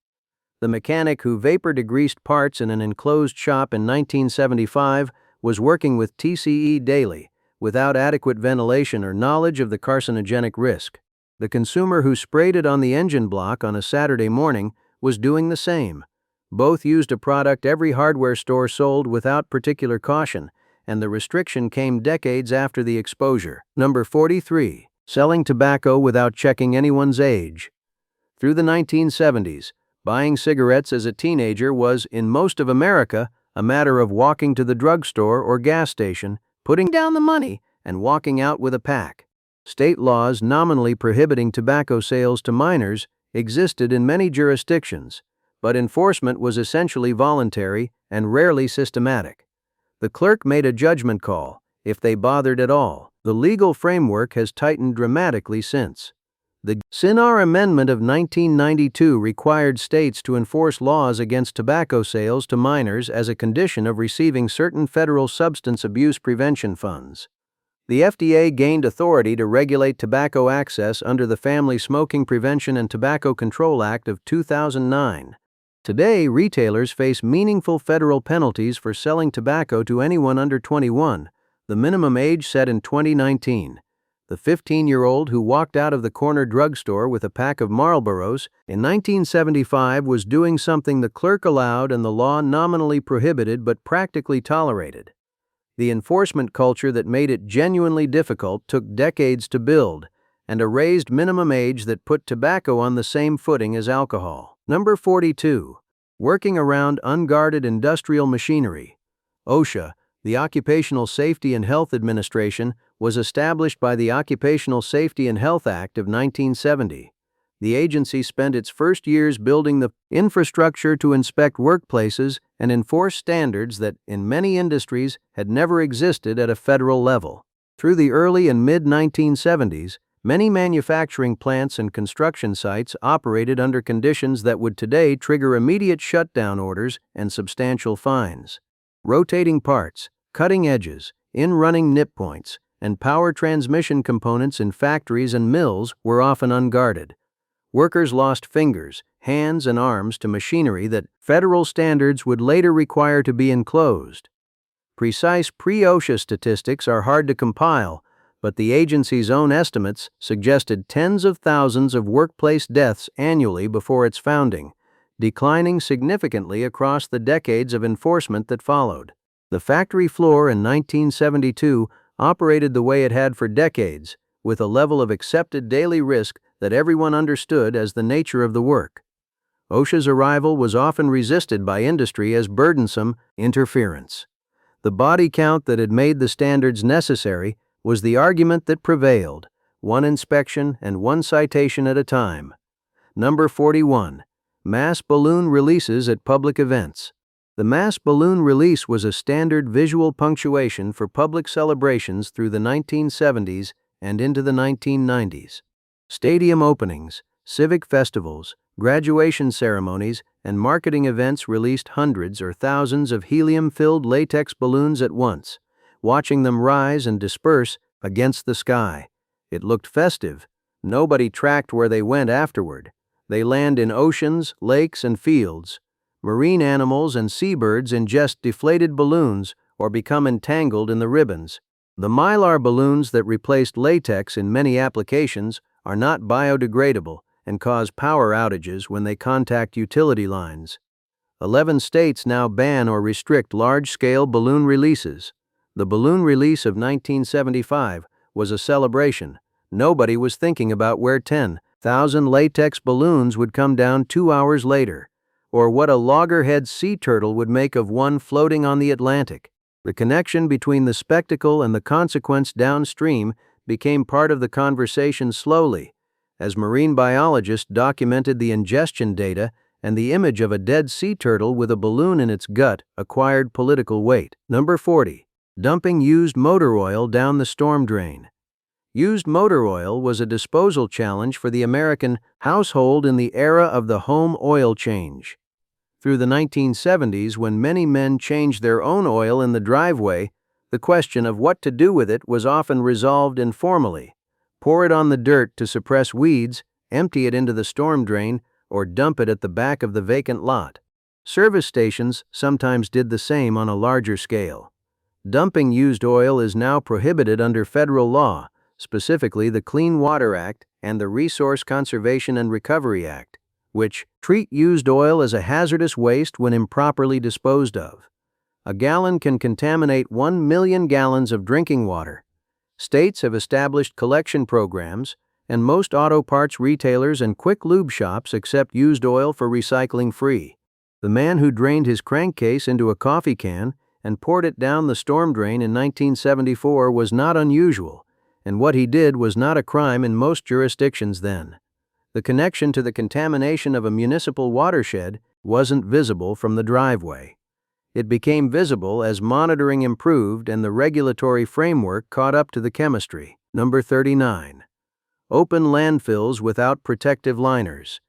S1: The mechanic who vapor-degreased parts in an enclosed shop in 1975 was working with TCE daily, without adequate ventilation or knowledge of the carcinogenic risk. The consumer who sprayed it on the engine block on a Saturday morning was doing the same. Both used a product every hardware store sold without particular caution, and the restriction came decades after the exposure. Number 43. Selling tobacco without checking anyone's age. Through the 1970s, buying cigarettes as a teenager was, in most of America, a matter of walking to the drugstore or gas station, putting down the money, and walking out with a pack. State laws nominally prohibiting tobacco sales to minors existed in many jurisdictions, but enforcement was essentially voluntary and rarely systematic. The clerk made a judgment call, if they bothered at all. The legal framework has tightened dramatically since. The SINAR Amendment of 1992 required states to enforce laws against tobacco sales to minors as a condition of receiving certain federal substance abuse prevention funds. The FDA gained authority to regulate tobacco access under the Family Smoking Prevention and Tobacco Control Act of 2009. Today, retailers face meaningful federal penalties for selling tobacco to anyone under 21, the minimum age set in 2019. The 15-year-old who walked out of the corner drugstore with a pack of Marlboros in 1975 was doing something the clerk allowed and the law nominally prohibited but practically tolerated. The enforcement culture that made it genuinely difficult took decades to build, and a raised minimum age that put tobacco on the same footing as alcohol. Number 42. Working around unguarded industrial machinery. OSHA, the Occupational Safety and Health Administration, was established by the Occupational Safety and Health Act of 1970. The agency spent its first years building the infrastructure to inspect workplaces and enforce standards that, in many industries, had never existed at a federal level. Through the early and mid-1970s, many manufacturing plants and construction sites operated under conditions that would today trigger immediate shutdown orders and substantial fines. Rotating parts, cutting edges, in-running nip points, and power transmission components in factories and mills were often unguarded. Workers lost fingers, hands, and arms to machinery that federal standards would later require to be enclosed. Precise pre-OSHA statistics are hard to compile, but the agency's own estimates suggested tens of thousands of workplace deaths annually before its founding, declining significantly across the decades of enforcement that followed. The factory floor in 1972 operated the way it had for decades, with a level of accepted daily risk that everyone understood as the nature of the work. OSHA's arrival was often resisted by industry as burdensome interference. The body count that had made the standards necessary was the argument that prevailed, one inspection and one citation at a time. Number 41. Mass balloon releases at public events. The mass balloon release was a standard visual punctuation for public celebrations through the 1970s and into the 1990s. Stadium openings, civic festivals, graduation ceremonies, and marketing events released hundreds or thousands of helium-filled latex balloons at once, watching them rise and disperse against the sky. It looked festive. Nobody tracked where they went afterward. They land in oceans, lakes, and fields. Marine animals and seabirds ingest deflated balloons or become entangled in the ribbons. The mylar balloons that replaced latex in many applications are not biodegradable and cause power outages when they contact utility lines. 11 states now ban or restrict large-scale balloon releases. The balloon release of 1975 was a celebration. Nobody was thinking about where 10,000 latex balloons would come down 2 hours later, or what a loggerhead sea turtle would make of one floating on the Atlantic. The connection between the spectacle and the consequence downstream became part of the conversation slowly, as marine biologists documented the ingestion data, and the image of a dead sea turtle with a balloon in its gut acquired political weight. Number 40. Dumping used motor oil down the storm drain. Used motor oil was a disposal challenge for the American household in the era of the home oil change. Through the 1970s, when many men changed their own oil in the driveway, the question of what to do with it was often resolved informally. Pour it on the dirt to suppress weeds, empty it into the storm drain, or dump it at the back of the vacant lot. Service stations sometimes did the same on a larger scale. Dumping used oil is now prohibited under federal law, specifically the Clean Water Act and the Resource Conservation and Recovery Act, which treat used oil as a hazardous waste when improperly disposed of. A gallon can contaminate 1 million gallons of drinking water. States have established collection programs, and most auto parts retailers and quick lube shops accept used oil for recycling free. The man who drained his crankcase into a coffee can and poured it down the storm drain in 1974 was not unusual, and what he did was not a crime in most jurisdictions then. The connection to the contamination of a municipal watershed wasn't visible from the driveway. It became visible as monitoring improved and the regulatory framework caught up to the chemistry. Number 39. Open landfills without protective liners.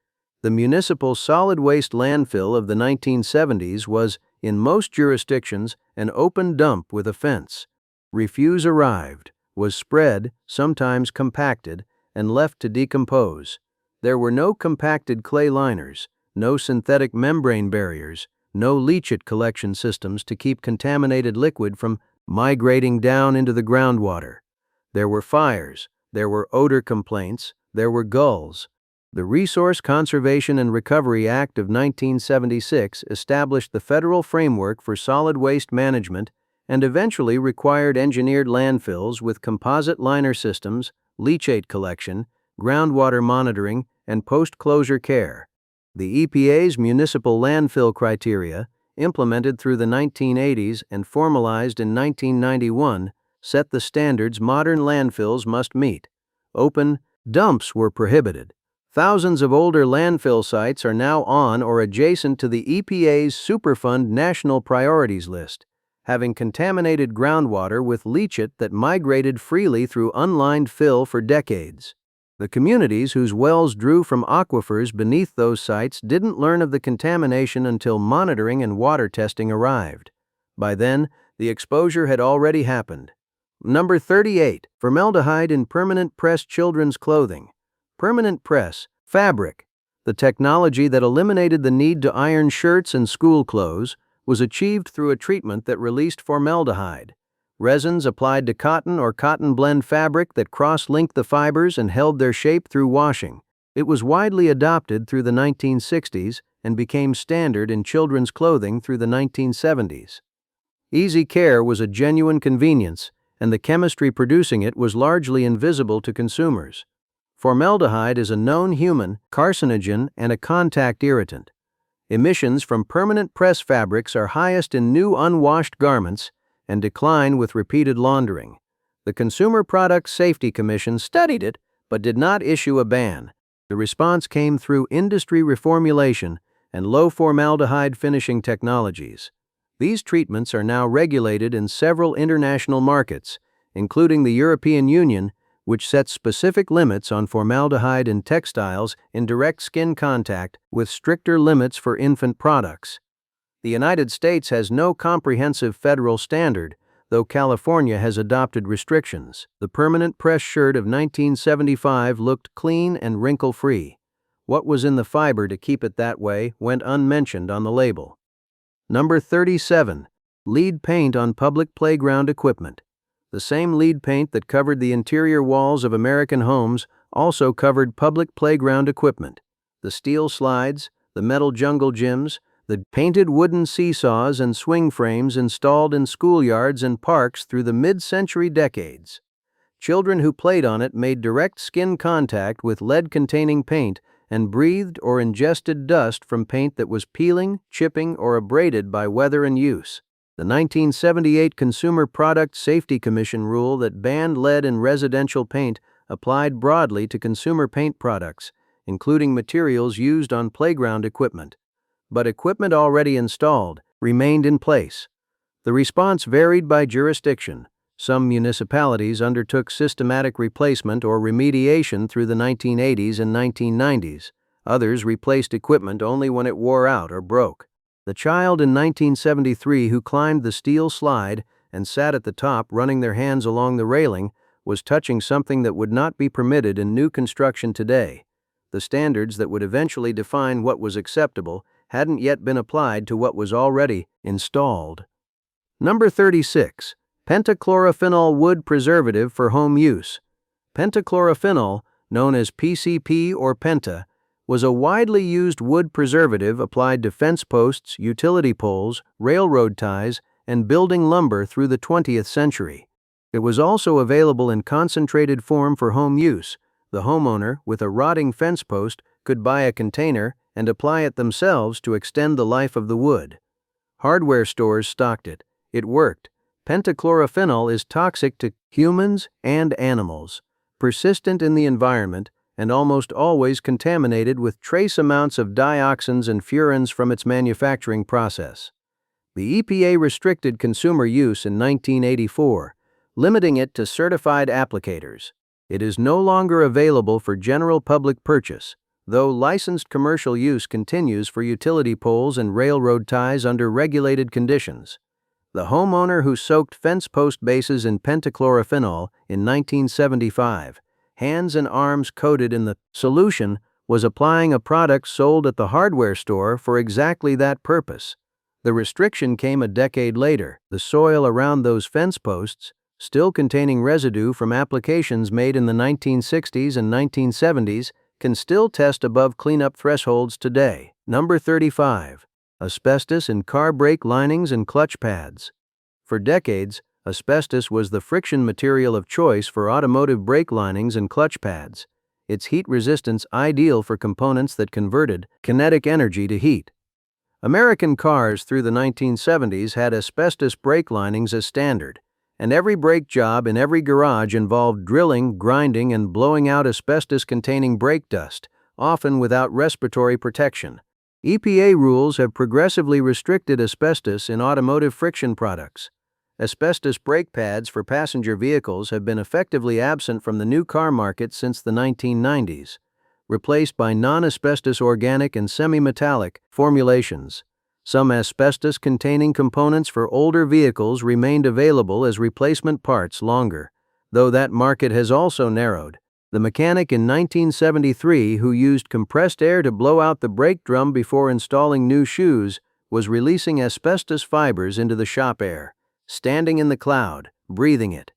S1: The municipal solid waste landfill of the 1970s was, in most jurisdictions, an open dump with a fence. Refuse arrived, was spread, sometimes compacted, and left to decompose. There were no compacted clay liners, no synthetic membrane barriers, no leachate collection systems to keep contaminated liquid from migrating down into the groundwater. There were fires. There were odor complaints, there were gulls. The Resource Conservation and Recovery Act of 1976 established the federal framework for solid waste management and eventually required engineered landfills with composite liner systems, leachate collection, groundwater monitoring, and post-closure care. The EPA's municipal landfill criteria, implemented through the 1980s and formalized in 1991, set the standards modern landfills must meet. Open dumps were prohibited. Thousands of older landfill sites are now on or adjacent to the EPA's Superfund National Priorities List, having contaminated groundwater with leachate that migrated freely through unlined fill for decades. The communities whose wells drew from aquifers beneath those sites didn't learn of the contamination until monitoring and water testing arrived. By then, the exposure had already happened. Number 38. Formaldehyde in permanent press children's clothing. Permanent press, fabric. The technology that eliminated the need to iron shirts and school clothes was achieved through a treatment that released formaldehyde. Resins applied to cotton or cotton blend fabric that cross-linked the fibers and held their shape through washing. It was widely adopted through the 1960s and became standard in children's clothing through the 1970s. Easy care was a genuine convenience, and the chemistry producing it was largely invisible to consumers. Formaldehyde is a known human carcinogen and a contact irritant. Emissions from permanent press fabrics are highest in new unwashed garments and decline with repeated laundering. The Consumer Product Safety Commission studied it but did not issue a ban. The response came through industry reformulation and low formaldehyde finishing technologies. These treatments are now regulated in several international markets, including the European Union, which sets specific limits on formaldehyde in textiles in direct skin contact with stricter limits for infant products. The United States has no comprehensive federal standard, though California has adopted restrictions. The permanent press shirt of 1975 looked clean and wrinkle-free. What was in the fiber to keep it that way went unmentioned on the label. Number 37. Lead paint on public playground equipment. The same lead paint that covered the interior walls of American homes also covered public playground equipment. The steel slides, the metal jungle gyms, The painted wooden seesaws and swing frames installed in schoolyards and parks through the mid-century decades. Children who played on it made direct skin contact with lead-containing paint and breathed or ingested dust from paint that was peeling, chipping, or abraded by weather and use. The 1978 Consumer Product Safety Commission rule that banned lead in residential paint applied broadly to consumer paint products, including materials used on playground equipment. But equipment already installed remained in place. The response varied by jurisdiction. Some municipalities undertook systematic replacement or remediation through the 1980s and 1990s. Others replaced equipment only when it wore out or broke. The child in 1973 who climbed the steel slide and sat at the top running their hands along the railing was touching something that would not be permitted in new construction today. The standards that would eventually define what was acceptable hadn't yet been applied to what was already installed. Number 36. Pentachlorophenol wood preservative for home use. Pentachlorophenol, known as PCP or Penta, was a widely used wood preservative applied to fence posts, utility poles, railroad ties, and building lumber through the 20th century. It was also available in concentrated form for home use. The homeowner, with a rotting fence post, could buy a container and apply it themselves to extend the life of the wood. Hardware stores stocked it. It worked. Pentachlorophenol is toxic to humans and animals, persistent in the environment, and almost always contaminated with trace amounts of dioxins and furans from its manufacturing process. The EPA restricted consumer use in 1984, limiting it to certified applicators. It is no longer available for general public purchase, though licensed commercial use continues for utility poles and railroad ties under regulated conditions. The homeowner who soaked fence post bases in pentachlorophenol in 1975, hands and arms coated in the solution, was applying a product sold at the hardware store for exactly that purpose. The restriction came a decade later. The soil around those fence posts, still containing residue from applications made in the 1960s and 1970s, can still test above cleanup thresholds today. Number 35. Asbestos in car brake linings and clutch pads. For decades, asbestos was the friction material of choice for automotive brake linings and clutch pads, its heat resistance ideal for components that converted kinetic energy to heat. American cars through the 1970s had asbestos brake linings as standard, and every brake job in every garage involved drilling, grinding, and blowing out asbestos-containing brake dust, often without respiratory protection. EPA rules have progressively restricted asbestos in automotive friction products. Asbestos brake pads for passenger vehicles have been effectively absent from the new car market since the 1990s, replaced by non-asbestos organic and semi-metallic formulations. Some asbestos-containing components for older vehicles remained available as replacement parts longer, though that market has also narrowed. The mechanic in 1973 who used compressed air to blow out the brake drum before installing new shoes was releasing asbestos fibers into the shop air, standing in the cloud, breathing it.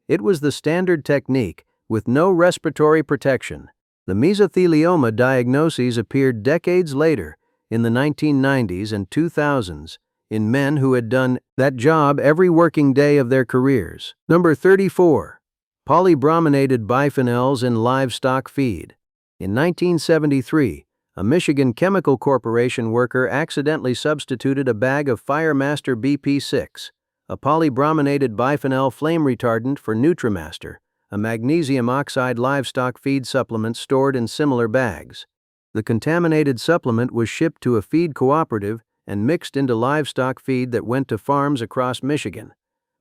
S1: It was the standard technique, with no respiratory protection. The mesothelioma diagnoses appeared decades later, in the 1990s and 2000s, in men who had done that job every working day of their careers. Number 34. Polybrominated biphenyls in livestock feed. In 1973, a Michigan Chemical Corporation worker accidentally substituted a bag of Firemaster BP6, a polybrominated biphenyl flame retardant, for Nutrimaster, a magnesium oxide livestock feed supplement stored in similar bags. The contaminated supplement was shipped to a feed cooperative and mixed into livestock feed that went to farms across Michigan.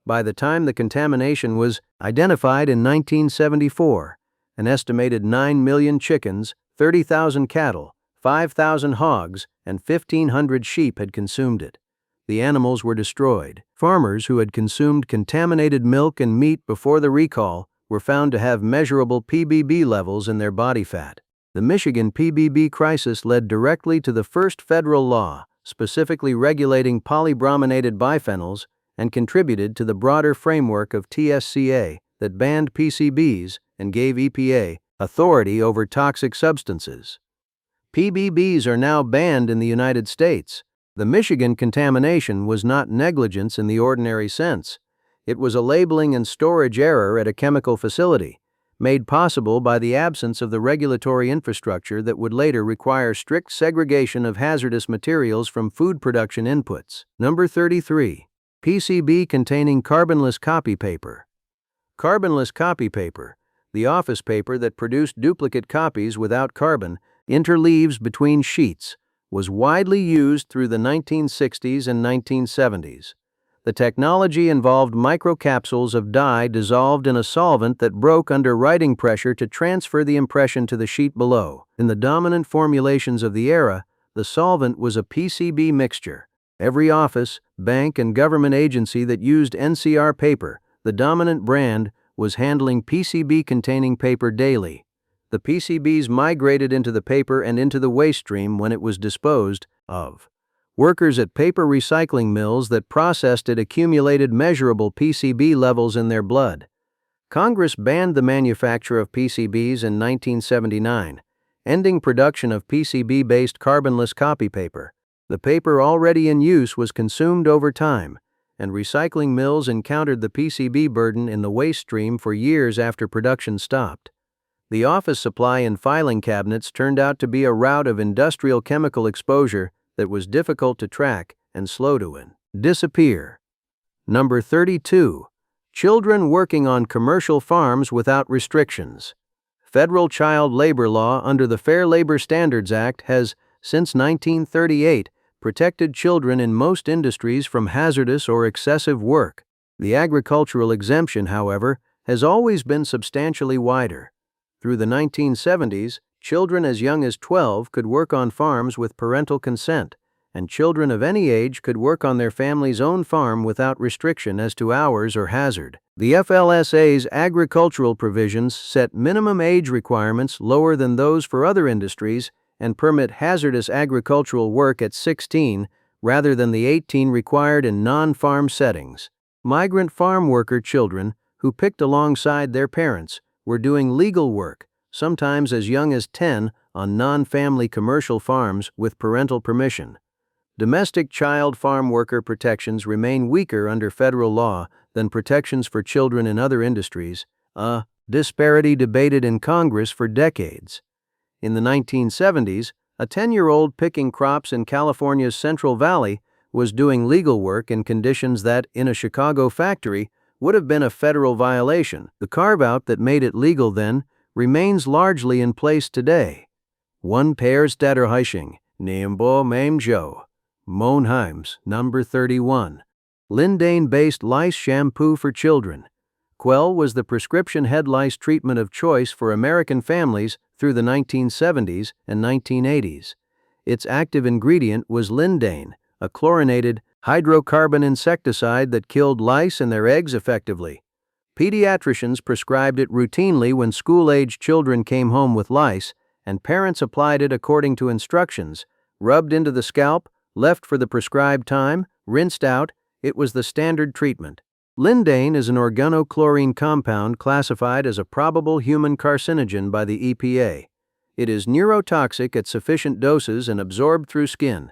S1: By the time the contamination was identified in 1974, an estimated 9 million chickens, 30,000 cattle, 5,000 hogs, and 1,500 sheep had consumed it. The animals were destroyed. Farmers who had consumed contaminated milk and meat before the recall were found to have measurable PBB levels in their body fat. The Michigan PBB crisis led directly to the first federal law, specifically regulating polybrominated biphenyls, and contributed to the broader framework of TSCA that banned PCBs and gave EPA authority over toxic substances. PBBs are now banned in the United States, The Michigan contamination was not negligence in the ordinary sense. It was a labeling and storage error at a chemical facility, made possible by the absence of the regulatory infrastructure that would later require strict segregation of hazardous materials from food production inputs. Number 33. PCB containing carbonless copy paper. Carbonless copy paper, the office paper that produced duplicate copies without carbon, interleaves between sheets, was widely used through the 1960s and 1970s. The technology involved microcapsules of dye dissolved in a solvent that broke under writing pressure to transfer the impression to the sheet below. In the dominant formulations of the era, the solvent was a PCB mixture. Every office, bank, and government agency that used NCR paper, the dominant brand, was handling PCB-containing paper daily. The PCBs migrated into the paper and into the waste stream when it was disposed of. Workers at paper recycling mills that processed it accumulated measurable PCB levels in their blood. Congress banned the manufacture of PCBs in 1979, ending production of PCB-based carbonless copy paper. The paper already in use was consumed over time, and recycling mills encountered the PCB burden in the waste stream for years after production stopped. The office supply and filing cabinets turned out to be a route of industrial chemical exposure that was difficult to track and slow to disappear. Number 32. Children working on commercial farms without restrictions. Federal child labor law under the Fair Labor Standards Act has, since 1938, protected children in most industries from hazardous or excessive work. The agricultural exemption, however, has always been substantially wider. Through the 1970s, children as young as 12 could work on farms with parental consent, and children of any age could work on their family's own farm without restriction as to hours or hazard. The FLSA's agricultural provisions set minimum age requirements lower than those for other industries and permit hazardous agricultural work at 16 rather than the 18 required in non-farm settings. Migrant farm worker children who picked alongside their parents were doing legal work, sometimes as young as 10, on non-family commercial farms with parental permission. Domestic child farm worker protections remain weaker under federal law than protections for children in other industries, a disparity debated in Congress for decades. In the 1970s, a 10-year-old picking crops in California's Central Valley was doing legal work in conditions that, in a Chicago factory, would have been a federal violation. The carve-out that made it legal then remains largely in place today. One pairs Datterheisching, Neembo Maimjo, Monheims, number 31. Lindane-based lice shampoo for children. Quell was the prescription head lice treatment of choice for American families through the 1970s and 1980s. Its active ingredient was lindane, a chlorinated hydrocarbon insecticide that killed lice and their eggs effectively. Pediatricians prescribed it routinely when school-aged children came home with lice, and parents applied it according to instructions, rubbed into the scalp, left for the prescribed time, rinsed out. It was the standard treatment. Lindane is an organochlorine compound classified as a probable human carcinogen by the EPA. It is neurotoxic at sufficient doses and absorbed through skin.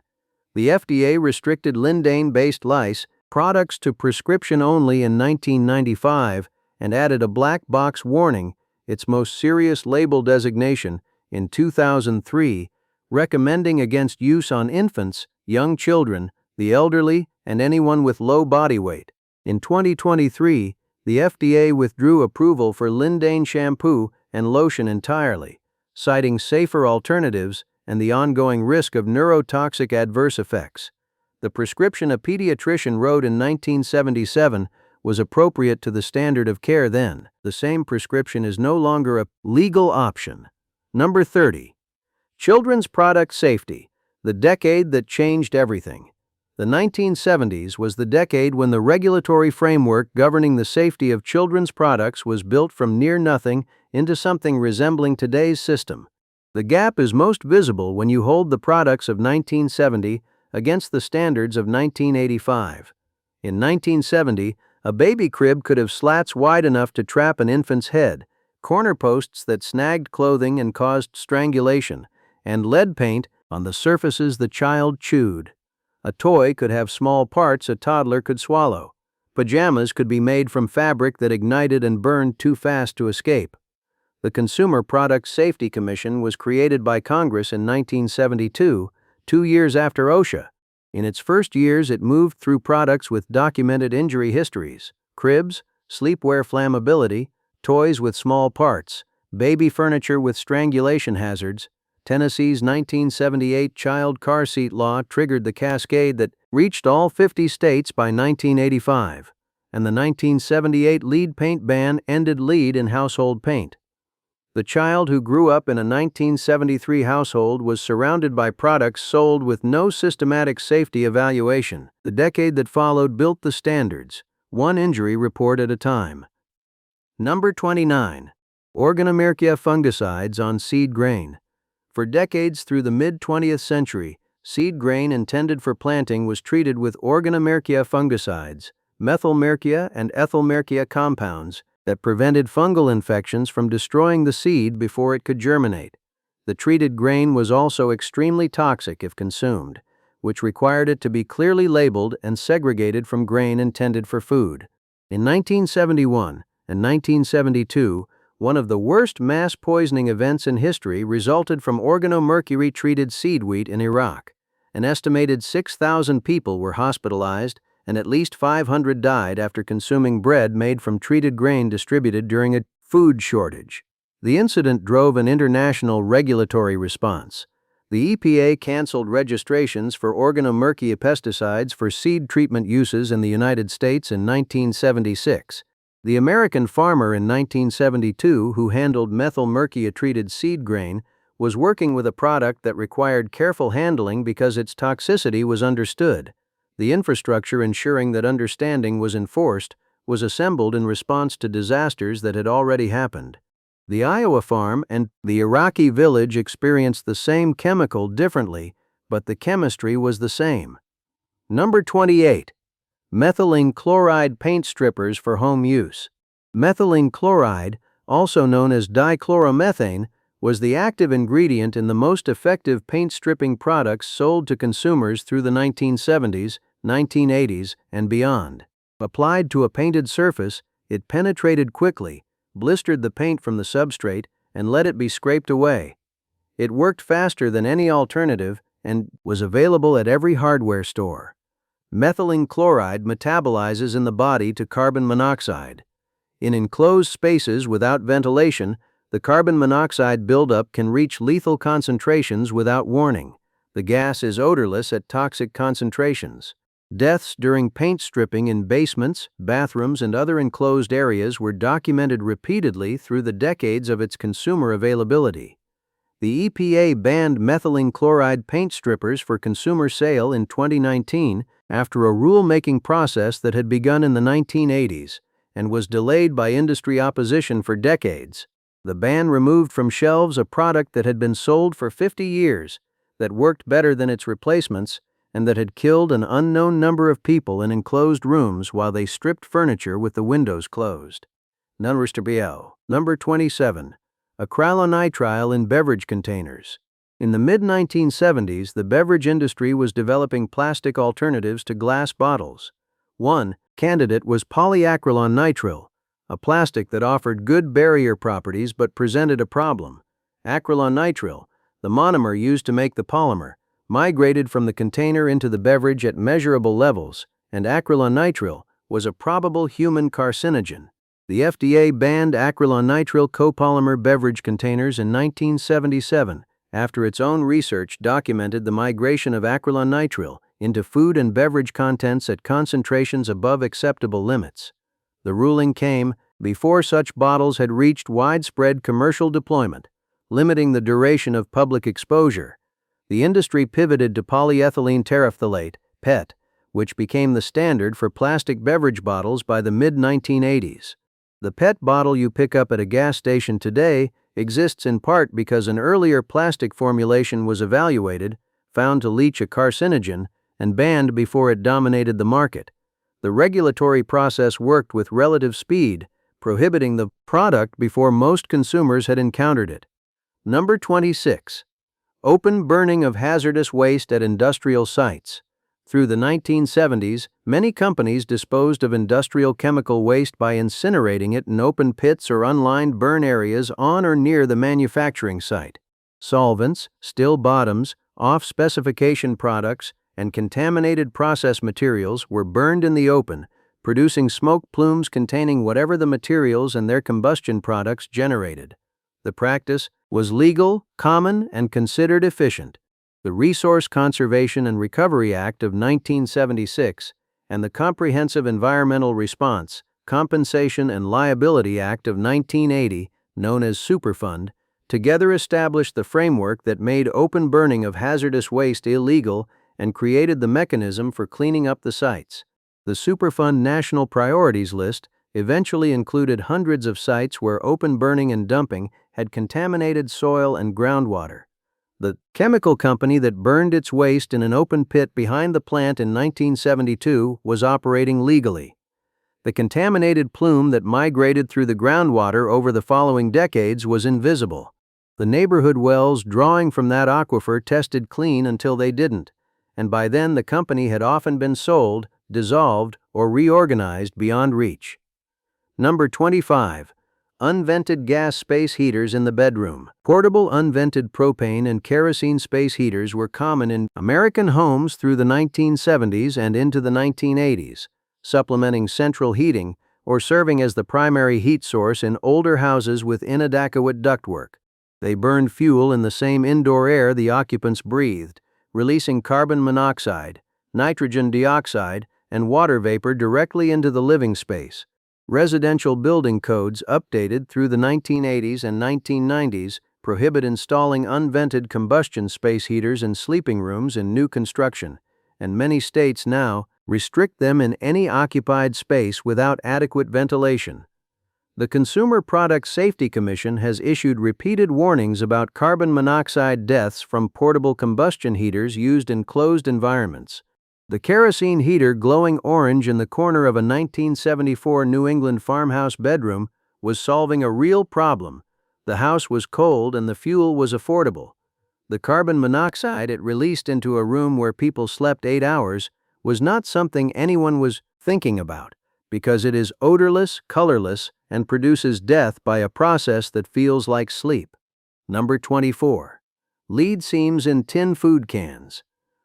S1: The FDA restricted lindane-based lice products to prescription only in 1995 and added a black box warning, its most serious label designation, in 2003, recommending against use on infants, young children, the elderly, and anyone with low body weight. In 2023, the FDA withdrew approval for lindane shampoo and lotion entirely, citing safer alternatives and the ongoing risk of neurotoxic adverse effects. The prescription a pediatrician wrote in 1977 was appropriate to the standard of care then. The same prescription is no longer a legal option. Number 30. Children's product safety, the decade that changed everything. The 1970s was the decade when the regulatory framework governing the safety of children's products was built from near nothing into something resembling today's system. The gap is most visible when you hold the products of 1970 against the standards of 1985. In 1970, a baby crib could have slats wide enough to trap an infant's head, corner posts that snagged clothing and caused strangulation, and lead paint on the surfaces the child chewed. A toy could have small parts a toddler could swallow. Pajamas could be made from fabric that ignited and burned too fast to escape. The Consumer Product Safety Commission was created by Congress in 1972, 2 years after OSHA. In its first years, it moved through products with documented injury histories: cribs, sleepwear flammability, toys with small parts, baby furniture with strangulation hazards. Tennessee's 1978 child car seat law triggered the cascade that reached all 50 states by 1985, and the 1978 lead paint ban ended lead in household paint. The child who grew up in a 1973 household was surrounded by products sold with no systematic safety evaluation. The decade that followed built the standards, one injury report at a time. Number 29. Organomeria fungicides on seed grain. For decades through the mid-20th century, seed grain intended for planting was treated with organomeria fungicides, methylmercia and ethylmercia compounds, that prevented fungal infections from destroying the seed before it could germinate. The treated grain was also extremely toxic if consumed, which required it to be clearly labeled and segregated from grain intended for food. In 1971 and 1972, one of the worst mass poisoning events in history resulted from organomercury-treated seed wheat in Iraq. An estimated 6,000 people were hospitalized, and at least 500 died after consuming bread made from treated grain distributed during a food shortage. The incident drove an international regulatory response. The EPA canceled registrations for organomercia pesticides for seed treatment uses in the United States in 1976. The American farmer in 1972 who handled methylmercia-treated seed grain was working with a product that required careful handling because its toxicity was understood. The infrastructure ensuring that understanding was enforced was assembled in response to disasters that had already happened. The Iowa farm and the Iraqi village experienced the same chemical differently, but the chemistry was the same. Number 28. Methylene chloride paint strippers for home use. Methylene chloride, also known as dichloromethane, was the active ingredient in the most effective paint stripping products sold to consumers through the 1970s, 1980s, and beyond. Applied to a painted surface, it penetrated quickly, blistered the paint from the substrate, and let it be scraped away. It worked faster than any alternative and was available at every hardware store. Methylene chloride metabolizes in the body to carbon monoxide. In enclosed spaces without ventilation, the carbon monoxide buildup can reach lethal concentrations without warning. The gas is odorless at toxic concentrations. Deaths during paint stripping in basements, bathrooms, and other enclosed areas were documented repeatedly through the decades of its consumer availability. The EPA banned methylene chloride paint strippers for consumer sale in 2019 after a rule-making process that had begun in the 1980s and was delayed by industry opposition for decades. The ban removed from shelves a product that had been sold for 50 years, that worked better than its replacements, and that had killed an unknown number of people in enclosed rooms while they stripped furniture with the windows closed. Number 27. Acrylonitrile in beverage containers. In the mid-1970s, the beverage industry was developing plastic alternatives to glass bottles. One candidate was polyacrylonitrile, a plastic that offered good barrier properties but presented a problem. Acrylonitrile, the monomer used to make the polymer, migrated from the container into the beverage at measurable levels, and acrylonitrile was a probable human carcinogen. The FDA banned acrylonitrile copolymer beverage containers in 1977 after its own research documented the migration of acrylonitrile into food and beverage contents at concentrations above acceptable limits. The ruling came before such bottles had reached widespread commercial deployment, limiting the duration of public exposure. The industry pivoted to polyethylene terephthalate, PET, which became the standard for plastic beverage bottles by the mid-1980s. The PET bottle you pick up at a gas station today exists in part because an earlier plastic formulation was evaluated, found to leach a carcinogen, and banned before it dominated the market. The regulatory process worked with relative speed, prohibiting the product before most consumers had encountered it. Number 26. Open burning of hazardous waste at industrial sites. Through the 1970s, many companies disposed of industrial chemical waste by incinerating it in open pits or unlined burn areas on or near the manufacturing site. Solvents, still bottoms, off-specification products, and contaminated process materials were burned in the open, producing smoke plumes containing whatever the materials and their combustion products generated. The practice was legal, common, and considered efficient. The Resource Conservation and Recovery Act of 1976 and the Comprehensive Environmental Response, Compensation and Liability Act of 1980, known as Superfund, together established the framework that made open burning of hazardous waste illegal and created the mechanism for cleaning up the sites. The Superfund National Priorities List eventually included hundreds of sites where open burning and dumping had contaminated soil and groundwater. The chemical company that burned its waste in an open pit behind the plant in 1972 was operating legally. The contaminated plume that migrated through the groundwater over the following decades was invisible. The neighborhood wells drawing from that aquifer tested clean until they didn't, and by then the company had often been sold, dissolved, or reorganized beyond reach. Number 25. Unvented gas space heaters in the bedroom. Portable unvented propane and kerosene space heaters were common in American homes through the 1970s and into the 1980s, supplementing central heating or serving as the primary heat source in older houses with inadequate ductwork. They burned fuel in the same indoor air the occupants breathed, releasing carbon monoxide, nitrogen dioxide, and water vapor directly into the living space. Residential building codes updated through the 1980s and 1990s prohibit installing unvented combustion space heaters in sleeping rooms in new construction, and many states now restrict them in any occupied space without adequate ventilation. The Consumer Product Safety Commission has issued repeated warnings about carbon monoxide deaths from portable combustion heaters used in closed environments. The kerosene heater glowing orange in the corner of a 1974 New England farmhouse bedroom was solving a real problem. The house was cold and the fuel was affordable. The carbon monoxide it released into a room where people slept 8 hours was not something anyone was thinking about, because it is odorless, colorless, and produces death by a process that feels like sleep. Number 24. Lead seams in tin food cans.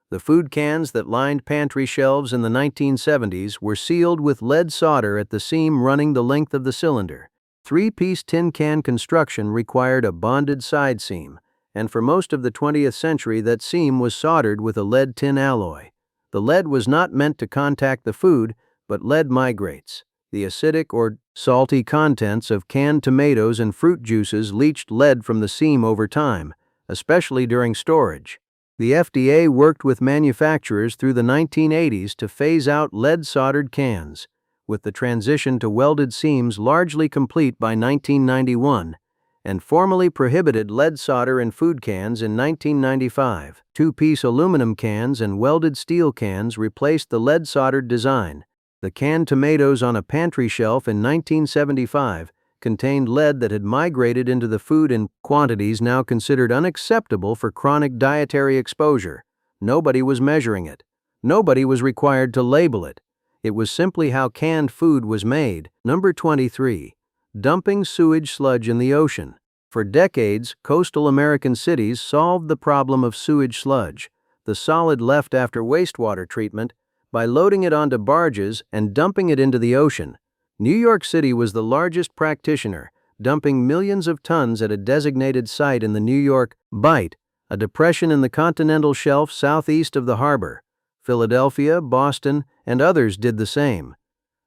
S1: The food cans that lined pantry shelves in the 1970s were sealed with lead solder at the seam running the length of the cylinder. Three-piece tin can construction required a bonded side seam, and for most of the 20th century that seam was soldered with a lead-tin alloy. The lead was not meant to contact the food, but lead migrates. The acidic or salty contents of canned tomatoes and fruit juices leached lead from the seam over time, especially during storage. The FDA worked with manufacturers through the 1980s to phase out lead-soldered cans, with the transition to welded seams largely complete by 1991, and formally prohibited lead solder in food cans in 1995. Two-piece aluminum cans and welded steel cans replaced the lead-soldered design. The canned tomatoes on a pantry shelf in 1975 contained lead that had migrated into the food in quantities now considered unacceptable for chronic dietary exposure. Nobody was measuring it. Nobody was required to label it. It was simply how canned food was made. Number 23. Dumping sewage sludge in the ocean. For decades, coastal American cities solved the problem of sewage sludge, the solid left after wastewater treatment, by loading it onto barges and dumping it into the ocean. New York City was the largest practitioner, dumping millions of tons at a designated site in the New York Bight, a depression in the continental shelf southeast of the harbor. Philadelphia, Boston, and others did the same.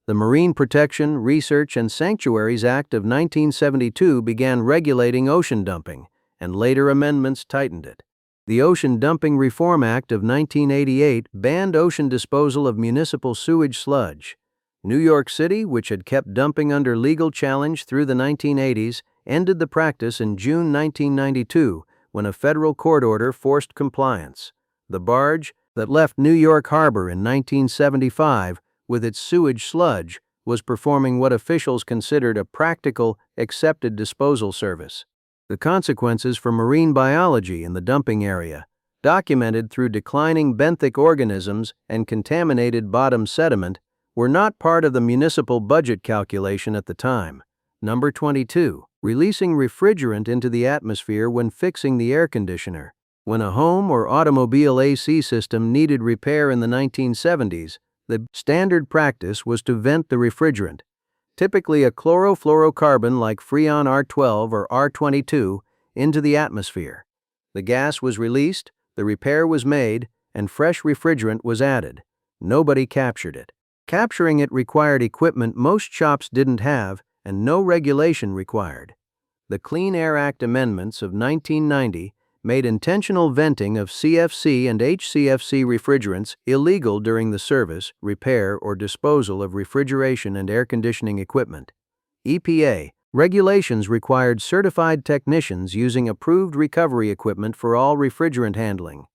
S1: The Marine Protection, Research, and Sanctuaries Act of 1972 began regulating ocean dumping, and later amendments tightened it. The Ocean Dumping Reform Act of 1988 banned ocean disposal of municipal sewage sludge. New York City, which had kept dumping under legal challenge through the 1980s, ended the practice in June 1992 when a federal court order forced compliance. The barge that left New York Harbor in 1975 with its sewage sludge was performing what officials considered a practical, accepted disposal service. The consequences for marine biology in the dumping area. documented through declining benthic organisms and contaminated bottom sediment, were not part of the municipal budget calculation at the time. Number 22. Releasing refrigerant into the atmosphere when fixing the air conditioner. When a home or automobile AC system needed repair in the 1970s, the standard practice was to vent the refrigerant, typically a chlorofluorocarbon like Freon R12 or R22, into the atmosphere. The gas was released, the repair was made, and fresh refrigerant was added. Nobody captured it. Capturing it required equipment most shops didn't have, and no regulation required. The Clean Air Act amendments of 1990 made intentional venting of CFC and HCFC refrigerants illegal during the service, repair, or disposal of refrigeration and air conditioning equipment. EPA regulations required certified technicians using approved recovery equipment for all refrigerant handling.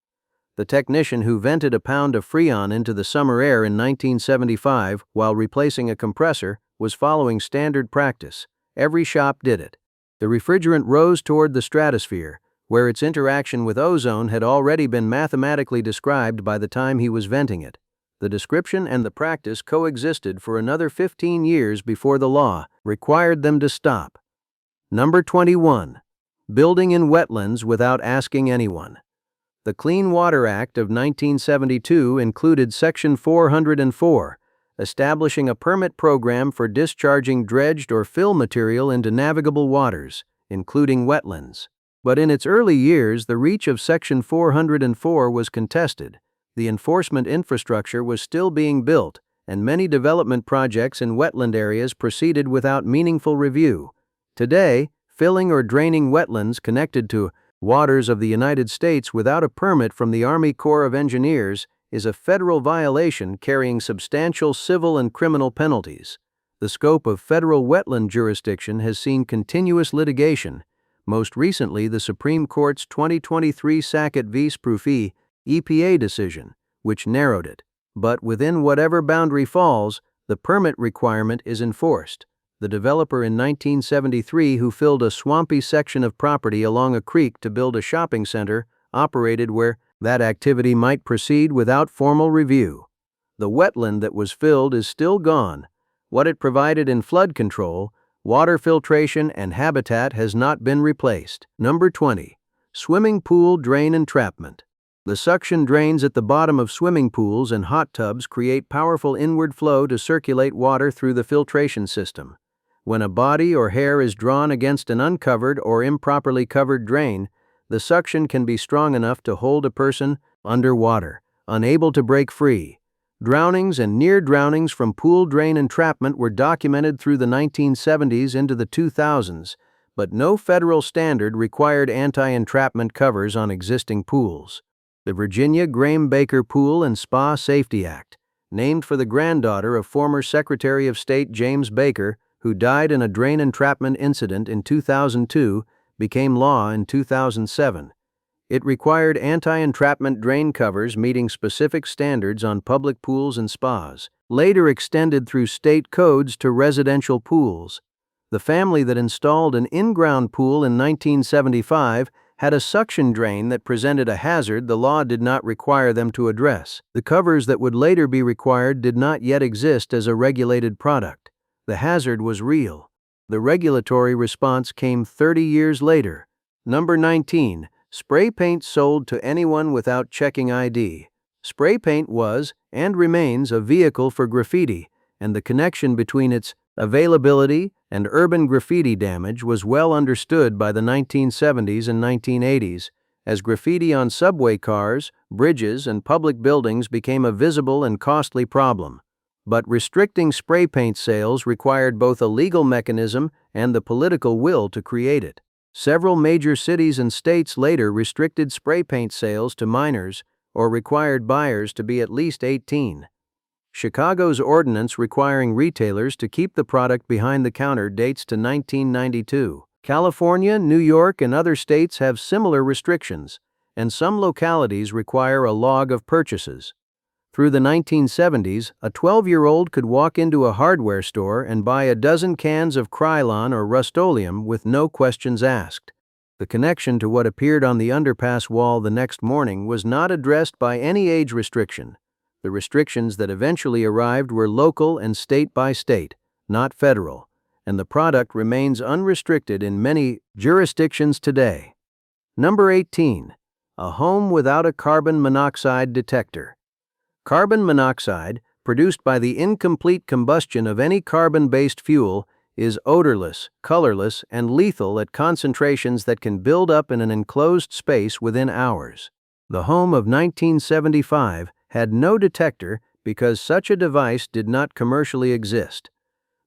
S1: The technician who vented a pound of Freon into the summer air in 1975 while replacing a compressor was following standard practice. Every shop did it. The refrigerant rose toward the stratosphere, where its interaction with ozone had already been mathematically described by the time he was venting it. The description and the practice coexisted for another 15 years before the law required them to stop. Number 21. Building in wetlands without asking anyone. The Clean Water Act of 1972 included Section 404, establishing a permit program for discharging dredged or fill material into navigable waters, including wetlands. But in its early years, the reach of Section 404 was contested. The enforcement infrastructure was still being built, and many development projects in wetland areas proceeded without meaningful review. Today, filling or draining wetlands connected to waters of the United States without a permit from the Army Corps of Engineers is a federal violation carrying substantial civil and criminal penalties. The scope of federal wetland jurisdiction has seen continuous litigation, most recently the Supreme Court's 2023 Sackett v. Sprufee EPA decision, which narrowed it. But within whatever boundary falls, the permit requirement is enforced. The developer in 1973 who filled a swampy section of property along a creek to build a shopping center operated where that activity might proceed without formal review. The wetland that was filled is still gone. What it provided in flood control, water filtration, and habitat has not been replaced. Number 20. Swimming pool drain entrapment. The suction drains at the bottom of swimming pools and hot tubs create powerful inward flow to circulate water through the filtration system. When a body or hair is drawn against an uncovered or improperly covered drain, the suction can be strong enough to hold a person underwater, unable to break free. Drownings and near drownings from pool drain entrapment were documented through the 1970s into the 2000s, but no federal standard required anti-entrapment covers on existing pools. The Virginia Graham-Baker Pool and Spa Safety Act, named for the granddaughter of former Secretary of State James Baker, who died in a drain entrapment incident in 2002, became law in 2007. It required anti-entrapment drain covers meeting specific standards on public pools and spas, later extended through state codes to residential pools. The family that installed an in-ground pool in 1975 had a suction drain that presented a hazard the law did not require them to address. The covers that would later be required did not yet exist as a regulated product. The hazard was real. The regulatory response came 30 years later. Number 19. Spray paint sold to anyone without checking ID. Spray paint was, and remains, a vehicle for graffiti, and the connection between its availability and urban graffiti damage was well understood by the 1970s and 1980s, as graffiti on subway cars, bridges, and public buildings became a visible and costly problem. But restricting spray paint sales required both a legal mechanism and the political will to create it. Several major cities and states later restricted spray paint sales to minors or required buyers to be at least 18. Chicago's ordinance requiring retailers to keep the product behind the counter dates to 1992. California, New York, and other states have similar restrictions, and some localities require a log of purchases. Through the 1970s, a 12-year-old could walk into a hardware store and buy a dozen cans of Krylon or Rust-Oleum with no questions asked. The connection to what appeared on the underpass wall the next morning was not addressed by any age restriction. The restrictions that eventually arrived were local and state by state, not federal, and the product remains unrestricted in many jurisdictions today. Number 18. A home without a carbon monoxide detector. Carbon monoxide, produced by the incomplete combustion of any carbon-based fuel, is odorless, colorless, and lethal at concentrations that can build up in an enclosed space within hours. The home of 1975 had no detector because such a device did not commercially exist.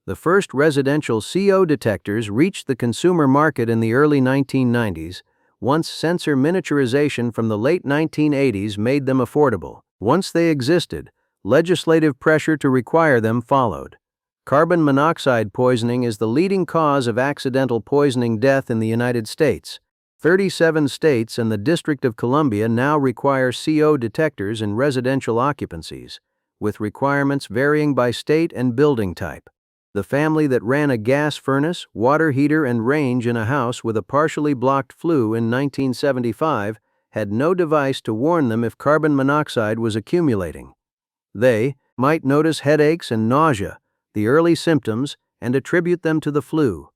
S1: The first residential CO detectors reached the consumer market in the early 1990s, once sensor miniaturization from the late 1980s made them affordable. Once they existed, legislative pressure to require them followed. Carbon monoxide poisoning is the leading cause of accidental poisoning death in the United States. 37 states and the District of Columbia now require CO detectors in residential occupancies, with requirements varying by state and building type. The family that ran a gas furnace, water heater, and range in a house with a partially blocked flue in 1975 had no device to warn them if carbon monoxide was accumulating. They might notice headaches and nausea, the early symptoms, and attribute them to the flue.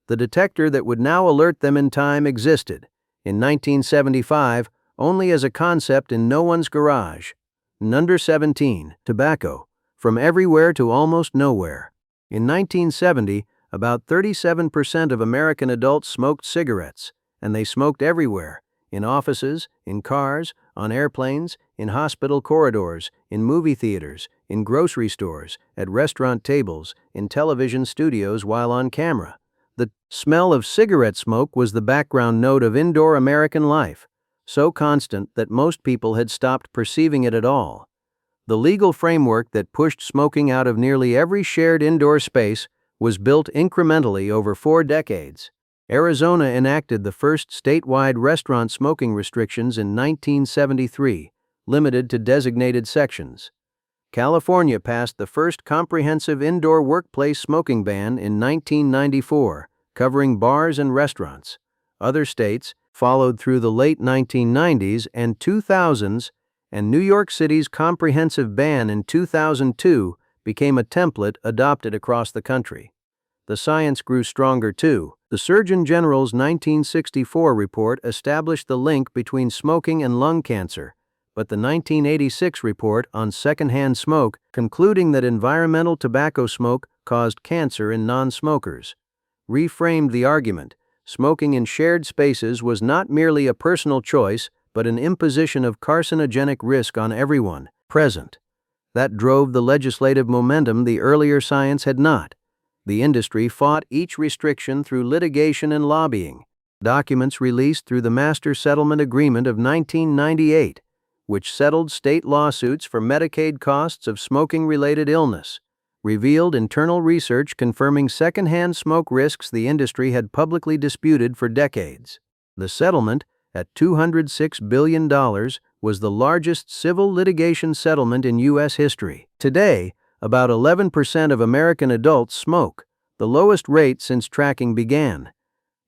S1: The detector that would now alert them in time existed, in 1975, only as a concept in no one's garage. Number 17. Tobacco. From everywhere to almost nowhere. In 1970, about 37% of American adults smoked cigarettes, and they smoked everywhere, in offices, in cars, on airplanes, in hospital corridors, in movie theaters, in grocery stores, at restaurant tables, in television studios while on camera. The smell of cigarette smoke was the background note of indoor American life, so constant that most people had stopped perceiving it at all. The legal framework that pushed smoking out of nearly every shared indoor space was built incrementally over 4 decades. Arizona enacted the first statewide restaurant smoking restrictions in 1973, limited to designated sections. California passed the first comprehensive indoor workplace smoking ban in 1994, covering bars and restaurants. Other states followed through the late 1990s and 2000s, and New York City's comprehensive ban in 2002 became a template adopted across the country. The science grew stronger too. The Surgeon General's 1964 report established the link between smoking and lung cancer, but the 1986 report on secondhand smoke concluding that environmental tobacco smoke caused cancer in non-smokers reframed the argument. Smoking in shared spaces was not merely a personal choice, but an imposition of carcinogenic risk on everyone present. That drove the legislative momentum the earlier science had not. The industry fought each restriction through litigation and lobbying. Documents released through the Master Settlement Agreement of 1998, which settled state lawsuits for Medicaid costs of smoking-related illness, revealed internal research confirming secondhand smoke risks the industry had publicly disputed for decades. The settlement, at $206 billion, was the largest civil litigation settlement in U.S. history. Today, about 11% of American adults smoke, the lowest rate since tracking began.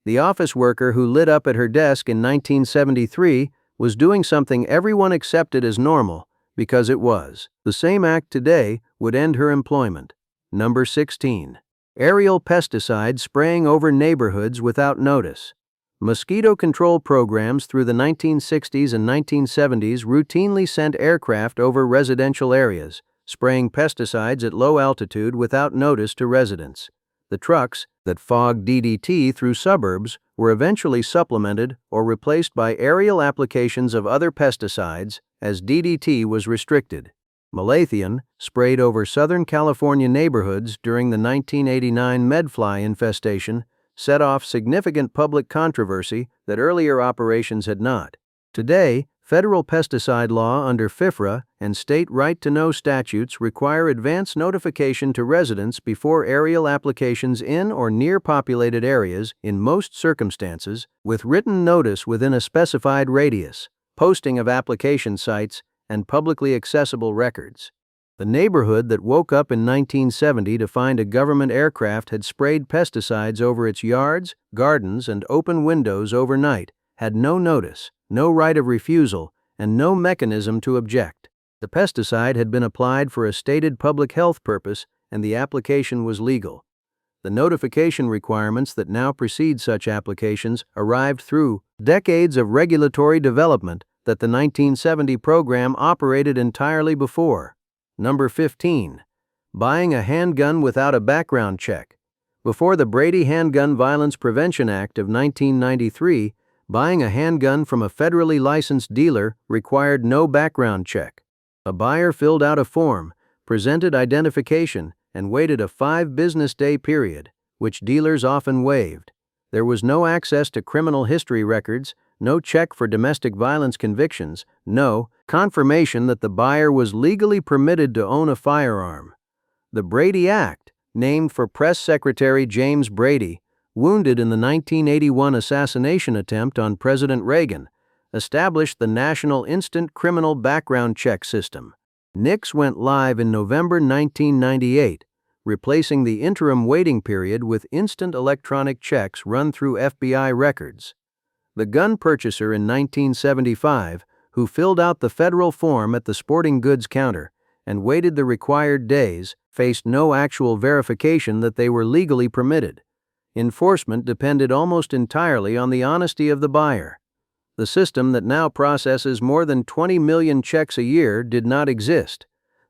S1: The office worker who lit up at her desk in 1973 was doing something everyone accepted as normal because it was. The same act today would end her employment. Number 16. Aerial pesticide spraying over neighborhoods without notice. Mosquito control programs through the 1960s and 1970s routinely sent aircraft over residential areas, spraying pesticides at low altitude without notice to residents. The trucks that fogged DDT through suburbs were eventually supplemented or replaced by aerial applications of other pesticides as DDT was restricted. Malathion, sprayed over Southern California neighborhoods during the 1989 medfly infestation, set off significant public controversy that earlier operations had not. Today, federal pesticide law under FIFRA and state right-to-know statutes require advance notification to residents before aerial applications in or near populated areas in most circumstances, with written notice within a specified radius, posting of application sites, and publicly accessible records. The neighborhood that woke up in 1970 to find a government aircraft had sprayed pesticides over its yards, gardens, and open windows overnight had no notice, no right of refusal, and no mechanism to object. The pesticide had been applied for a stated public health purpose, and the application was legal. The notification requirements that now precede such applications arrived through decades of regulatory development that the 1970 program operated entirely before. Number 15. Buying a handgun without a background check. Before the Brady Handgun Violence Prevention Act of 1993, buying a handgun from a federally licensed dealer required no background check. A buyer filled out a form, presented identification, and waited a 5-business-day period, which dealers often waived. There was no access to criminal history records, no check for domestic violence convictions, no confirmation that the buyer was legally permitted to own a firearm. The Brady Act, named for Press Secretary James Brady, wounded in the 1981 assassination attempt on President Reagan, established the National Instant Criminal Background Check System. NICS went live in November 1998, replacing the interim waiting period with instant electronic checks run through FBI records. The gun purchaser in 1975, who filled out the federal form at the sporting goods counter and waited the required days, faced no actual verification that they were legally permitted. Enforcement depended almost entirely on the honesty of the buyer. The system that now processes more than 20 million checks a year did not exist.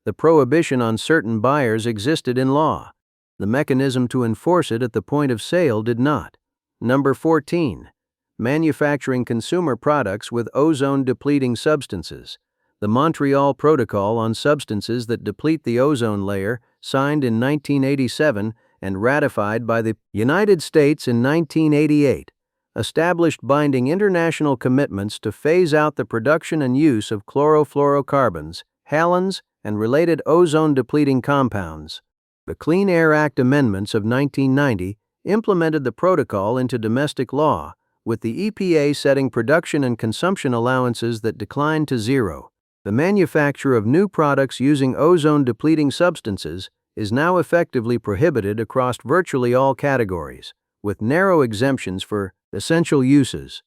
S1: The prohibition on certain buyers existed in law. The mechanism to enforce it at the point of sale did not. Number 14. Manufacturing consumer products with ozone-depleting substances. The Montreal Protocol on Substances that Deplete the Ozone Layer, signed in 1987 and ratified by the United States in 1988, established binding international commitments to phase out the production and use of chlorofluorocarbons, halons, and related ozone-depleting compounds. The Clean Air Act amendments of 1990 implemented the protocol into domestic law, with the EPA setting production and consumption allowances that declined to zero. The manufacture of new products using ozone-depleting substances is now effectively prohibited across virtually all categories, with narrow exemptions for essential uses.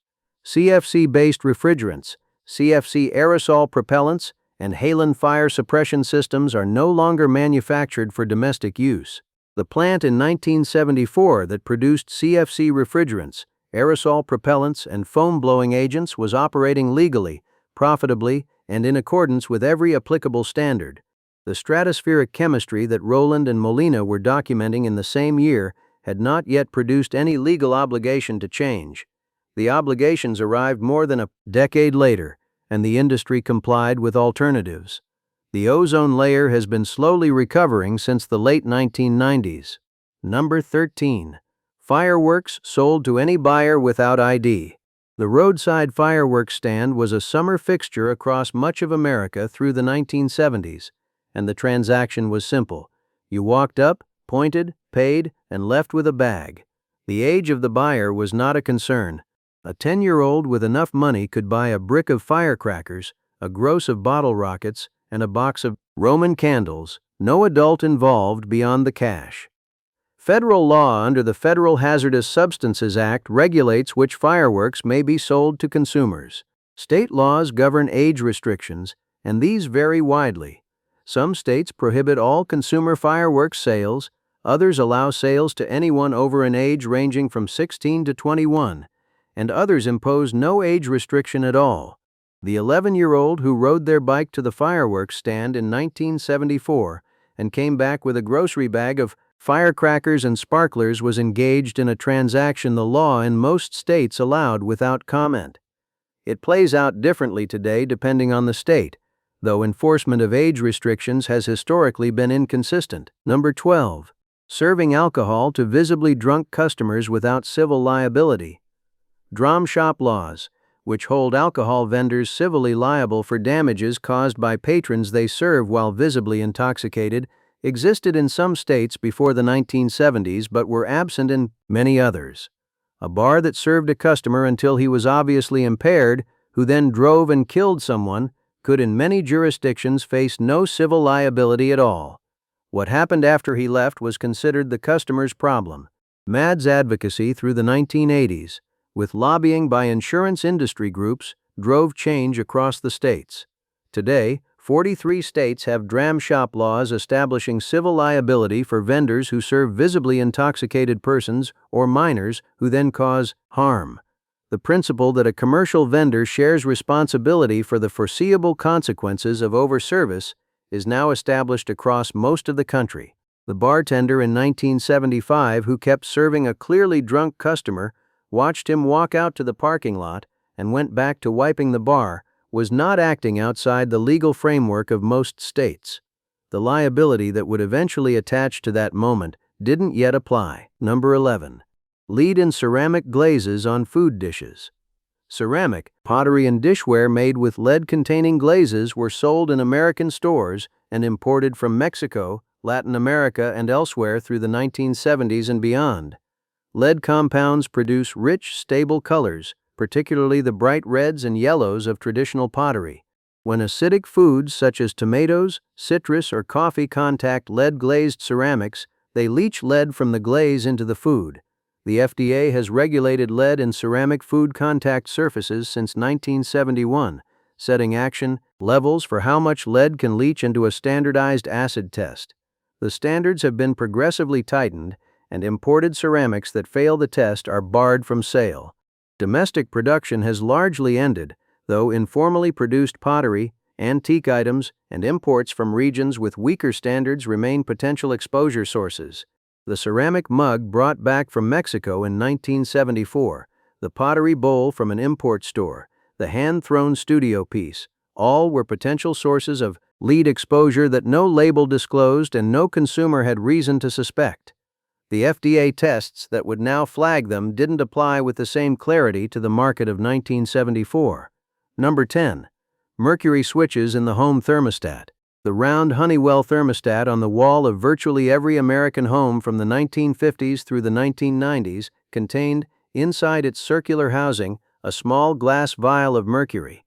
S1: CFC-based refrigerants, CFC aerosol propellants, and halon fire suppression systems are no longer manufactured for domestic use. The plant in 1974 that produced CFC refrigerants, aerosol propellants, and foam-blowing agents was operating legally, profitably, and in accordance with every applicable standard. The stratospheric chemistry that Rowland and Molina were documenting in the same year had not yet produced any legal obligation to change. The obligations arrived more than a decade later, and the industry complied with alternatives. The ozone layer has been slowly recovering since the late 1990s. Number 13. Fireworks sold to any buyer without ID. The roadside fireworks stand was a summer fixture across much of America through the 1970s, and the transaction was simple. You walked up, pointed, paid, and left with a bag. The age of the buyer was not a concern. A 10-year-old with enough money could buy a brick of firecrackers, a gross of bottle rockets, and a box of Roman candles, no adult involved beyond the cash. Federal law under the Federal Hazardous Substances Act regulates which fireworks may be sold to consumers. State laws govern age restrictions, and these vary widely. Some states prohibit all consumer fireworks sales, others allow sales to anyone over an age ranging from 16 to 21, and others impose no age restriction at all. The 11-year-old who rode their bike to the fireworks stand in 1974 and came back with a grocery bag of firecrackers and sparklers was engaged in a transaction the law in most states allowed without comment. It plays out differently today depending on the state, though enforcement of age restrictions has historically been inconsistent. Number 12. Serving alcohol to visibly drunk customers without civil liability. Dram shop laws, which hold alcohol vendors civilly liable for damages caused by patrons they serve while visibly intoxicated, existed in some states before the 1970s but were absent in many others. A bar that served a customer until he was obviously impaired, who then drove and killed someone, could in many jurisdictions face no civil liability at all. What happened after he left was considered the customer's problem. Madd's advocacy through the 1980s, with lobbying by insurance industry groups, drove change across the states. Today, 43 states have dram shop laws establishing civil liability for vendors who serve visibly intoxicated persons or minors who then cause harm. The principle that a commercial vendor shares responsibility for the foreseeable consequences of overservice is now established across most of the country. The bartender in 1975 who kept serving a clearly drunk customer, watched him walk out to the parking lot, and went back to wiping the bar, was not acting outside the legal framework of most states. The liability that would eventually attach to that moment didn't yet apply. Number 11. Lead in ceramic glazes on food dishes. Ceramic, pottery and dishware made with lead-containing glazes were sold in American stores and imported from Mexico, Latin America, and elsewhere through the 1970s and beyond. Lead compounds produce rich, stable colors, particularly the bright reds and yellows of traditional pottery. When acidic foods such as tomatoes, citrus, or coffee contact lead-glazed ceramics, they leach lead from the glaze into the food. The FDA has regulated lead in ceramic food contact surfaces since 1971, setting action levels for how much lead can leach into a standardized acid test. The standards have been progressively tightened, and imported ceramics that fail the test are barred from sale. Domestic production has largely ended, though informally produced pottery, antique items, and imports from regions with weaker standards remain potential exposure sources. The ceramic mug brought back from Mexico in 1974, the pottery bowl from an import store, the hand-thrown studio piece, all were potential sources of lead exposure that no label disclosed and no consumer had reason to suspect. The FDA tests that would now flag them didn't apply with the same clarity to the market of 1974. Number 10. Mercury switches in the home thermostat. The round Honeywell thermostat on the wall of virtually every American home from the 1950s through the 1990s contained, inside its circular housing, a small glass vial of mercury.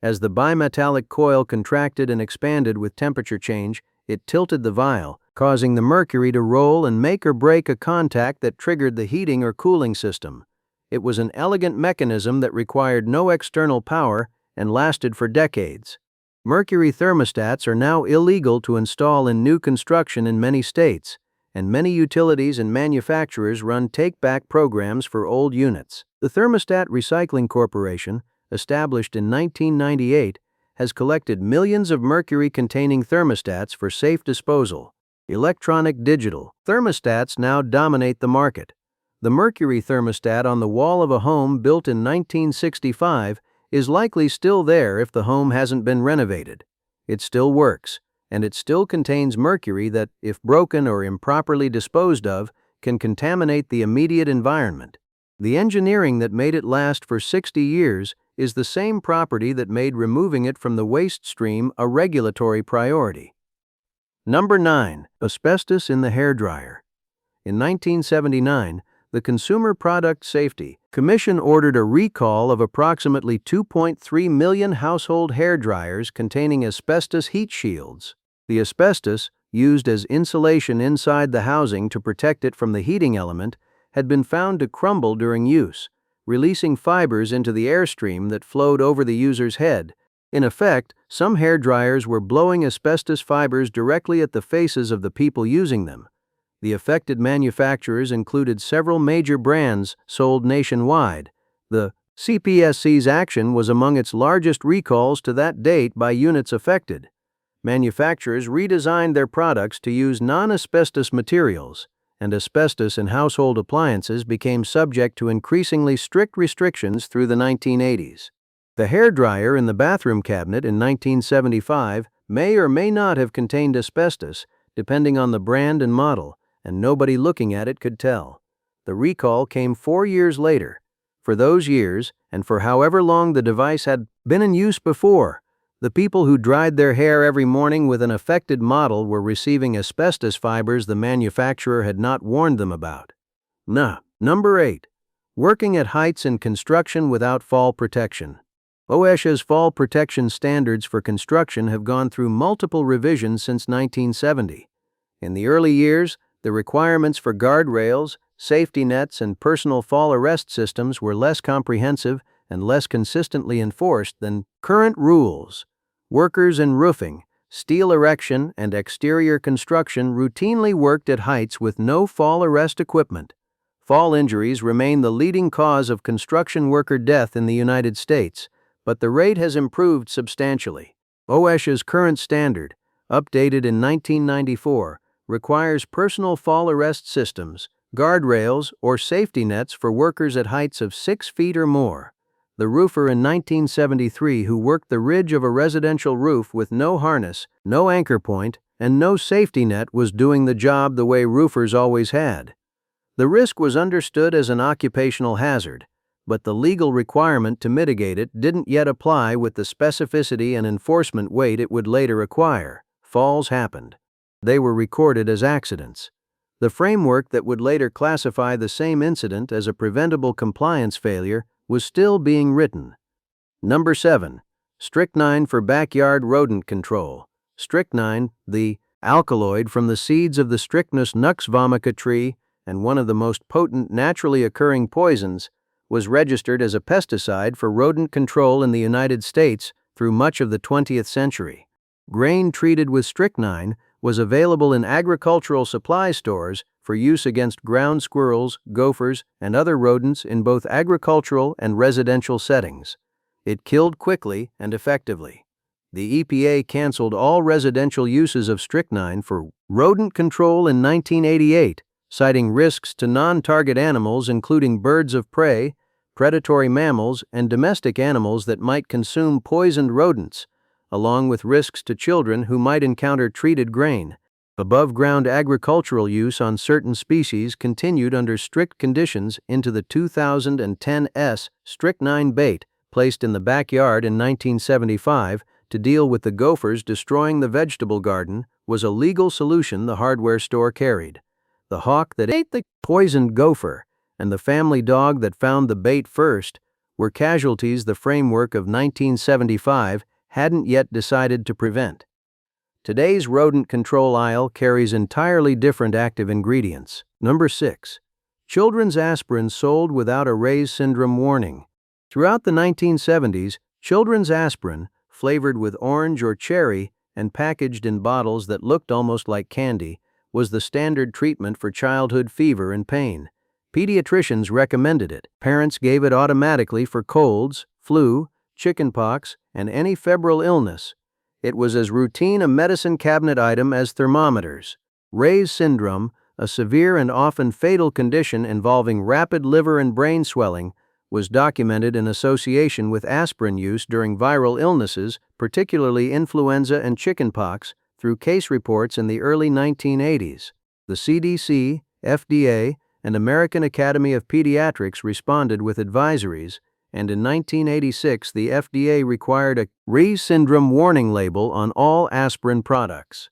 S1: As the bimetallic coil contracted and expanded with temperature change, it tilted the vial, causing the mercury to roll and make or break a contact that triggered the heating or cooling system. It was an elegant mechanism that required no external power and lasted for decades. Mercury thermostats are now illegal to install in new construction in many states, and many utilities and manufacturers run take-back programs for old units. The Thermostat Recycling Corporation, established in 1998, has collected millions of mercury-containing thermostats for safe disposal. Electronic digital thermostats now dominate the market. The mercury thermostat on the wall of a home built in 1965 is likely still there if the home hasn't been renovated. It still works, and it still contains mercury that, if broken or improperly disposed of, can contaminate the immediate environment. The engineering that made it last for 60 years is the same property that made removing it from the waste stream a regulatory priority. Number 9. Asbestos in the hairdryer. In 1979, the Consumer Product Safety Commission ordered a recall of approximately 2.3 million household hairdryers containing asbestos heat shields. The asbestos, used as insulation inside the housing to protect it from the heating element, had been found to crumble during use, releasing fibers into the airstream that flowed over the user's head. In effect, some hairdryers were blowing asbestos fibers directly at the faces of the people using them. The affected manufacturers included several major brands sold nationwide. The CPSC's action was among its largest recalls to that date by units affected. Manufacturers redesigned their products to use non-asbestos materials, and asbestos in household appliances became subject to increasingly strict restrictions through the 1980s. The hairdryer in the bathroom cabinet in 1975 may or may not have contained asbestos, depending on the brand and model, and nobody looking at it could tell. The recall came 4 years later. For those years, and for however long the device had been in use before, the people who dried their hair every morning with an affected model were receiving asbestos fibers the manufacturer had not warned them about. Number 8. Working at heights in construction without fall protection. OSHA's fall protection standards for construction have gone through multiple revisions since 1970. In the early years, the requirements for guardrails, safety nets, and personal fall arrest systems were less comprehensive and less consistently enforced than current rules. Workers in roofing, steel erection, and exterior construction routinely worked at heights with no fall arrest equipment. Fall injuries remain the leading cause of construction worker death in the United States, but the rate has improved substantially. OSHA's current standard, updated in 1994, requires personal fall arrest systems, guardrails, or safety nets for workers at heights of 6 feet or more. The roofer in 1973 who worked the ridge of a residential roof with no harness, no anchor point, and no safety net was doing the job the way roofers always had. The risk was understood as an occupational hazard, but the legal requirement to mitigate it didn't yet apply with the specificity and enforcement weight it would later acquire. Falls happened. They were recorded as accidents. The framework that would later classify the same incident as a preventable compliance failure was still being written. Number 7. Strychnine for backyard rodent control. Strychnine, the alkaloid from the seeds of the Strychnus nux vomica tree and one of the most potent naturally occurring poisons, was registered as a pesticide for rodent control in the United States through much of the 20th century. Grain treated with strychnine was available in agricultural supply stores for use against ground squirrels, gophers, and other rodents in both agricultural and residential settings. It killed quickly and effectively. The EPA canceled all residential uses of strychnine for rodent control in 1988, citing risks to non-target animals including birds of prey, predatory mammals, and domestic animals that might consume poisoned rodents, along with risks to children who might encounter treated grain. Above-ground agricultural use on certain species continued under strict conditions into the 2010s. Strychnine bait, placed in the backyard in 1975 to deal with the gophers destroying the vegetable garden, was a legal solution the hardware store carried. The hawk that ate the poisoned gopher and the family dog that found the bait first were casualties the framework of 1975 hadn't yet decided to prevent. Today's rodent control aisle carries entirely different active ingredients. Number 6. Children's aspirin sold without a Reye's syndrome warning. Throughout the 1970s, children's aspirin, flavored with orange or cherry and packaged in bottles that looked almost like candy, was the standard treatment for childhood fever and pain. Pediatricians recommended it. Parents gave it automatically for colds, flu, chickenpox, and any febrile illness. It was as routine a medicine cabinet item as thermometers. Reye's syndrome, a severe and often fatal condition involving rapid liver and brain swelling, was documented in association with aspirin use during viral illnesses, particularly influenza and chickenpox, through case reports in the early 1980s. The CDC, FDA, and American Academy of Pediatrics responded with advisories, and in 1986 the FDA required a Reye's syndrome warning label on all aspirin products.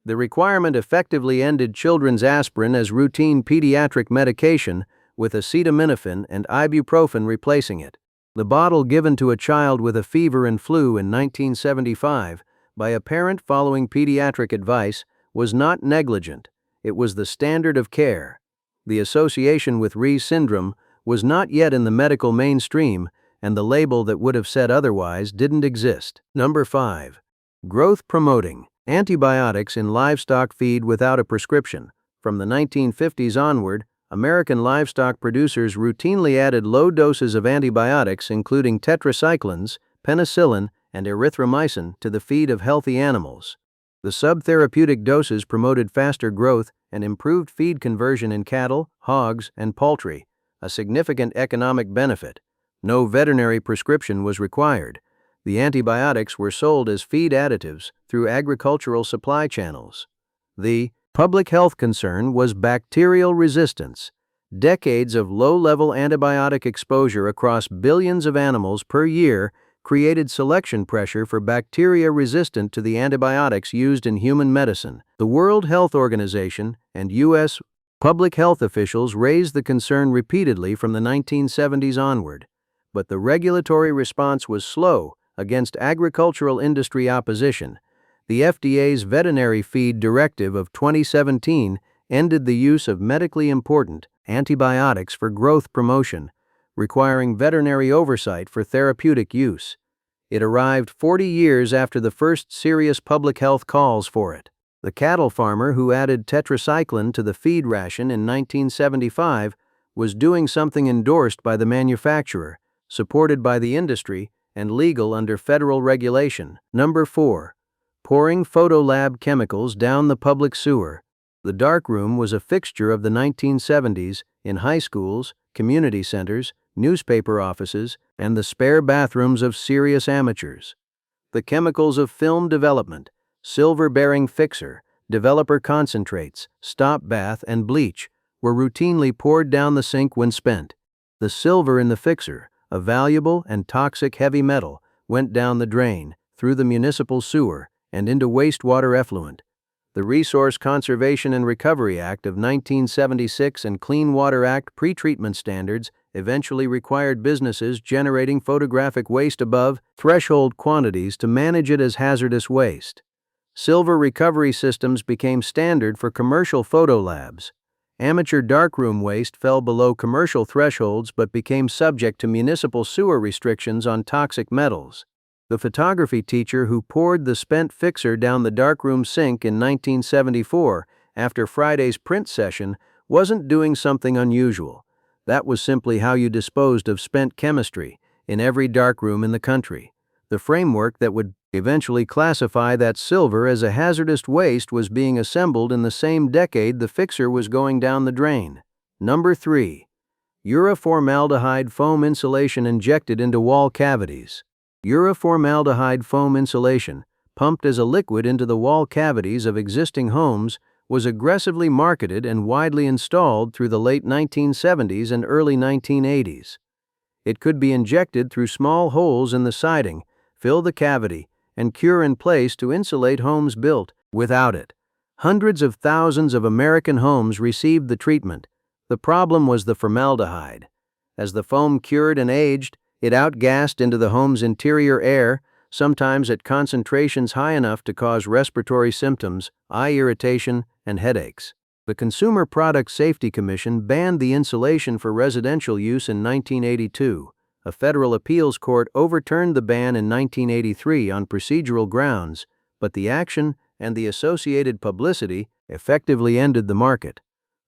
S1: The requirement effectively ended children's aspirin as routine pediatric medication, with acetaminophen and ibuprofen replacing it. The bottle given to a child with a fever and flu in 1975 by a parent following pediatric advice was not negligent. It was the standard of care. The association with Reye's syndrome was not yet in the medical mainstream, and the label that would have said otherwise didn't exist. Number 5. Growth-promoting antibiotics in livestock feed without a prescription. From the 1950s onward, American livestock producers routinely added low doses of antibiotics including tetracyclines, penicillin, and erythromycin to the feed of healthy animals. The subtherapeutic doses promoted faster growth and improved feed conversion in cattle, hogs, and poultry, a significant economic benefit. No veterinary prescription was required. The antibiotics were sold as feed additives through agricultural supply channels. The public health concern was bacterial resistance. Decades of low-level antibiotic exposure across billions of animals per year created selection pressure for bacteria resistant to the antibiotics used in human medicine. The World Health Organization and U.S. public health officials raised the concern repeatedly from the 1970s onward. but the regulatory response was slow against agricultural industry opposition. The FDA's Veterinary Feed Directive of 2017 ended the use of medically important antibiotics for growth promotion, requiring veterinary oversight for therapeutic use. It arrived 40 years after the first serious public health calls for it. The cattle farmer who added tetracycline to the feed ration in 1975 was doing something endorsed by the manufacturer, supported by the industry, and legal under federal regulation. Number 4. Pouring photolab chemicals down the public sewer. The darkroom was a fixture of the 1970s in high schools, community centers, newspaper offices, and the spare bathrooms of serious amateurs. The chemicals of film development, silver-bearing fixer, developer concentrates, stop bath, and bleach were routinely poured down the sink when spent. The silver in the fixer, a valuable and toxic heavy metal, went down the drain, through the municipal sewer, and into wastewater effluent. The Resource Conservation and Recovery Act of 1976 and Clean Water Act pretreatment standards eventually required businesses generating photographic waste above threshold quantities to manage it as hazardous waste. Silver recovery systems became standard for commercial photolabs. Amateur darkroom waste fell below commercial thresholds but became subject to municipal sewer restrictions on toxic metals. The photography teacher who poured the spent fixer down the darkroom sink in 1974 after Friday's print session wasn't doing something unusual. That was simply how you disposed of spent chemistry in every darkroom in the country. The framework that would eventually classify that silver as a hazardous waste was being assembled in the same decade the fixer was going down the drain. Number 3. Uriformaldehyde foam insulation injected into wall cavities. Uriformaldehyde foam insulation, pumped as a liquid into the wall cavities of existing homes, was aggressively marketed and widely installed through the late 1970s and early 1980s. It could be injected through small holes in the siding, fill the cavity, and cure in place to insulate homes built without it. Hundreds of thousands of American homes received the treatment. The problem was the formaldehyde. As the foam cured and aged, it outgassed into the home's interior air, sometimes at concentrations high enough to cause respiratory symptoms, eye irritation, and headaches. The Consumer Product Safety Commission banned the insulation for residential use in 1982. A federal appeals court overturned the ban in 1983 on procedural grounds, but the action and the associated publicity effectively ended the market.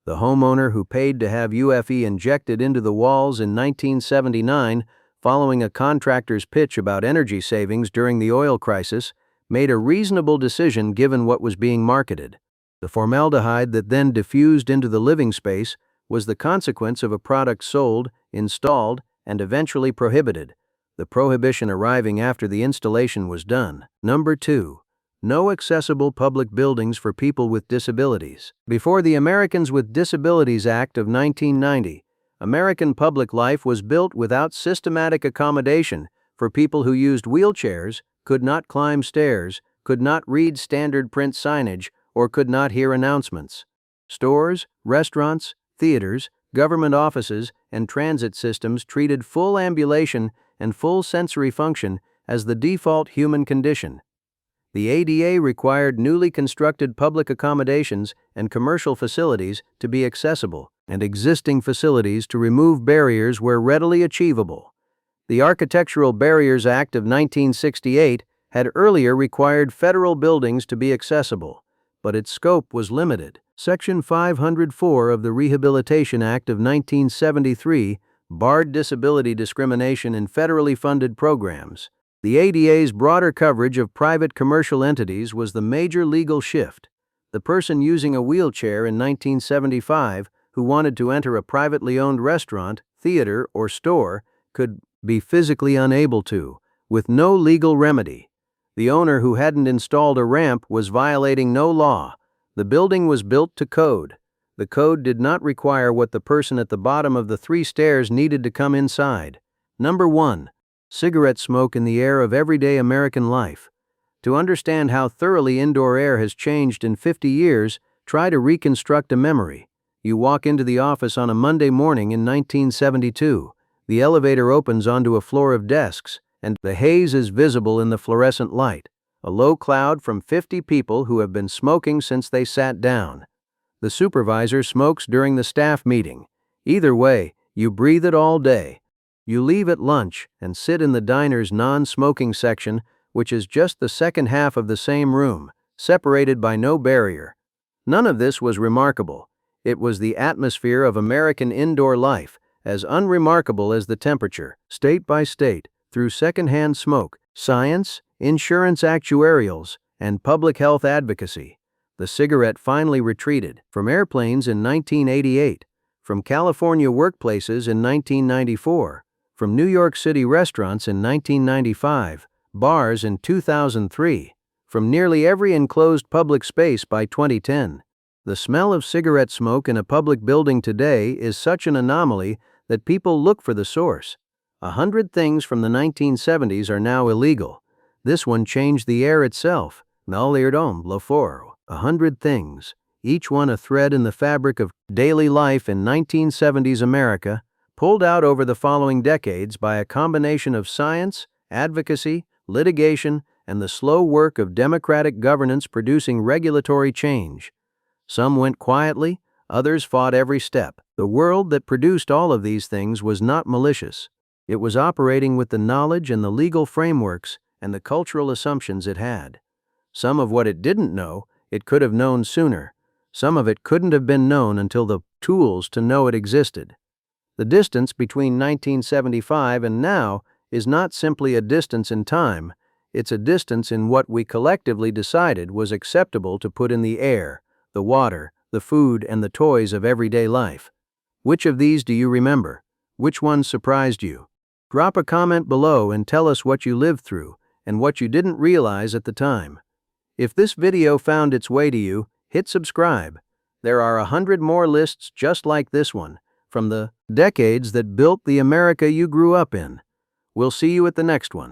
S1: The homeowner who paid to have UFE injected into the walls in 1979, following a contractor's pitch about energy savings during the oil crisis, made a reasonable decision given what was being marketed. The formaldehyde that then diffused into the living space was the consequence of a product sold, installed, and eventually prohibited, the prohibition arriving after the installation was done. Number 2. No accessible public buildings for people with disabilities. Before the Americans with Disabilities Act of 1990, American public life was built without systematic accommodation for people who used wheelchairs, could not climb stairs, could not read standard print signage, or could not hear announcements. Stores, restaurants, theaters, government offices, and transit systems treated full ambulation and full sensory function as the default human condition. The ADA required newly constructed public accommodations and commercial facilities to be accessible, and existing facilities to remove barriers where readily achievable. The Architectural Barriers Act of 1968 had earlier required federal buildings to be accessible, but its scope was limited. Section 504 of the Rehabilitation Act of 1973 barred disability discrimination in federally funded programs. The ADA's broader coverage of private commercial entities was the major legal shift. The person using a wheelchair in 1975 who wanted to enter a privately owned restaurant, theater, or store could be physically unable to, with no legal remedy. The owner who hadn't installed a ramp was violating no law. The building was built to code. The code did not require what the person at the bottom of the 3 stairs needed to come inside. Number 1. Cigarette smoke in the air of everyday American life. To understand how thoroughly indoor air has changed in 50 years, try to reconstruct a memory. You walk into the office on a Monday morning in 1972. The elevator opens onto a floor of desks, and the haze is visible in the fluorescent light, a low cloud from 50 people who have been smoking since they sat down. The supervisor smokes during the staff meeting. Either way, you breathe it all day. You leave at lunch and sit in the diner's non-smoking section, which is just the second half of the same room, separated by no barrier. None of this was remarkable. It was the atmosphere of American indoor life, as unremarkable as the temperature, state by state, through secondhand smoke, science, insurance actuarials, and public health advocacy. The cigarette finally retreated from airplanes in 1988, from California workplaces in 1994, from New York City restaurants in 1995, bars in 2003, from nearly every enclosed public space by 2010. The smell of cigarette smoke in a public building today is such an anomaly that people look for the source. 100 things from the 1970s are now illegal. This one changed the air itself. Mallirdom Laforo. 100 things, each one a thread in the fabric of daily life in 1970s America, pulled out over the following decades by a combination of science, advocacy, litigation, and the slow work of democratic governance producing regulatory change. Some went quietly, others fought every step. The world that produced all of these things was not malicious. It was operating with the knowledge and the legal frameworks and the cultural assumptions it had. Some of what it didn't know, it could have known sooner. Some of it couldn't have been known until the tools to know it existed. The distance between 1975 and now is not simply a distance in time, it's a distance in what we collectively decided was acceptable to put in the air, the water, the food, and the toys of everyday life. Which of these do you remember? Which one surprised you? Drop a comment below and tell us what you lived through and what you didn't realize at the time. If this video found its way to you, hit subscribe. There are 100 more lists just like this one, from the decades that built the America you grew up in. We'll see you at the next one.